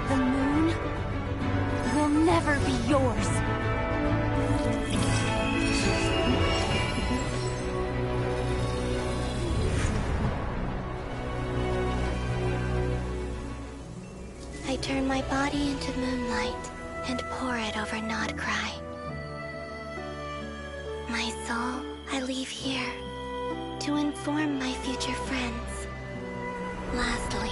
The moon will never be yours. turn my body into moonlight and pour it over Nodcry. My soul, I leave here to inform my future friends. Lastly,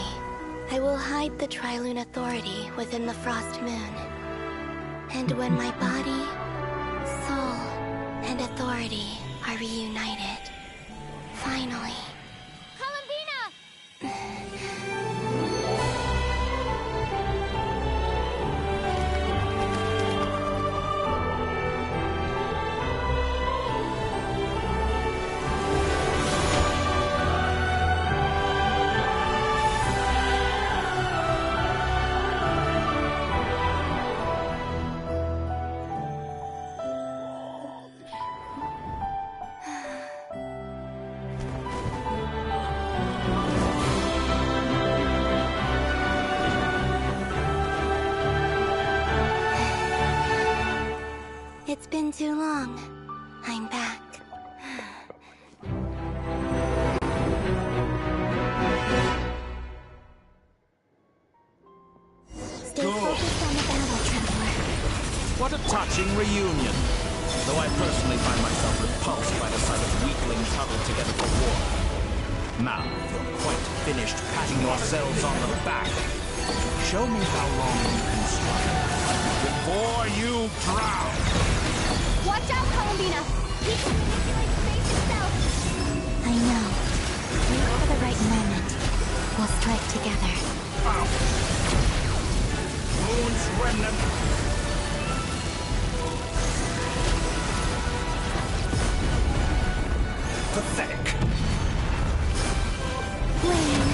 I will hide the Trilune Authority within the Frost Moon. And when my body, soul, and authority are reunited, finally... It's been too long. I'm back. Stay focused on the battle, Traveler. What a touching reunion. Though I personally find myself repulsed by the sight of weaklings huddled together for war. Now, you're quite finished patting yourselves on the back. Show me how long you can struggle before you drown. Watch out, Columbina! Keep feeling space itself! I know. Wait for the right moment. We'll strike together. Ow. Moon's remnant. Pathetic. Flame.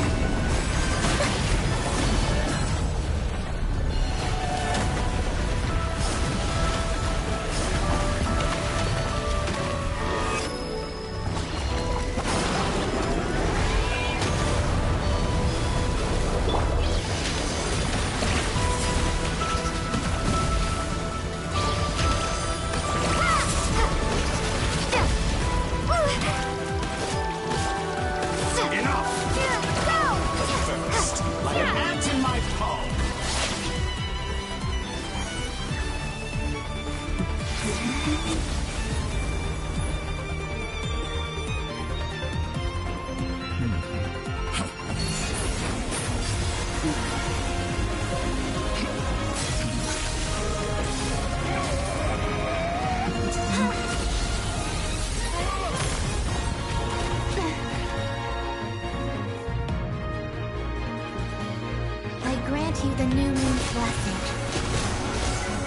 You the new moon's blessing.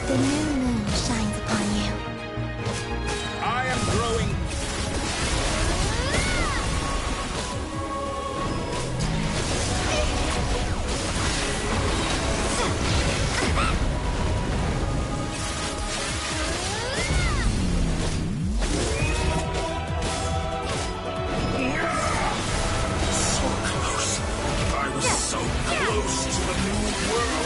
The new moon shines upon you. I am growing. So close. I was so close to the new world.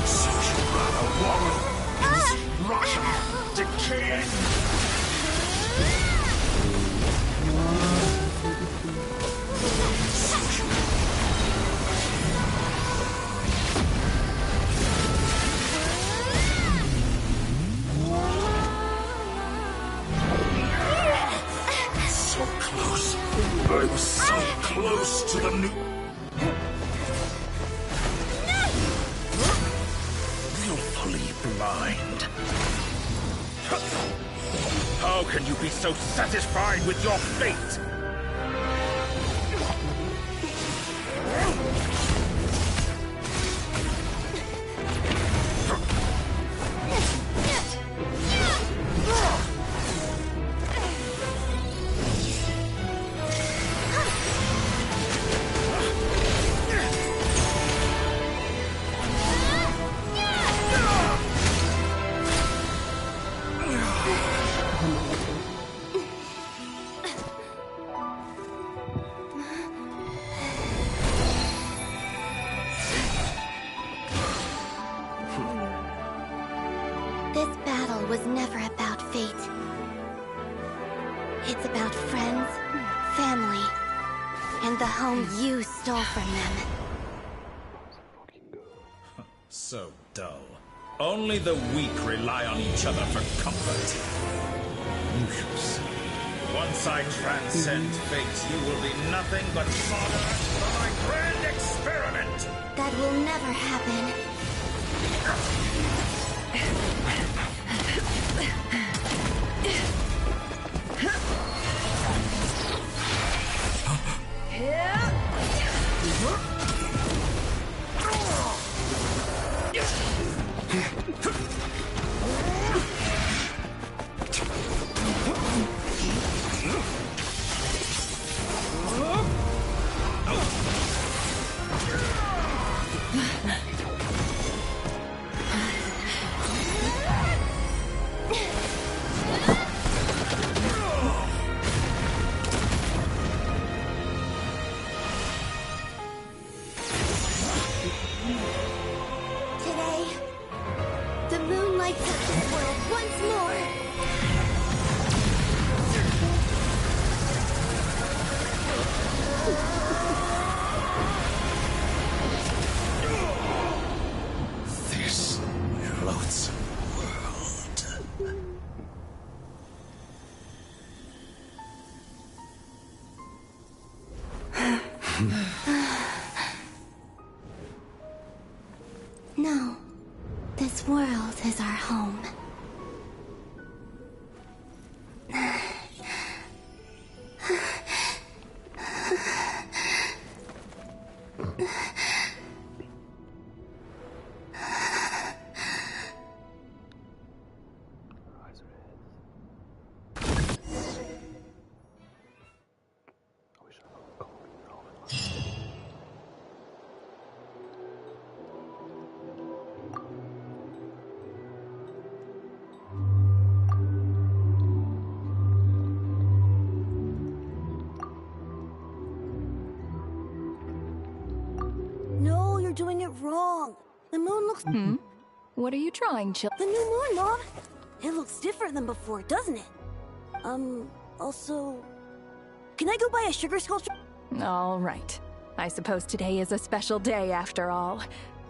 So you rather wallow in this rotten, decaying... So close. I was so close to the new... Willfully blind. How can you be so satisfied with your fate? This battle was never about fate. It's about friends, family, and the home you stole from them. So dull. Only the weak rely on each other for comfort. You shall see. Once I transcend fate, you will be nothing but fodder for my grand experiment! That will never happen. No. This world is our home. No, you're doing it wrong. The moon looks... What are you drawing, Chil? The new moon, Mom! It looks different than before, doesn't it? Also... Can I go buy a sugar sculpture? All right. I suppose today is a special day after all.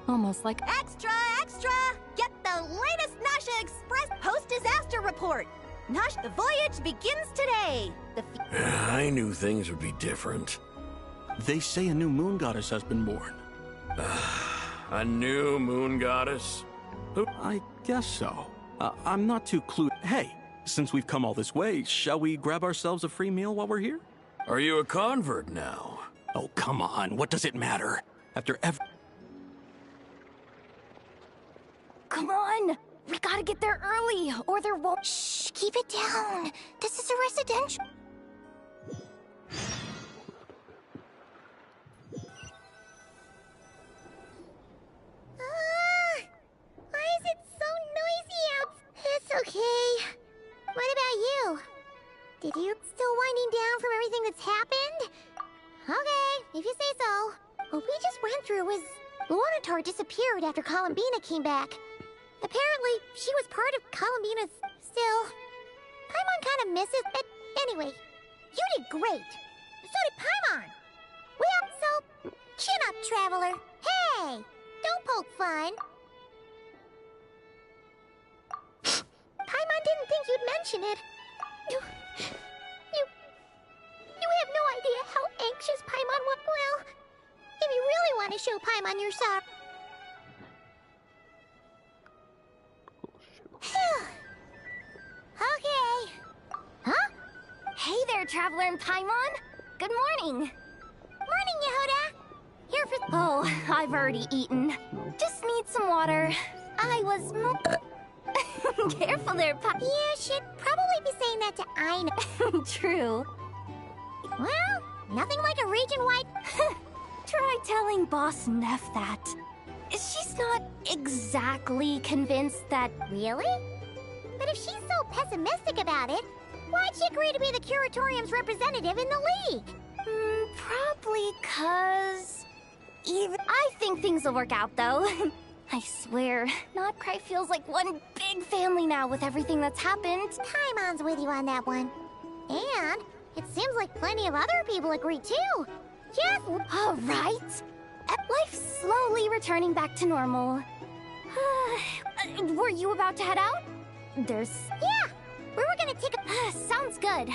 Almost like... Extra, extra! Get the latest Nasha Express post-disaster report! Nash, the voyage begins today! I knew things would be different. They say a new moon goddess has been born. A new moon goddess? I guess so. I'm not too clued. Hey, since we've come all this way, shall we grab ourselves a free meal while we're here? Are you a convert now? Oh, come on. What does it matter? After Come on! We gotta get there early, or there won't— Shh, keep it down. This is a residential... Why is it so noisy out? It's okay. What about you? Did you still winding down from everything that's happened? Okay, if you say so. What we just went through was... Lornatar disappeared after Columbina came back. Apparently, she was part of Columbina's... Still... Paimon kind of misses... But anyway, you did great. So did Paimon. Well, so... Chin up, Traveler. Hey! Don't poke fun. Paimon didn't think you'd mention it. You have no idea how anxious Paimon was. Well, if you really want to show Paimon you're sorry. Okay. Huh? Hey there, Traveler and Paimon. Good morning. Morning, Yehuda. Here for— Oh, I've already eaten. Just need some water. I was Careful there, You should probably be saying that to Aina. True. Well, nothing like a region-wide... Try telling Boss Neff that. She's not exactly convinced that... Really? But if she's so pessimistic about it, why'd she agree to be the Curatorium's representative in the League? Probably 'cause... I think things will work out, though. I swear, Notcry feels like one big family now with everything that's happened. Paimon's with you on that one. And it seems like plenty of other people agree, too. Yes! Alright! Life's slowly returning back to normal. Were you about to head out? Yeah! We were gonna take a... Sounds good.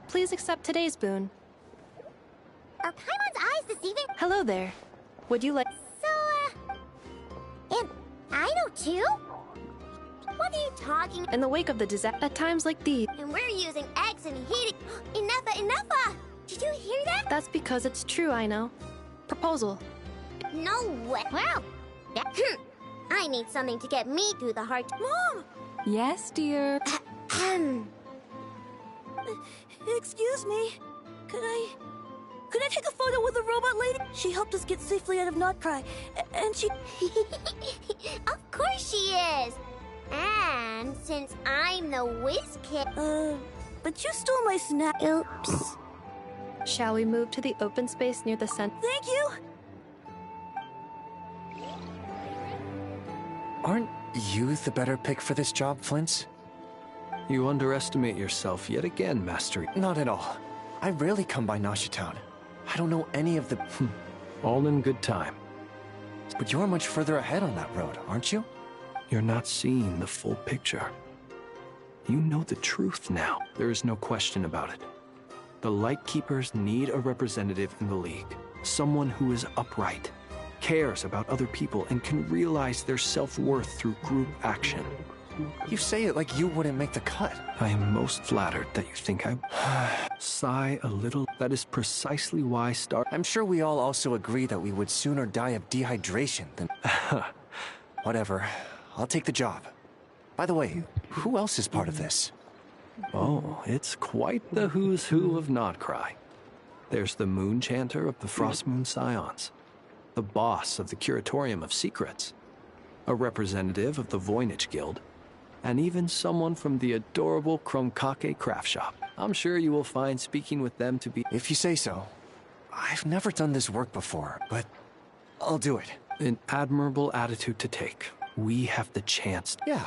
Please accept today's boon. Are Paimon's eyes deceiving? Hello there. Would you like... And I know too? What are you talking... In the wake of the disaster, at times like these... And we're using eggs and heating... Enough! Did you hear that? That's because it's true, I know. Proposal. No way. Well, I need something to get me through the hard... Mom! Yes, dear. Excuse me. Could I take a photo with the robot lady? She helped us get safely out of Notcry, and she... Of course she is! And since I'm the whiz kid... but you stole my snack. Oops. Shall we move to the open space near the center? Thank you! Aren't you the better pick for this job, Flint? You underestimate yourself yet again, Master. Not at all. I rarely come by Nasha Town. I don't know any of the... All in good time. But you're much further ahead on that road, aren't you? You're not seeing the full picture. You know the truth now. There is no question about it. The Lightkeepers need a representative in the League. Someone who is upright, cares about other people, and can realize their self-worth through group action. You say it like you wouldn't make the cut. I am most flattered that you think I... Sigh a little. That is precisely why I'm sure we all also agree that we would sooner die of dehydration than... Whatever. I'll take the job. By the way, who else is part of this? Oh, it's quite the who's who of Notcry. There's the Moon Chanter of the Frostmoon Scions, the boss of the Curatorium of Secrets, a representative of the Voynich Guild, and even someone from the adorable Kromkake craft shop. I'm sure you will find speaking with them to be... If you say so. I've never done this work before, but I'll do it. An admirable attitude to take. We have the chance. Yeah.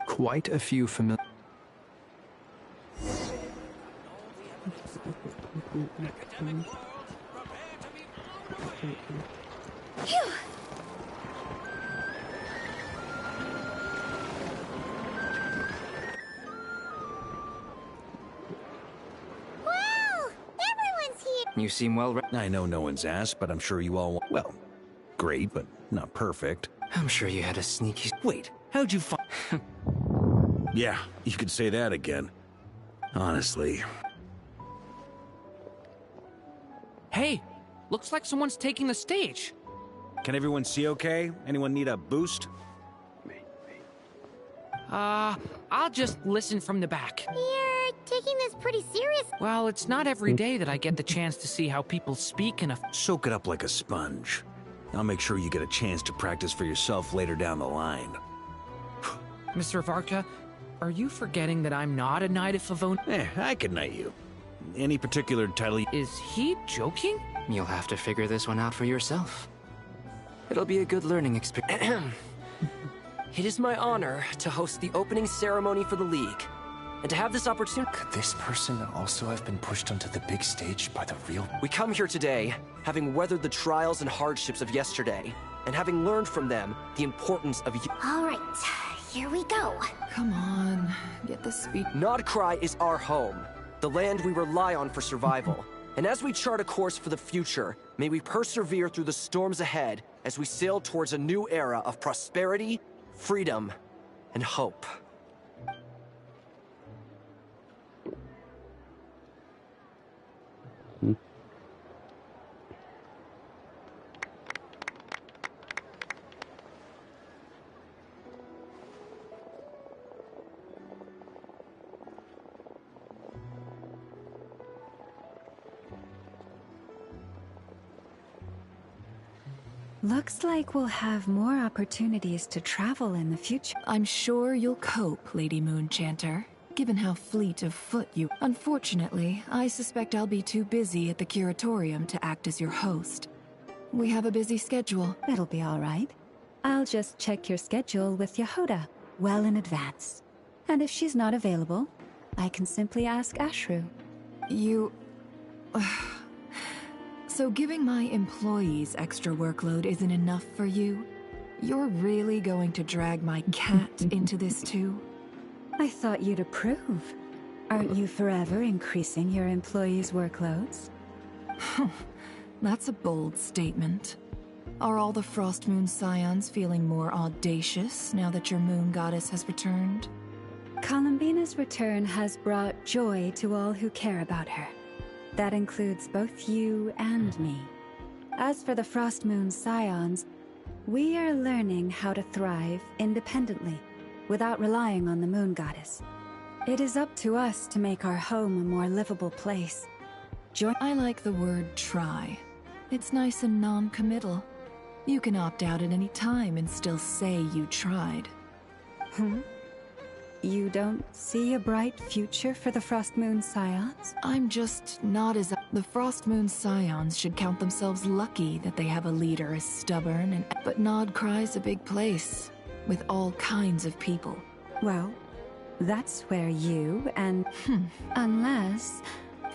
Quite a few familiar... Phew! You seem well I know no one's asked, but I'm sure you all want... Well, great, but not perfect. I'm sure you had a sneaky... Wait, how'd you find... Yeah, you could say that again. Honestly. Hey, looks like someone's taking the stage. Can everyone see okay? Anyone need a boost? I'll just listen from the back. You're taking this pretty serious. Well, it's not every day that I get the chance to see how people speak in a... Soak it up like a sponge. I'll make sure you get a chance to practice for yourself later down the line. Mr. Varka, are you forgetting that I'm not a Knight of Favonius? I can knight you. Any particular title... Is he joking? You'll have to figure this one out for yourself. It'll be a good learning experience. It is my honor to host the opening ceremony for the League, and to have this opportunity... Could this person also have been pushed onto the big stage by the real... We come here today, having weathered the trials and hardships of yesterday, and having learned from them the importance of... All right, here we go. Come on, get the speed... Notcry is our home, the land we rely on for survival. And as we chart a course for the future, may we persevere through the storms ahead as we sail towards a new era of prosperity, freedom, and hope. Looks like we'll have more opportunities to travel in the future. I'm sure you'll cope, Lady Moonchanter, given how fleet of foot you... Unfortunately, I suspect I'll be too busy at the curatorium to act as your host. We have a busy schedule. It'll be all right. I'll just check your schedule with Yehoda well in advance. And if she's not available, I can simply ask Ashru. You... So giving my employees extra workload isn't enough for you? You're really going to drag my cat into this too? I thought you'd approve. Aren't you forever increasing your employees' workloads? That's a bold statement. Are all the Frost Moon Scions feeling more audacious now that your moon goddess has returned? Columbina's return has brought joy to all who care about her. That includes both you and me. As for the Frost Moon Scions, we are learning how to thrive independently, without relying on the moon goddess. It is up to us to make our home a more livable place. I like the word try. It's nice and non-committal. You can opt out at any time and still say you tried. You don't see a bright future for the Frost Moon Scions? I'm just not as... The Frost Moon Scions should count themselves lucky that they have a leader as stubborn and... But Nod Cry's a big place, with all kinds of people. Well, that's where you and... Unless...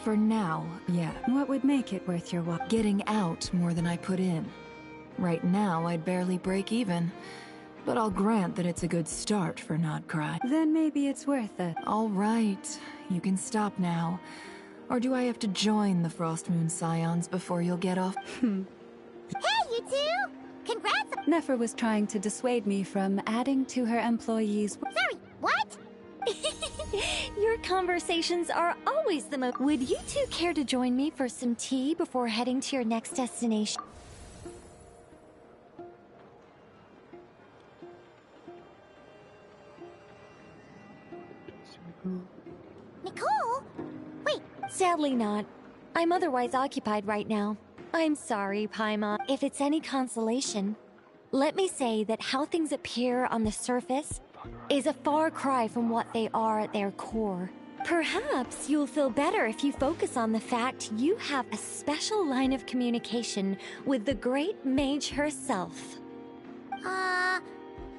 For now, yeah. What would make it worth your while? Getting out more than I put in. Right now, I'd barely break even. But I'll grant that it's a good start for Nod Cry. Then maybe it's worth it. All right, you can stop now. Or do I have to join the Frost Moon Scions before you'll get off? Hey, you two! Congrats! Nefer was trying to dissuade me from adding to her employees... Sorry, what? Your conversations are always the most... Would you two care to join me for some tea before heading to your next destination? Nicole? Wait. Sadly not. I'm otherwise occupied right now. I'm sorry, Paimon. If it's any consolation, let me say that how things appear on the surface is a far cry from what they are at their core. Perhaps you'll feel better if you focus on the fact you have a special line of communication with the great mage herself.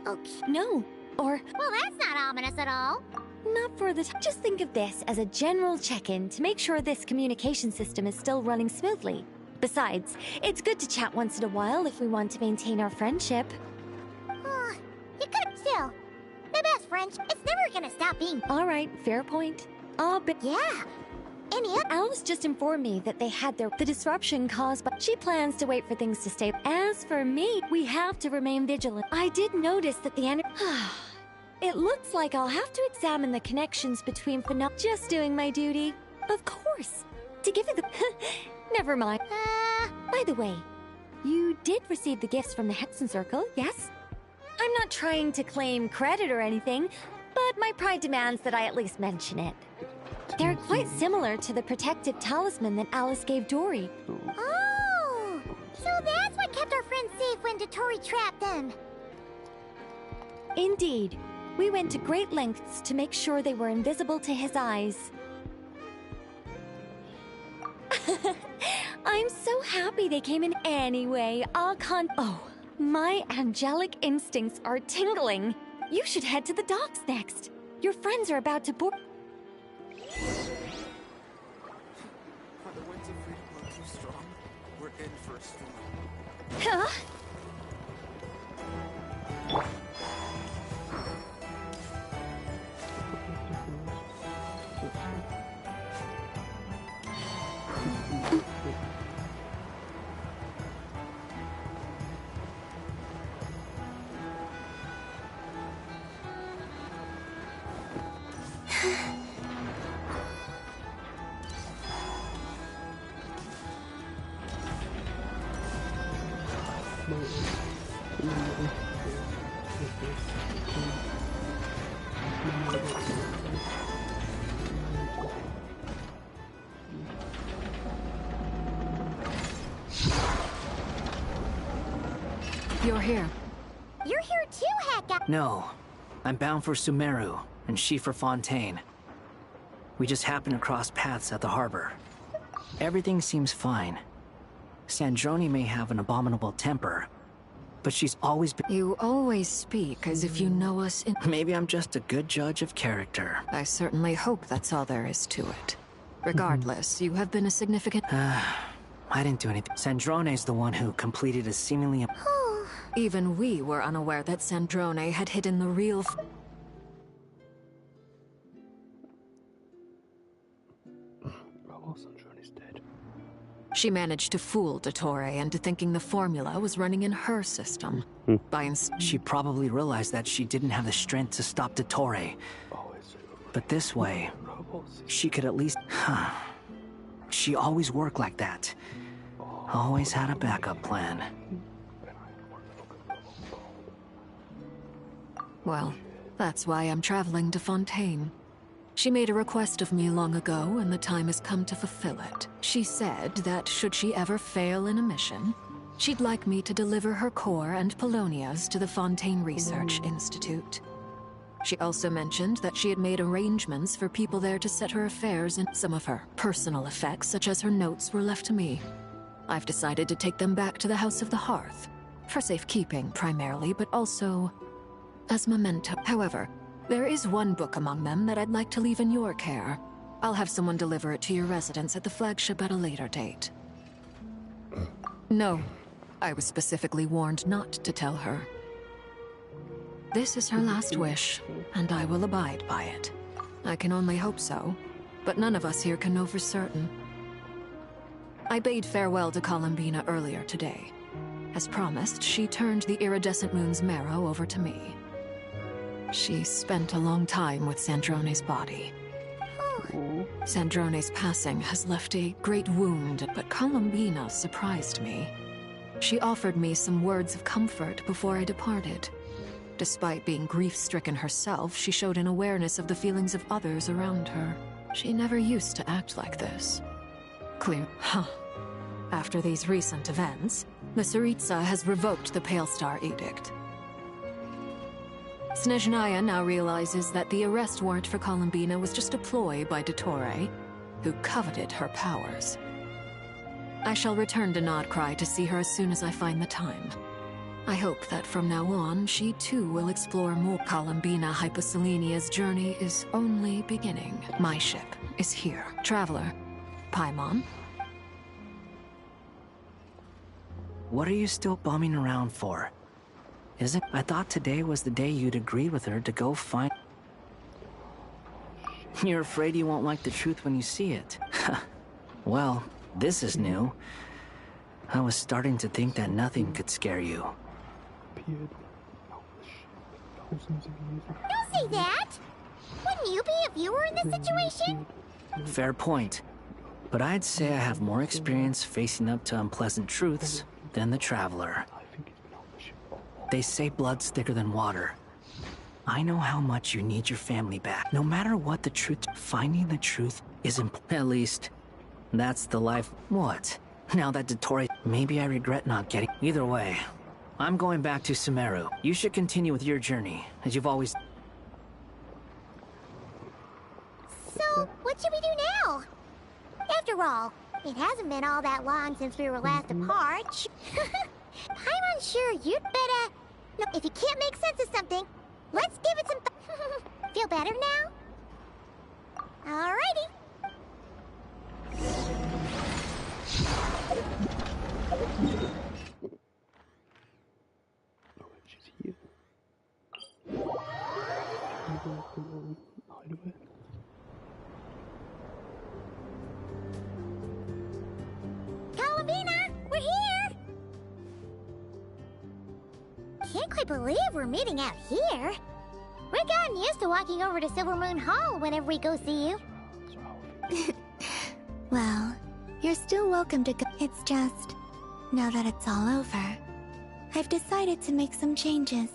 Okay. No, or... Well, that's not ominous at all. Not for the Just think of this as a general check-in to make sure this communication system is still running smoothly. Besides, it's good to chat once in a while if we want to maintain our friendship. You could still. The best friends, it's never gonna stop being. All right, fair point. Yeah. Alice just informed me that they had the disruption caused by... She plans to wait for things to stay. As for me, we have to remain vigilant. I did notice that the It looks like I'll have to examine the connections between just doing my duty. Of course. To give you the... Never mind. By the way, you did receive the gifts from the Hexen Circle, yes? I'm not trying to claim credit or anything, but my pride demands that I at least mention it. They're quite similar to the protective talisman that Alice gave Dory. Oh! So that's what kept our friends safe when Dory trapped them. Indeed. We went to great lengths to make sure they were invisible to his eyes. I'm so happy they came in anyway. Oh, my angelic instincts are tingling. You should head to the docks next. Your friends are about to board. Are the winds of freedom too strong? We're in for a storm. Huh? you're here. You're here too, Hat Guy. No. I'm bound for Sumeru, and she for Fontaine. We just happened to cross paths at the harbor. Everything seems fine. Sandrone may have an abominable temper, but she's always been— You always speak as if you know us in— Maybe I'm just a good judge of character. I certainly hope that's all there is to it. Regardless, you have been a significant— I didn't do anything. Sandrone's the one who completed a seemingly— Even we were unaware that Sandrone had hidden the real— She managed to fool Dottore into thinking the formula was running in her system. She probably realized that she didn't have the strength to stop Dottore. But this way, she could at least— She always worked like that. Always had a backup plan. Well, that's why I'm traveling to Fontaine. She made a request of me long ago, and the time has come to fulfill it. She said that should she ever fail in a mission, she'd like me to deliver her core and Polonia's to the Fontaine Research Institute. She also mentioned that she had made arrangements for people there to set her affairs, and some of her personal effects, such as her notes, were left to me. I've decided to take them back to the House of the Hearth, for safekeeping primarily, but also as memento. However, there is one book among them that I'd like to leave in your care. I'll have someone deliver it to your residence at the flagship at a later date. No, I was specifically warned not to tell her. This is her last wish, and I will abide by it. I can only hope so, but none of us here can know for certain. I bade farewell to Columbina earlier today. As promised, she turned the iridescent moon's marrow over to me. She spent a long time with Sandrone's body. Sandrone's passing has left a great wound, but Columbina surprised me. She offered me some words of comfort before I departed. Despite being grief-stricken herself, she showed an awareness of the feelings of others around her. She never used to act like this. Clear. After these recent events, the Tsaritsa has revoked the Pale Star Edict. Snezhnaya now realizes that the arrest warrant for Columbina was just a ploy by Dottore, who coveted her powers. I shall return to Nodcry to see her as soon as I find the time. I hope that from now on, she too will explore more. Columbina Hyposelenia's journey is only beginning. My ship is here. Traveler, Paimon. What are you still bumming around for? I thought today was the day you'd agreed with her to go find— You're afraid you won't like the truth when you see it. Well, this is new. I was starting to think that nothing could scare you. Don't say that! Wouldn't you be if you were in this situation? Fair point. But I'd say I have more experience facing up to unpleasant truths than the Traveler. They say blood's thicker than water. I know how much you need your family back. No matter what the truth, finding the truth is at least, that's the life. What? Now that Dottore— Maybe I regret not getting— Either way, I'm going back to Sumeru. You should continue with your journey, as you've always— So, what should we do now? After all, it hasn't been all that long since we were last apart. I'm unsure. You'd better— No, if you can't make sense of something, let's give it some— Feel better now? Alrighty. Columbina, we're here! Can't quite believe we're meeting out here. We've gotten used to walking over to Silver Moon Hall whenever we go see you. Well, you're still welcome to go. It's just, now that it's all over, I've decided to make some changes.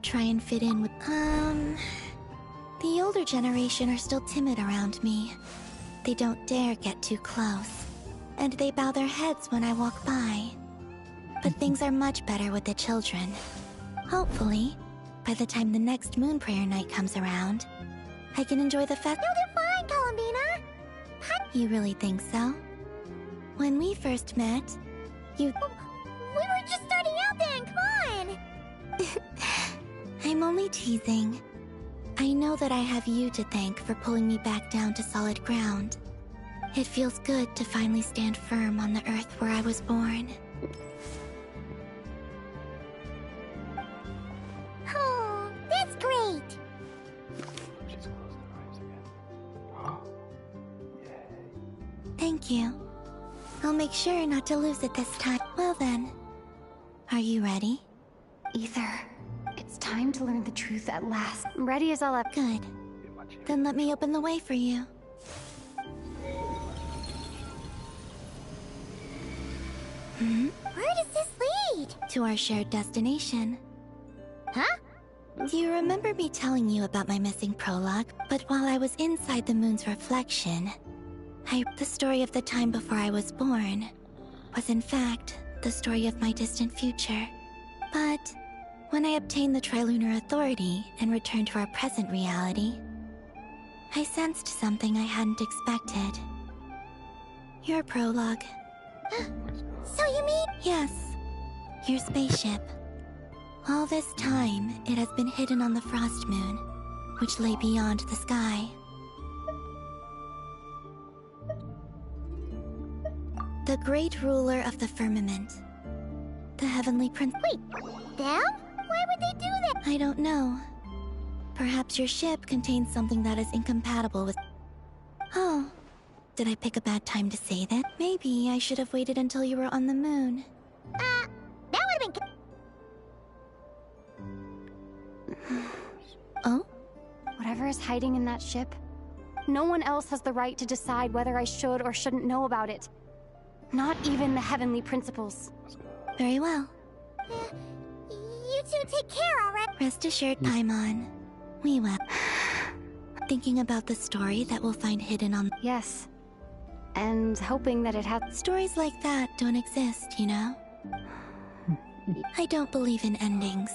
Try and fit in with— The older generation are still timid around me. They don't dare get too close, and they bow their heads when I walk by. But things are much better with the children. Hopefully, by the time the next moon prayer night comes around, I can enjoy the fest. No, they're fine, Columbina. You really think so? When we first met, you... We were just starting out then, come on! I'm only teasing. I know that I have you to thank for pulling me back down to solid ground. It feels good to finally stand firm on the earth where I was born. Oh, that's great! Thank you. I'll make sure not to lose it this time. Well then, are you ready? Ether, it's time to learn the truth at last. I'm ready as I'll ever. Good. Then let me open the way for you. Where does this lead? To our shared destination. Huh? Do you remember me telling you about my missing prologue? But while I was inside the moon's reflection, the story of the time before I was born was in fact the story of my distant future. But when I obtained the Trilunar Authority and returned to our present reality, I sensed something I hadn't expected. Your prologue. So you mean? Yes, your spaceship. All this time, it has been hidden on the Frost Moon, which lay beyond the sky. The great ruler of the firmament. The Heavenly Prince. Wait, them? Why would they do that? I don't know. Perhaps your ship contains something that is incompatible with... Oh, did I pick a bad time to say that? Maybe I should have waited until you were on the moon. That would've been... Oh? Whatever is hiding in that ship, no one else has the right to decide whether I should or shouldn't know about it. Not even the Heavenly Principles. Very well. You two take care, alright? Rest assured, Paimon. We will. Thinking about the story that we'll find hidden on... Yes. And hoping that it has... Stories like that don't exist, you know? I don't believe in endings.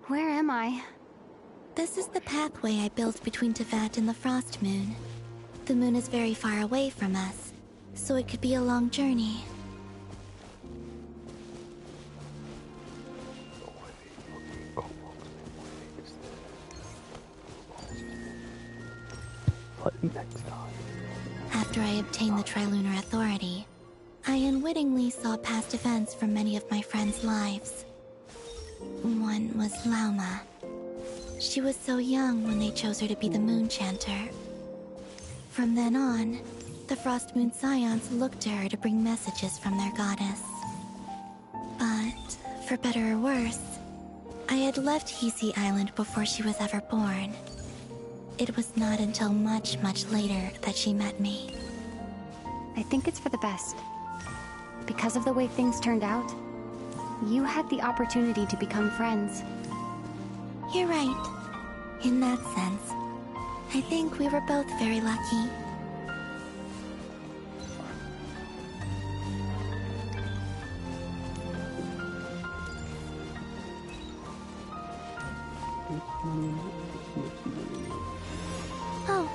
Where am I? This is the pathway I built between Teyvat and the Frost Moon. The moon is very far away from us, so it could be a long journey. After I obtained the Trilunar Authority, I unwittingly saw past events from many of my friends' lives. One was Lauma. She was so young when they chose her to be the Moon Chanter. From then on, the Frost Moon Scions looked to her to bring messages from their goddess. But, for better or worse, I had left Hisi Island before she was ever born. It was not until much, much later that she met me. I think it's for the best. Because of the way things turned out, you had the opportunity to become friends. You're right. In that sense, I think we were both very lucky. Oh,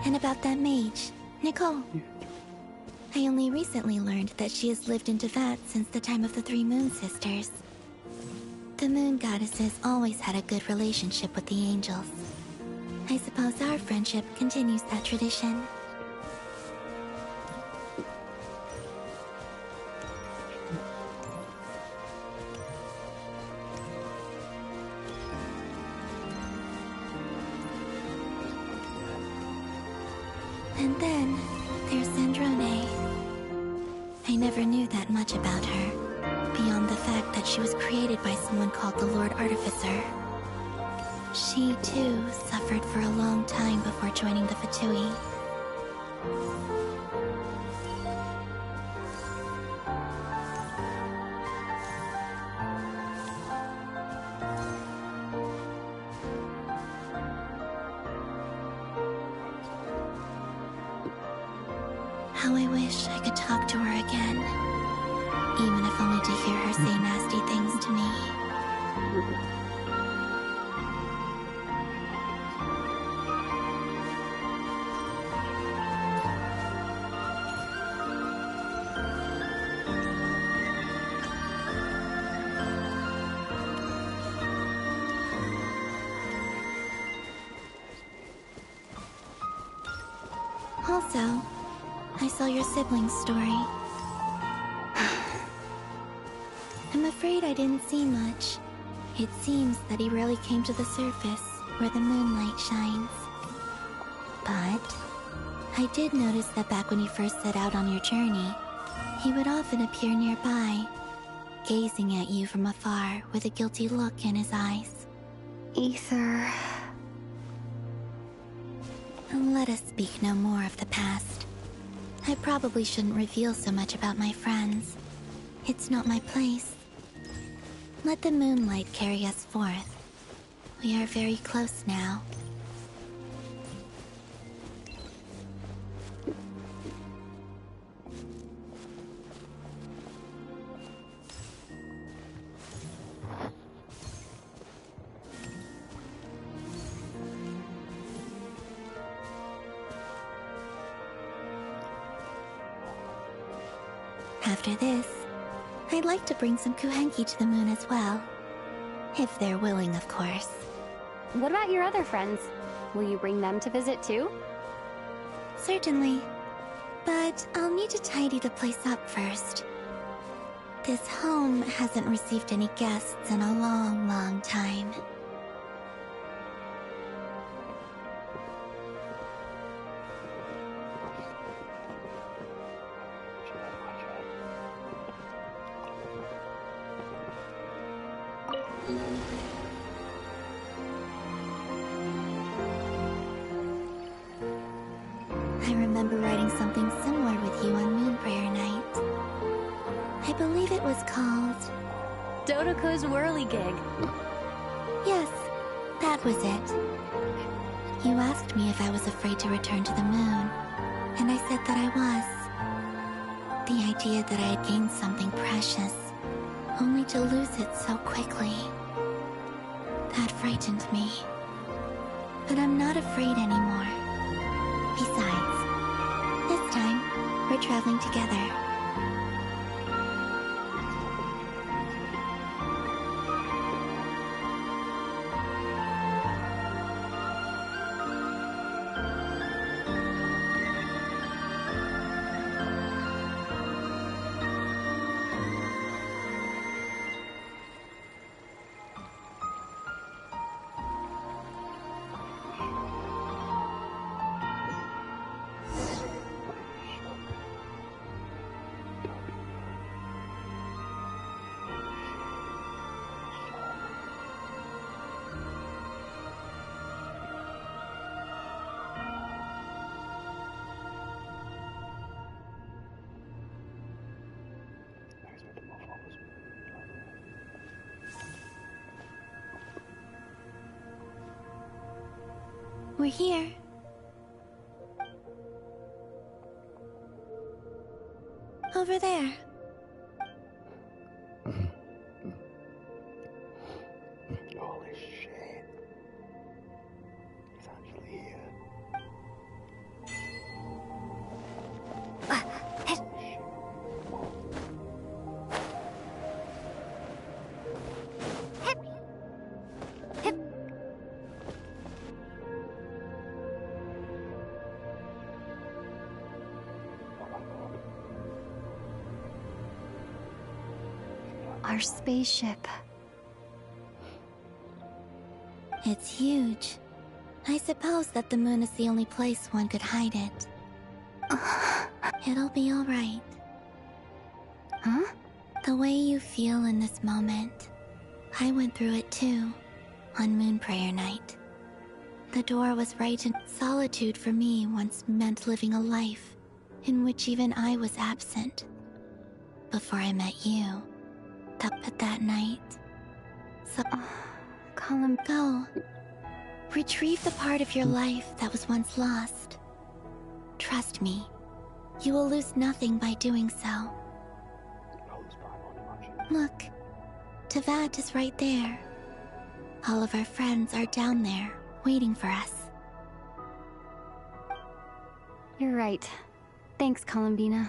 and about that mage, Nicole. I only recently learned that she has lived in Teyvat since the time of the Three Moon Sisters. The Moon Goddesses always had a good relationship with the angels. I suppose our friendship continues that tradition. And then, there's Sandrone. I never knew that much about her, beyond the fact that she was created by someone called the Lord Artificer. She, too, suffered for a long time before joining the Fatui. How I wish I could talk to her again. Even if only to hear her say nasty things to me. Also, I saw your sibling's story. I'm afraid I didn't see much. It seems that he rarely came to the surface, where the moonlight shines. But I did notice that back when you first set out on your journey, he would often appear nearby, gazing at you from afar with a guilty look in his eyes. Ether... Let us speak no more of the past. I probably shouldn't reveal so much about my friends. It's not my place. Let the moonlight carry us forth. We are very close now. After this, I'd like to bring some kuhenki to the moon as well. If they're willing, of course. What about your other friends? Will you bring them to visit too? Certainly. But I'll need to tidy the place up first. This home hasn't received any guests in a long, long time. I remember writing something similar with you on Moon Prayer Night. I believe it was called... Dodoko's Whirligig. Yes, that was it. You asked me if I was afraid to return to the moon, and I said that I was. The idea that I had gained something precious, only to lose it so quickly. That frightened me. But I'm not afraid anymore. Besides, this time, we're traveling together. We're here. Over there. Holy shit. He's actually here. Our spaceship. It's huge. I suppose that the moon is the only place one could hide it. It'll be all right. Huh? The way you feel in this moment, I went through it too, on Moon Prayer Night. The door was right, and solitude for me once meant living a life in which even I was absent. Before I met you. But that night... So... Colin... Go. Retrieve the part of your life that was once lost. Trust me, You will lose nothing by doing so. Look, Teyvat is right there. All of our friends are down there, waiting for us. You're right. Thanks, Columbina.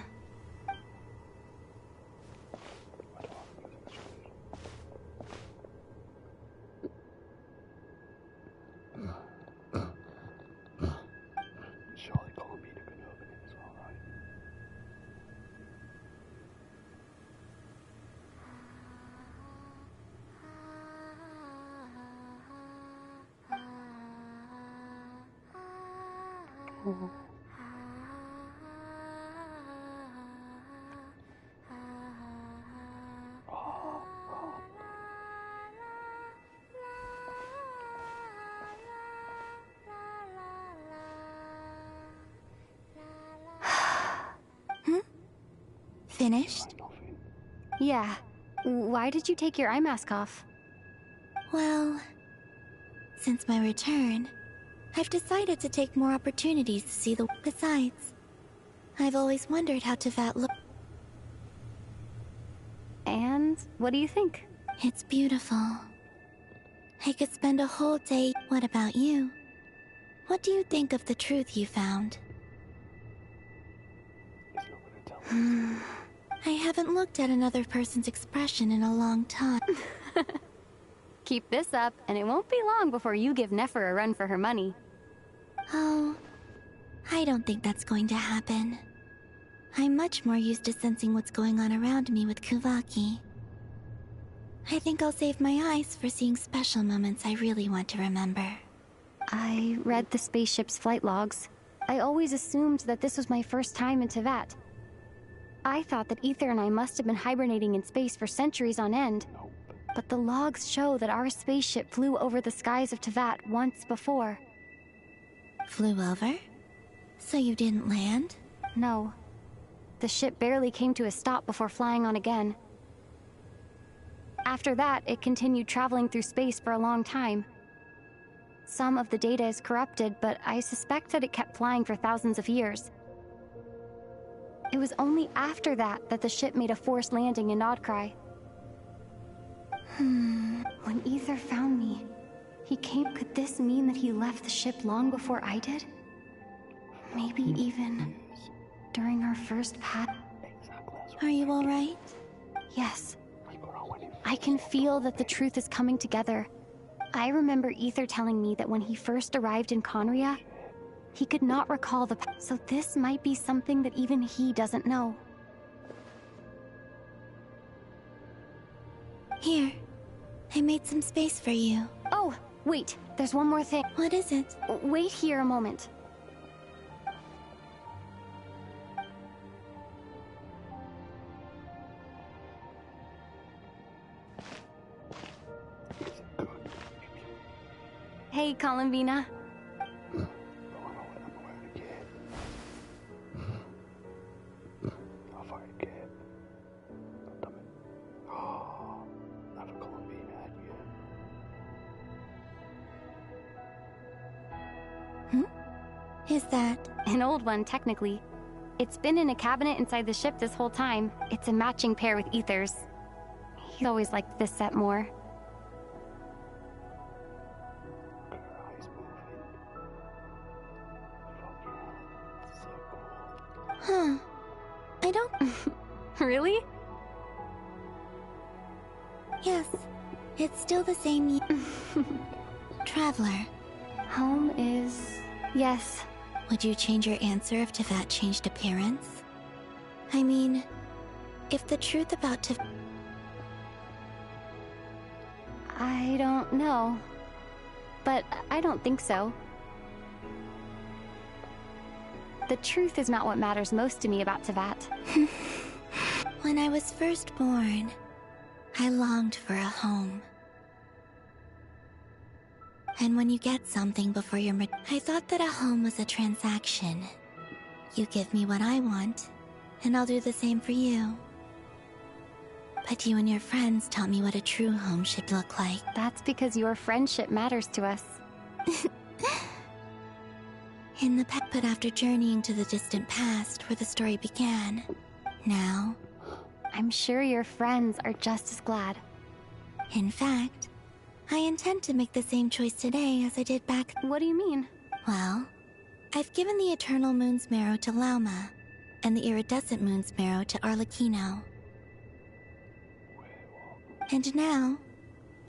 Finished? Yeah. Why did you take your eye mask off? Well, since my return, I've decided to take more opportunities to see the... Besides, I've always wondered how Teyvat looked. And what do you think? It's beautiful. I could spend a whole day... What about you? What do you think of the truth you found? I haven't looked at another person's expression in a long time. Keep this up, and it won't be long before you give Nefer a run for her money. Oh, I don't think that's going to happen. I'm much more used to sensing what's going on around me with Kuvaki. I think I'll save my eyes for seeing special moments I really want to remember. I read the spaceship's flight logs. I always assumed that this was my first time in Teyvat. I thought that Ether and I must have been hibernating in space for centuries on end. But the logs show that our spaceship flew over the skies of Teyvat once before. Flew over? So you didn't land? No. The ship barely came to a stop before flying on again. After that, it continued traveling through space for a long time. Some of the data is corrupted, but I suspect that it kept flying for thousands of years. It was only after that that the ship made a forced landing in Nodcry. When Ether found me, he came... Could this mean that he left the ship long before I did? Maybe even during our first path. Are you alright? Yes. I can feel that the truth is coming together. I remember Ether telling me that when he first arrived in Conria, he could not recall the past. So this might be something that even he doesn't know. Here, I made some space for you. Oh, wait, there's one more thing. What is it? Wait here a moment. Hey, Columbina. Is that? An old one, technically. It's been in a cabinet inside the ship this whole time. It's a matching pair with Ether's. He always liked this set more. Huh. I don't... Really? Yes. It's still the same... Traveler. Home is... Yes. Would you change your answer if Teyvat changed appearance? I mean, if the truth about Teyvat... I don't know. But I don't think so. The truth is not what matters most to me about Teyvat. When I was first born, I longed for a home. And when you get something before you're... I thought that a home was a transaction. You give me what I want, and I'll do the same for you. But you and your friends taught me what a true home should look like. That's because your friendship matters to us. In the past, but after journeying to the distant past where the story began, now... I'm sure your friends are just as glad. In fact, I intend to make the same choice today as I did back... What do you mean? Well, I've given the Eternal Moon's Marrow to Lauma, and the Iridescent Moon's Marrow to Arlecchino. And now,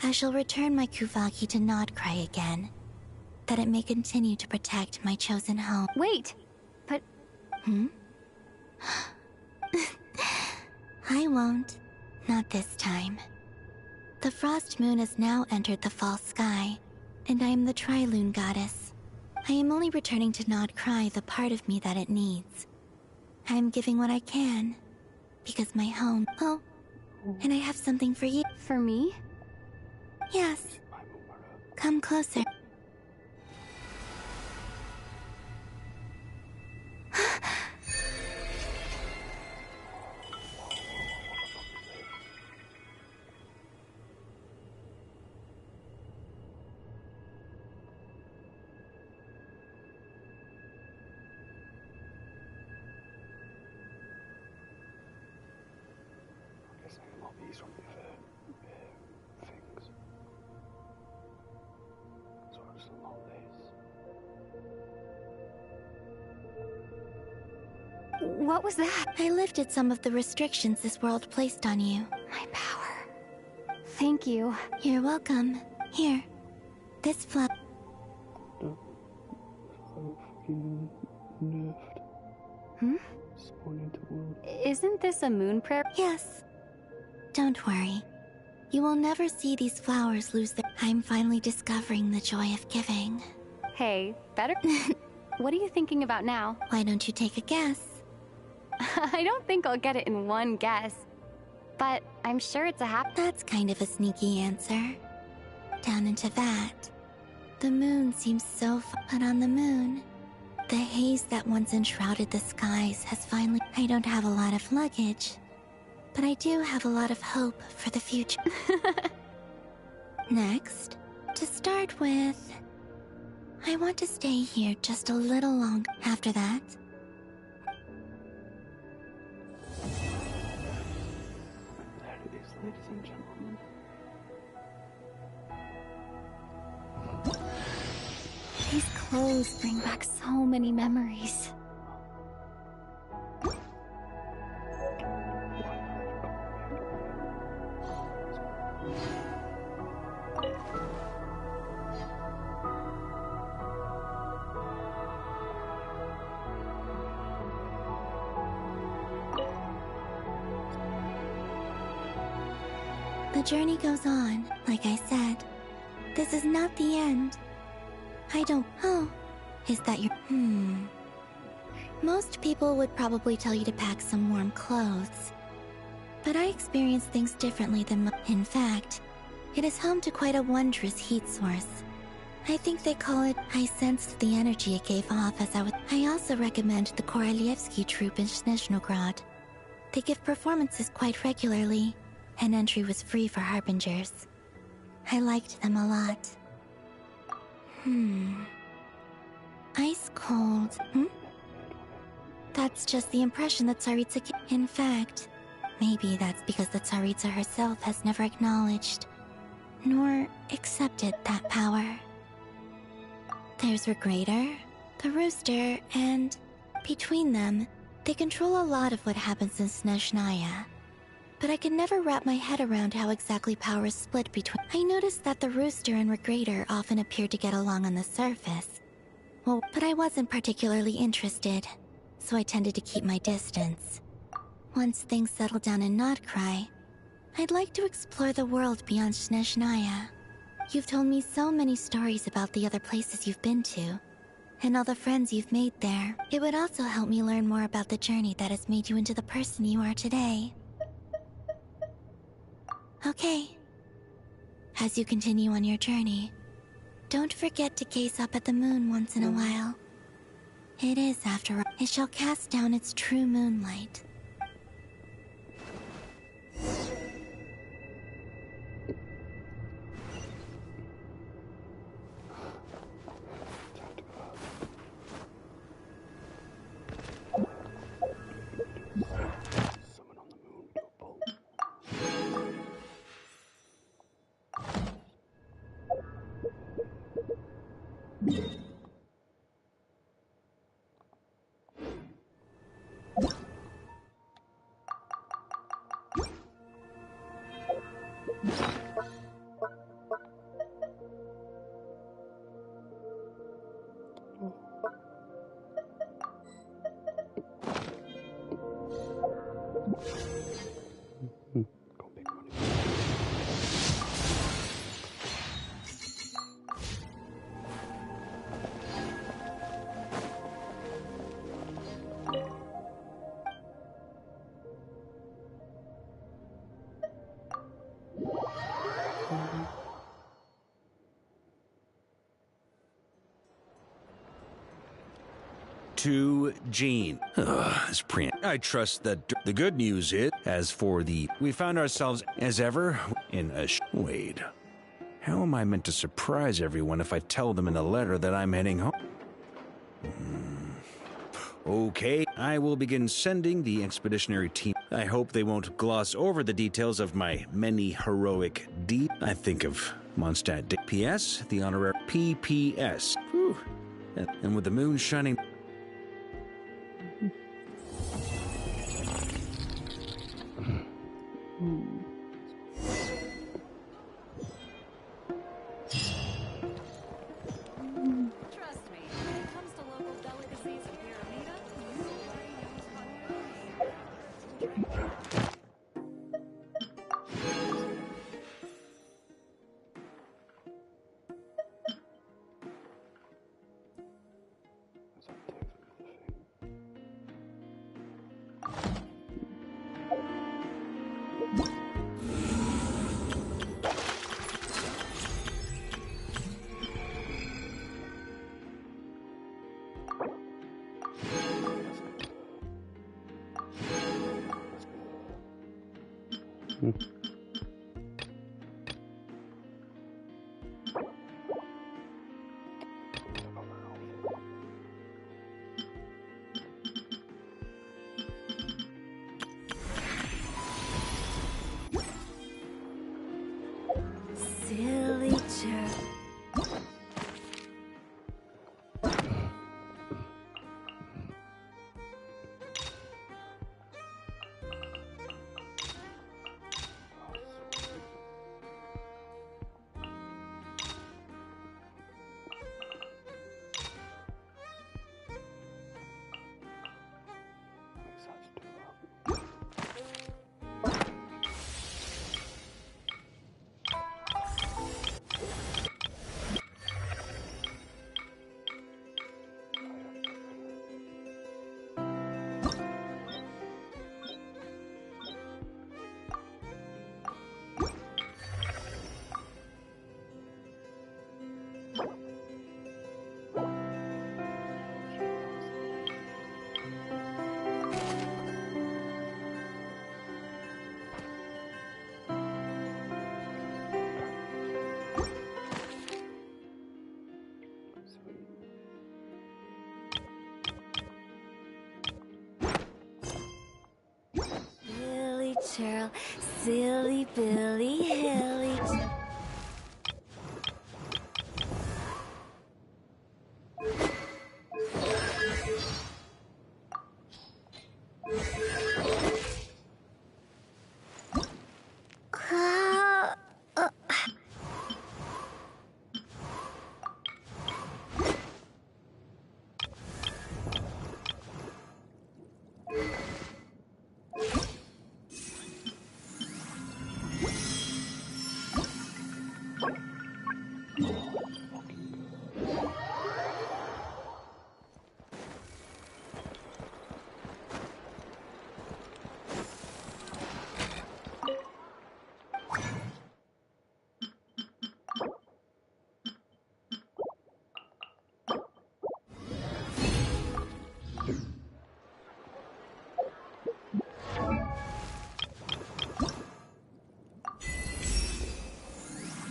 I shall return my Kuvagi to Nodcry again, that it may continue to protect my chosen home. Wait! But... I won't. Not this time. The Frost Moon has now entered the Fall Sky, and I am the Trilune Goddess. I am only returning to Nodcry the part of me that it needs. I am giving what I can, because my home... Oh, and I have something for you. For me? Yes. Come closer. What was that? I lifted some of the restrictions this world placed on you. My power. Thank you. You're welcome. Here. This flower. Isn't this a moon prayer? Yes. Don't worry. You will never see these flowers lose their... I'm finally discovering the joy of giving. Hey, better... What are you thinking about now? Why don't you take a guess? I don't think I'll get it in one guess. But I'm sure it's a That's kind of a sneaky answer. Down into that. The moon seems so but on the moon, the haze that once enshrouded the skies has finally... I don't have a lot of luggage, but I do have a lot of hope for the future. Next, to start with, I want to stay here just a little longer. After that, ladies and gentlemen. These clothes bring back so many memories. the journey goes on, like I said. This is not the end. I don't... Oh, is that your... Most people would probably tell you to pack some warm clothes. But I experience things differently than... In fact, it is home to quite a wondrous heat source. I think they call it... I sensed the energy it gave off as I was... I also recommend the Korolievsky troupe in Snezhnogrod. They give performances quite regularly, and entry was free for Harbingers. I liked them a lot. Ice cold, That's just the impression that Tsaritsa gave. In fact, maybe that's because the Tsaritsa herself has never acknowledged, nor accepted that power. There's Regrator, the Rooster, and between them, they control a lot of what happens in Snezhnaya. But I can never wrap my head around how exactly power is split between... I noticed that the Rooster and Regrator often appear to get along on the surface. Well, but I wasn't particularly interested, so I tended to keep my distance. Once things settle down in Nodcry, I'd like to explore the world beyond Snezhnaya. You've told me so many stories about the other places you've been to, and all the friends you've made there. It would also help me learn more about the journey that has made you into the person you are today. Okay. As you continue on your journey, don't forget to gaze up at the moon once in a while. It is, after all, it shall cast down its true moonlight. To Jean. This I trust that the good news is, as for we found ourselves, as ever, in a Wait. How am I meant to surprise everyone if I tell them in the letter that I'm heading home? Okay, I will begin sending the expeditionary team. I hope they won't gloss over the details of my many heroic deeds. I think of Mondstadt PS, the honorary PPS. Whew. And with the moon shining... Trust me, when it comes to local delicacies and Pyramida, nobody knows what Silly chirp. Billy Churl, silly Billy Hilly.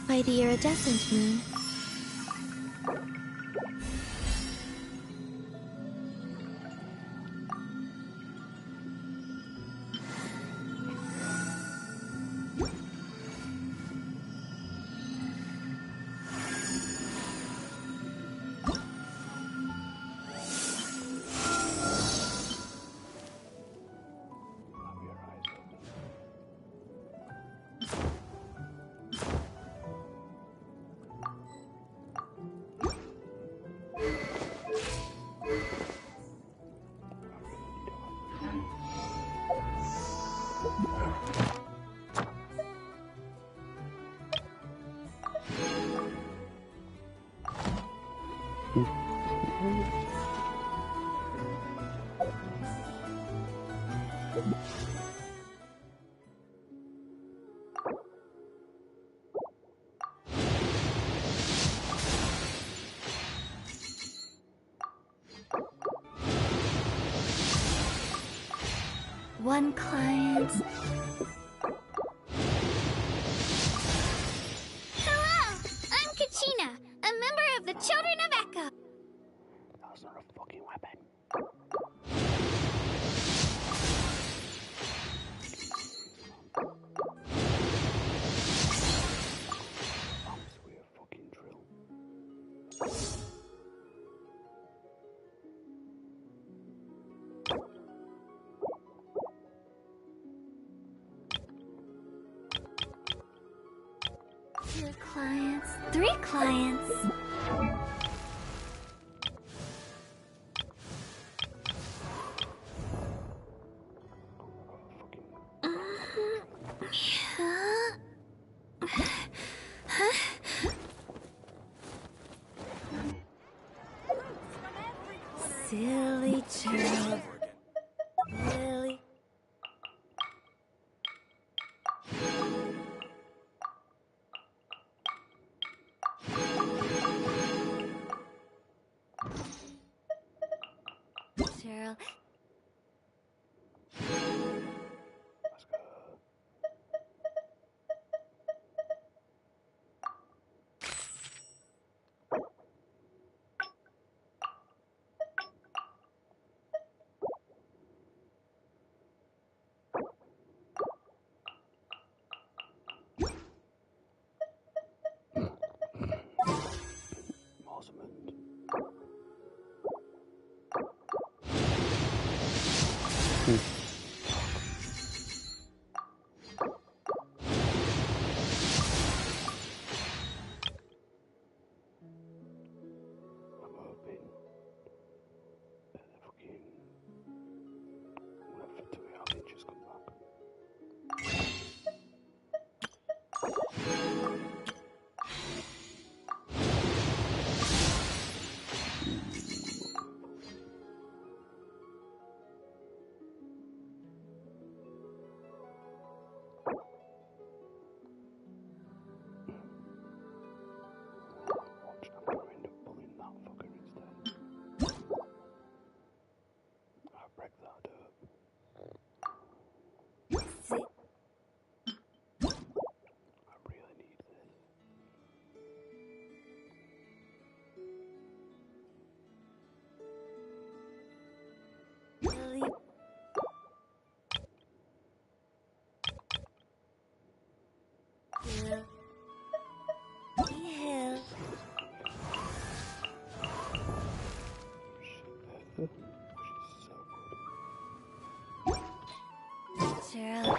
By the iridescent moon. One client. Hello! I'm Kachina, a member of the Children of Echo. That's not a fucking weapon. Two clients. Three clients. Silly child. Really? Cheryl. Cheryl.